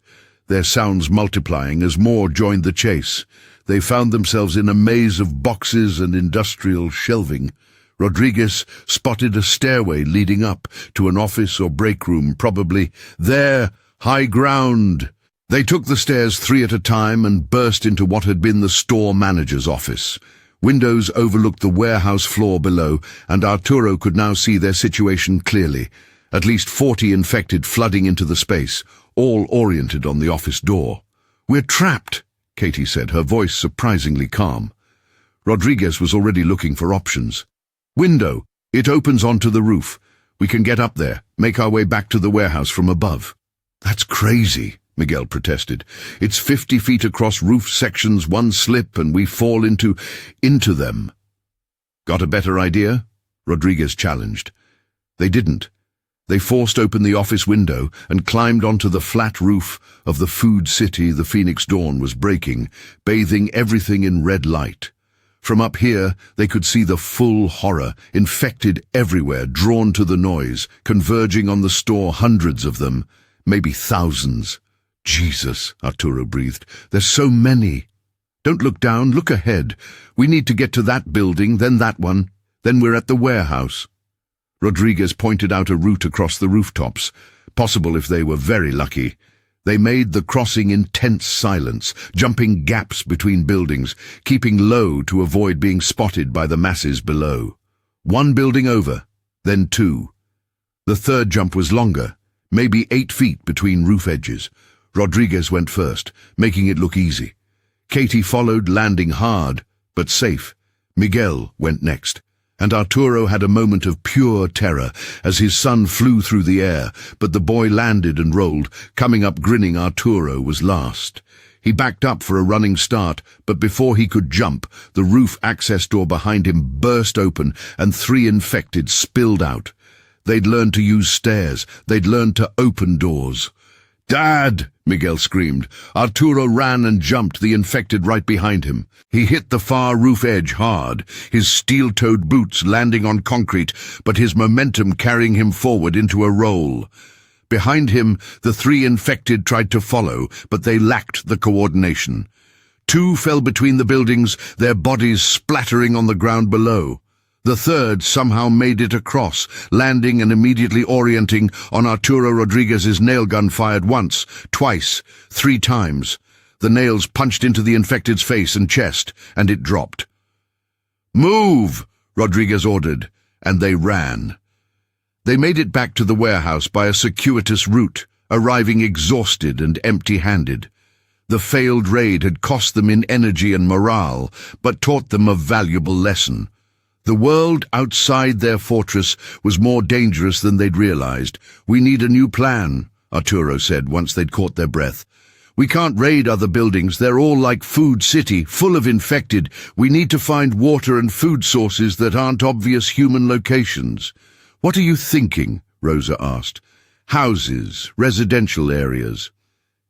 their sounds multiplying as more joined the chase. They found themselves in a maze of boxes and industrial shelving. Rodriguez spotted a stairway leading up to an office or break room, probably. There, high ground. They took the stairs 3 at a time and burst into what had been the store manager's office. Windows overlooked the warehouse floor below, and Arturo could now see their situation clearly. At least 40 infected flooding into the space, all oriented on the office door. "We're trapped," Katie said, her voice surprisingly calm. Rodriguez was already looking for options. "Window. It opens onto the roof. We can get up there, make our way back to the warehouse from above." "That's crazy," Miguel protested. "It's 50 feet across roof sections, one slip, and we fall into them." "Got a better idea?" Rodriguez challenged. They didn't. They forced open the office window and climbed onto the flat roof of the food city the Phoenix dawn was breaking, bathing everything in red light. From up here, they could see the full horror, infected everywhere, drawn to the noise, converging on the store, hundreds of them, maybe thousands. "Jesus," Arturo breathed, "there's so many." "Don't look down, look ahead. We need to get to that building, then that one. Then we're at the warehouse." Rodriguez pointed out a route across the rooftops, possible if they were very lucky. They made the crossing in tense silence, jumping gaps between buildings, keeping low to avoid being spotted by the masses below. 1 building over, then 2. The third jump was longer, maybe 8 feet between roof edges. Rodriguez went first, making it look easy. Katie followed, landing hard, but safe. Miguel went next, and Arturo had a moment of pure terror as his son flew through the air, but the boy landed and rolled. Coming up grinning, Arturo was last. He backed up for a running start, but before he could jump, the roof access door behind him burst open and 3 infected spilled out. They'd learned to use stairs. They'd learned to open doors. "Dad!" Miguel screamed. Arturo ran and jumped, the infected right behind him. He hit the far roof edge hard, his steel-toed boots landing on concrete, but his momentum carrying him forward into a roll. Behind him, the 3 infected tried to follow, but they lacked the coordination. 2 fell between the buildings, their bodies splattering on the ground below. The third somehow made it across, landing and immediately orienting on Arturo Rodriguez's nail gun, fired once, twice, 3 times. The nails punched into the infected's face and chest, and it dropped. "Move!" Rodriguez ordered, and they ran. They made it back to the warehouse by a circuitous route, arriving exhausted and empty-handed. The failed raid had cost them in energy and morale, but taught them a valuable lesson. The world outside their fortress was more dangerous than they'd realized. "We need a new plan," Arturo said once they'd caught their breath. "We can't raid other buildings. They're all like Food City, full of infected. We need to find water and food sources that aren't obvious human locations." "What are you thinking?" Rosa asked. "Houses, residential areas.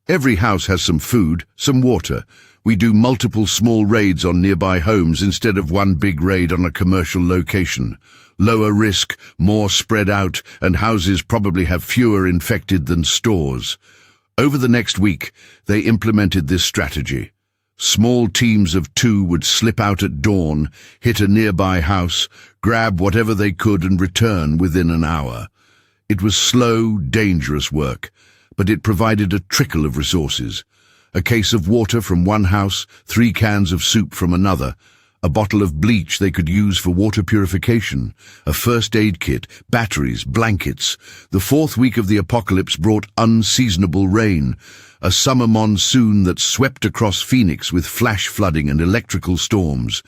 Every house has some food, some water. We do multiple small raids on nearby homes instead of one big raid on a commercial location. Lower risk, more spread out, and houses probably have fewer infected than stores." Over the next week, they implemented this strategy. Small teams of 2 would slip out at dawn, hit a nearby house, grab whatever they could and return within an hour. It was slow, dangerous work, but it provided a trickle of resources. A case of water from one house, 3 cans of soup from another, a bottle of bleach they could use for water purification, a first aid kit, batteries, blankets. The 4th week of the apocalypse brought unseasonable rain, a summer monsoon that swept across Phoenix with flash flooding and electrical storms.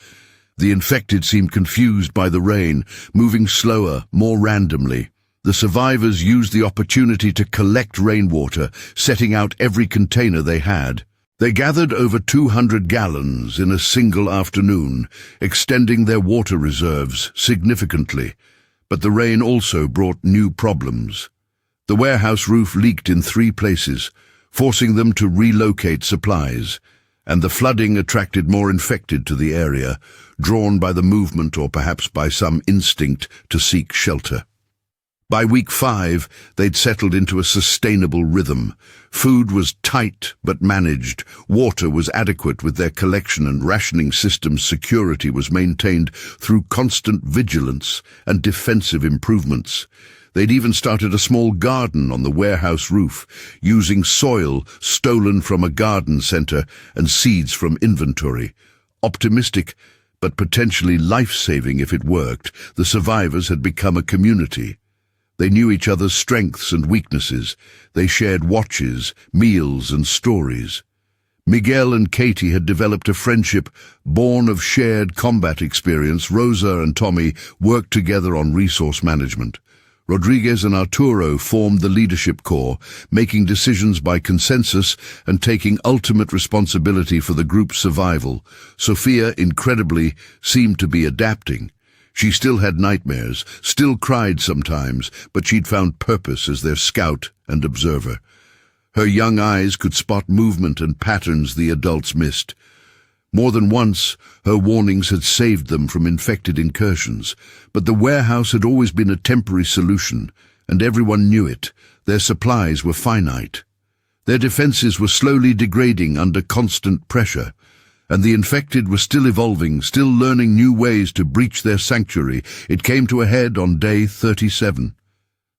The infected seemed confused by the rain, moving slower, more randomly. The survivors used the opportunity to collect rainwater, setting out every container they had. They gathered over 200 gallons in a single afternoon, extending their water reserves significantly. But the rain also brought new problems. The warehouse roof leaked in 3 places, forcing them to relocate supplies, and the flooding attracted more infected to the area, drawn by the movement or perhaps by some instinct to seek shelter. By week 5, they'd settled into a sustainable rhythm. Food was tight but managed. Water was adequate with their collection, and rationing systems security was maintained through constant vigilance and defensive improvements. They'd even started a small garden on the warehouse roof, using soil stolen from a garden center and seeds from inventory. Optimistic, but potentially life-saving if it worked, the survivors had become a community. They knew each other's strengths and weaknesses. They shared watches, meals, and stories. Miguel and Katie had developed a friendship born of shared combat experience. Rosa and Tommy worked together on resource management. Rodriguez and Arturo formed the leadership core, making decisions by consensus and taking ultimate responsibility for the group's survival. Sophia, incredibly, seemed to be adapting. She still had nightmares, still cried sometimes, but she'd found purpose as their scout and observer. Her young eyes could spot movement and patterns the adults missed. More than once, her warnings had saved them from infected incursions, but the warehouse had always been a temporary solution, and everyone knew it. Their supplies were finite. Their defenses were slowly degrading under constant pressure, and the infected were still evolving, still learning new ways to breach their sanctuary. It came to a head on day 37.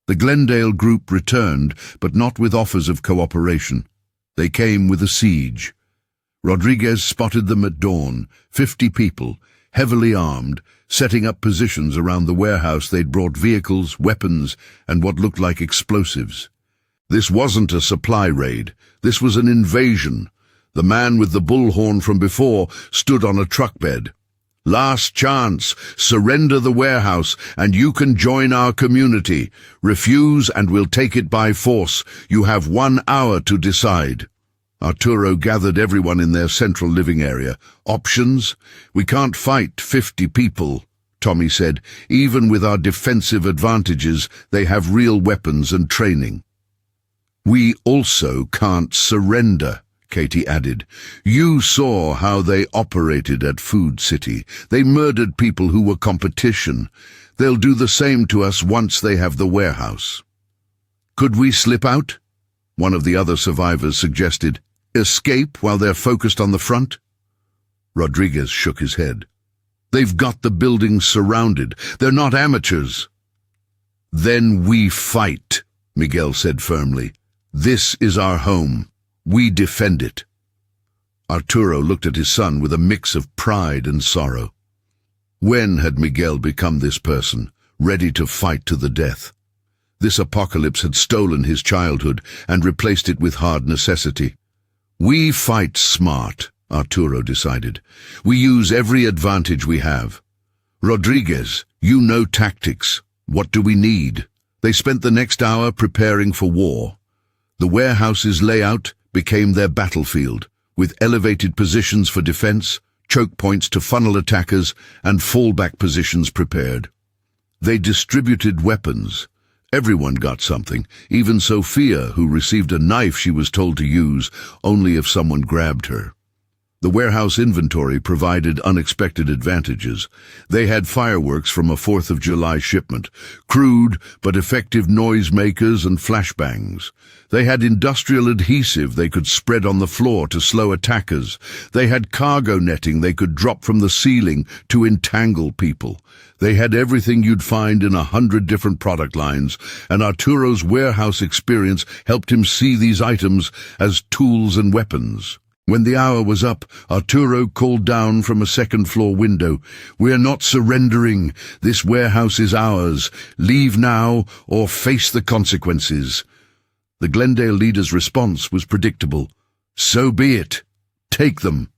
The Glendale group returned, but not with offers of cooperation. They came with a siege. Rodriguez spotted them at dawn, 50 people, heavily armed, setting up positions around the warehouse. They'd brought vehicles, weapons, and what looked like explosives. This wasn't a supply raid. This was an invasion. The man with the bullhorn from before stood on a truck bed. "Last chance. Surrender the warehouse, and you can join our community. Refuse, and we'll take it by force. You have 1 hour to decide." Arturo gathered everyone in their central living area. "Options? We can't fight 50 people," Tommy said. "Even with our defensive advantages, they have real weapons and training." "We also can't surrender," Katie added. "You saw how they operated at Food City. They murdered people who were competition. They'll do the same to us once they have the warehouse." "Could we slip out?" one of the other survivors suggested. "Escape while they're focused on the front?" Rodriguez shook his head. "They've got the building surrounded. They're not amateurs." "Then we fight," Miguel said firmly. "This is our home. We defend it." Arturo looked at his son with a mix of pride and sorrow. When had Miguel become this person, ready to fight to the death? This apocalypse had stolen his childhood and replaced it with hard necessity. We fight smart, Arturo decided. We use every advantage we have. Rodriguez, you know tactics. What do we need? They spent the next hour preparing for war. The warehouse's layout became their battlefield, with elevated positions for defense, choke points to funnel attackers, and fallback positions prepared. They distributed weapons. Everyone got something, even Sophia, who received a knife she was told to use only if someone grabbed her. The warehouse inventory provided unexpected advantages. They had fireworks from a 4th of July shipment, crude but effective noisemakers and flashbangs. They had industrial adhesive they could spread on the floor to slow attackers. They had cargo netting they could drop from the ceiling to entangle people. They had everything you'd find in 100 different product lines, and Arturo's warehouse experience helped him see these items as tools and weapons. When the hour was up, Arturo called down from a second-floor window, "We're not surrendering. This warehouse is ours. Leave now or face the consequences." The Glendale leader's response was predictable. "So be it. Take them."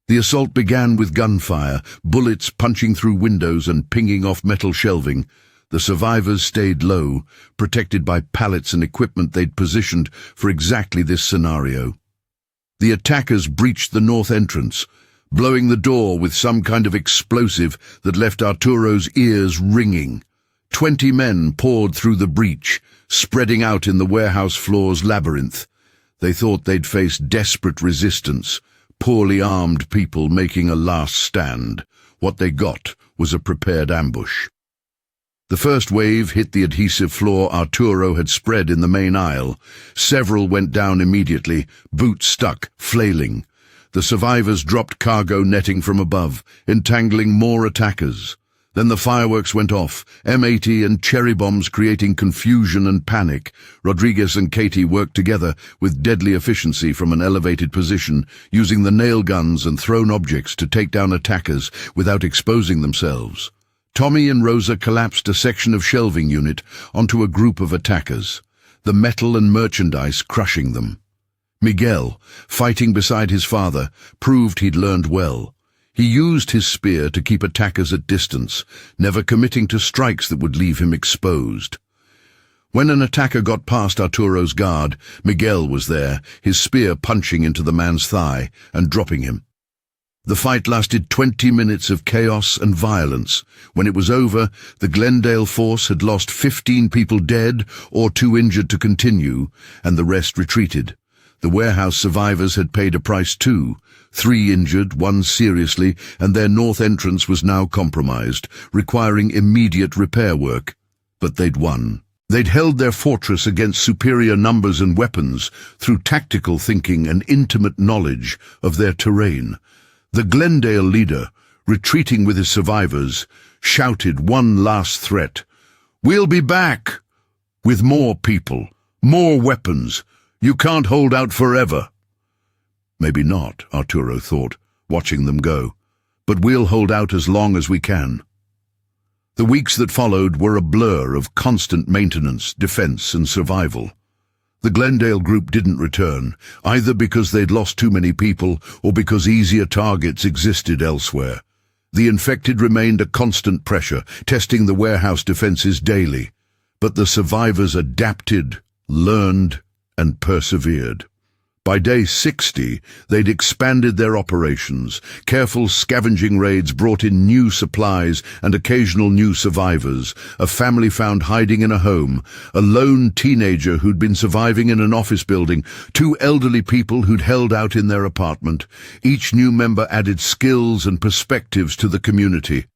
The assault began with gunfire, bullets punching through windows and pinging off metal shelving. The survivors stayed low, protected by pallets and equipment they'd positioned for exactly this scenario. The attackers breached the north entrance, blowing the door with some kind of explosive that left Arturo's ears ringing. 20 men poured through the breach, spreading out in the warehouse floor's labyrinth. They thought they'd face desperate resistance, poorly armed people making a last stand. What they got was a prepared ambush. The first wave hit the adhesive floor Arturo had spread in the main aisle. Several went down immediately, boots stuck, flailing. The survivors dropped cargo netting from above, entangling more attackers. Then the fireworks went off, M80 and cherry bombs creating confusion and panic. Rodriguez and Katie worked together with deadly efficiency from an elevated position, using the nail guns and thrown objects to take down attackers without exposing themselves. Tommy and Rosa collapsed a section of shelving unit onto a group of attackers, the metal and merchandise crushing them. Miguel, fighting beside his father, proved he'd learned well. He used his spear to keep attackers at distance, never committing to strikes that would leave him exposed. When an attacker got past Arturo's guard, Miguel was there, his spear punching into the man's thigh and dropping him. The fight lasted 20 minutes of chaos and violence. When it was over, the Glendale force had lost 15 people dead or too injured to continue, and the rest retreated. The warehouse survivors had paid a price too. 3 injured, 1 seriously, and their north entrance was now compromised, requiring immediate repair work. But they'd won. They'd held their fortress against superior numbers and weapons through tactical thinking and intimate knowledge of their terrain. The Glendale leader, retreating with his survivors, shouted one last threat. "We'll be back! With more people, more weapons. You can't hold out forever." Maybe not, Arturo thought, watching them go. But we'll hold out as long as we can. The weeks that followed were a blur of constant maintenance, defense, and survival. The Glendale group didn't return, either because they'd lost too many people or because easier targets existed elsewhere. The infected remained a constant pressure, testing the warehouse defenses daily. But the survivors adapted, learned, and persevered. By day 60, they'd expanded their operations. Careful scavenging raids brought in new supplies and occasional new survivors. A family found hiding in a home, a lone teenager who'd been surviving in an office building, 2 elderly people who'd held out in their apartment. Each new member added skills and perspectives to the community.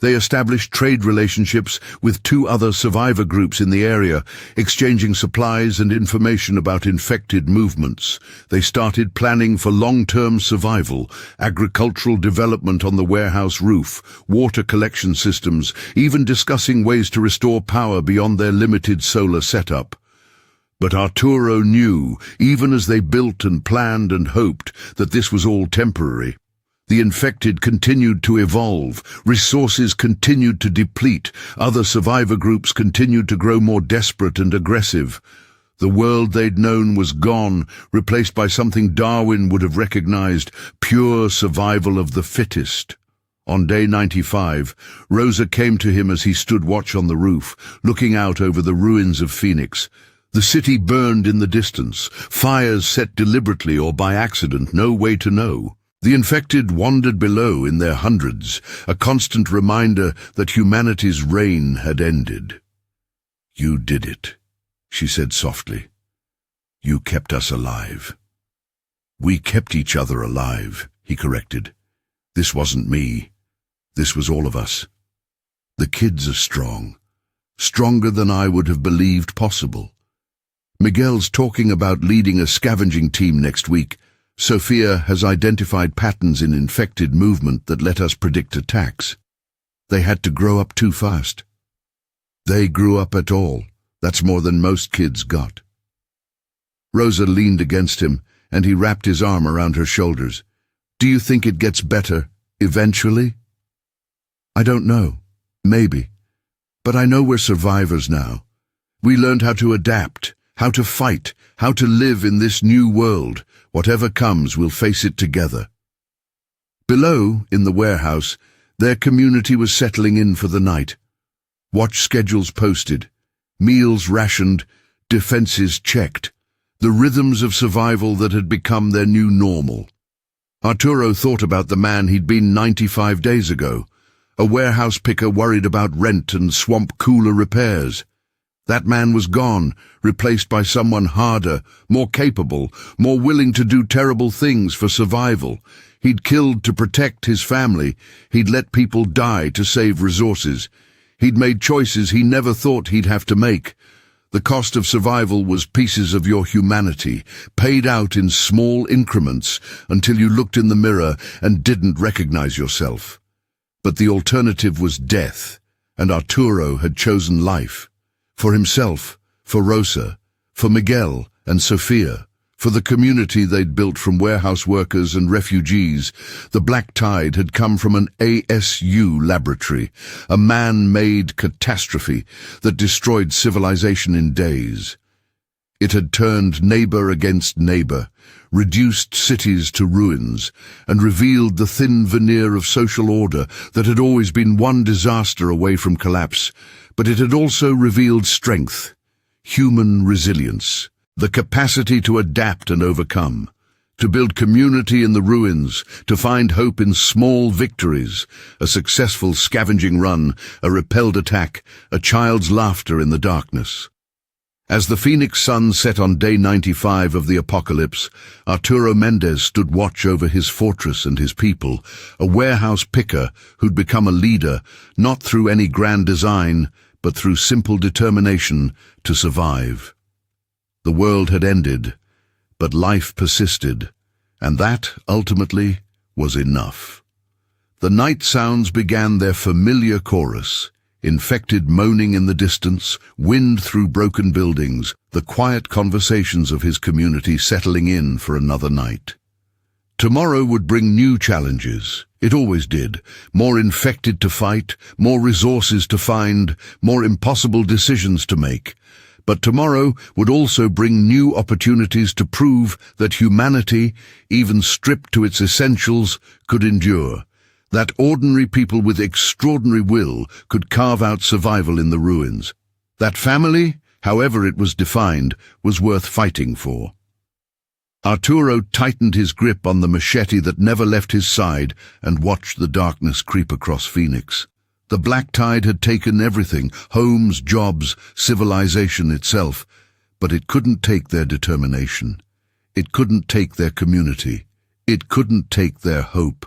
They established trade relationships with 2 other survivor groups in the area, exchanging supplies and information about infected movements. They started planning for long-term survival, agricultural development on the warehouse roof, water collection systems, even discussing ways to restore power beyond their limited solar setup. But Arturo knew, even as they built and planned and hoped, that this was all temporary. The infected continued to evolve, resources continued to deplete, other survivor groups continued to grow more desperate and aggressive. The world they'd known was gone, replaced by something Darwin would have recognized: pure survival of the fittest. On day 95, Rosa came to him as he stood watch on the roof, looking out over the ruins of Phoenix. The city burned in the distance, fires set deliberately or by accident, no way to know. The infected wandered below in their hundreds, a constant reminder that humanity's reign had ended. "You did it," she said softly. "You kept us alive." "We kept each other alive," he corrected. "This wasn't me. This was all of us. The kids are strong, stronger than I would have believed possible. Miguel's talking about leading a scavenging team next week. Sophia has identified patterns in infected movement that let us predict attacks. They had to grow up too fast. They grew up at all. That's more than most kids got." Rosa leaned against him, and he wrapped his arm around her shoulders. "Do you think it gets better, eventually?" "I don't know. Maybe. But I know we're survivors now. We learned how to adapt, how to fight, how to live in this new world. Whatever comes, we'll face it together." Below, in the warehouse, their community was settling in for the night. Watch schedules posted, meals rationed, defenses checked, the rhythms of survival that had become their new normal. Arturo thought about the man he'd been 95 days ago, a warehouse picker worried about rent and swamp cooler repairs. That man was gone, replaced by someone harder, more capable, more willing to do terrible things for survival. He'd killed to protect his family. He'd let people die to save resources. He'd made choices he never thought he'd have to make. The cost of survival was pieces of your humanity, paid out in small increments until you looked in the mirror and didn't recognize yourself. But the alternative was death, and Arturo had chosen life. For himself, for Rosa, for Miguel and Sophia, for the community they'd built from warehouse workers and refugees. The black tide had come from an ASU laboratory, a man-made catastrophe that destroyed civilization in days. It had turned neighbor against neighbor, reduced cities to ruins, and revealed the thin veneer of social order that had always been one disaster away from collapse. But it had also revealed strength, human resilience, the capacity to adapt and overcome, to build community in the ruins, to find hope in small victories, a successful scavenging run, a repelled attack, a child's laughter in the darkness. As the Phoenix sun set on day 95 of the apocalypse, Arturo Mendez stood watch over his fortress and his people, a warehouse picker who'd become a leader, not through any grand design, but through simple determination to survive. The world had ended, but life persisted, and that, ultimately, was enough. The night sounds began their familiar chorus, infected moaning in the distance, wind through broken buildings, the quiet conversations of his community settling in for another night. Tomorrow would bring new challenges. It always did. More infected to fight, more resources to find, more impossible decisions to make. But tomorrow would also bring new opportunities to prove that humanity, even stripped to its essentials, could endure. That ordinary people with extraordinary will could carve out survival in the ruins. That family, however it was defined, was worth fighting for. Arturo tightened his grip on the machete that never left his side and watched the darkness creep across Phoenix. The black tide had taken everything, homes, jobs, civilization itself, but it couldn't take their determination. It couldn't take their community. It couldn't take their hope.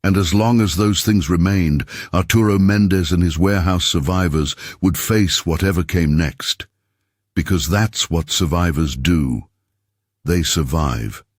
And as long as those things remained, Arturo Mendez and his warehouse survivors would face whatever came next. Because that's what survivors do. They survive.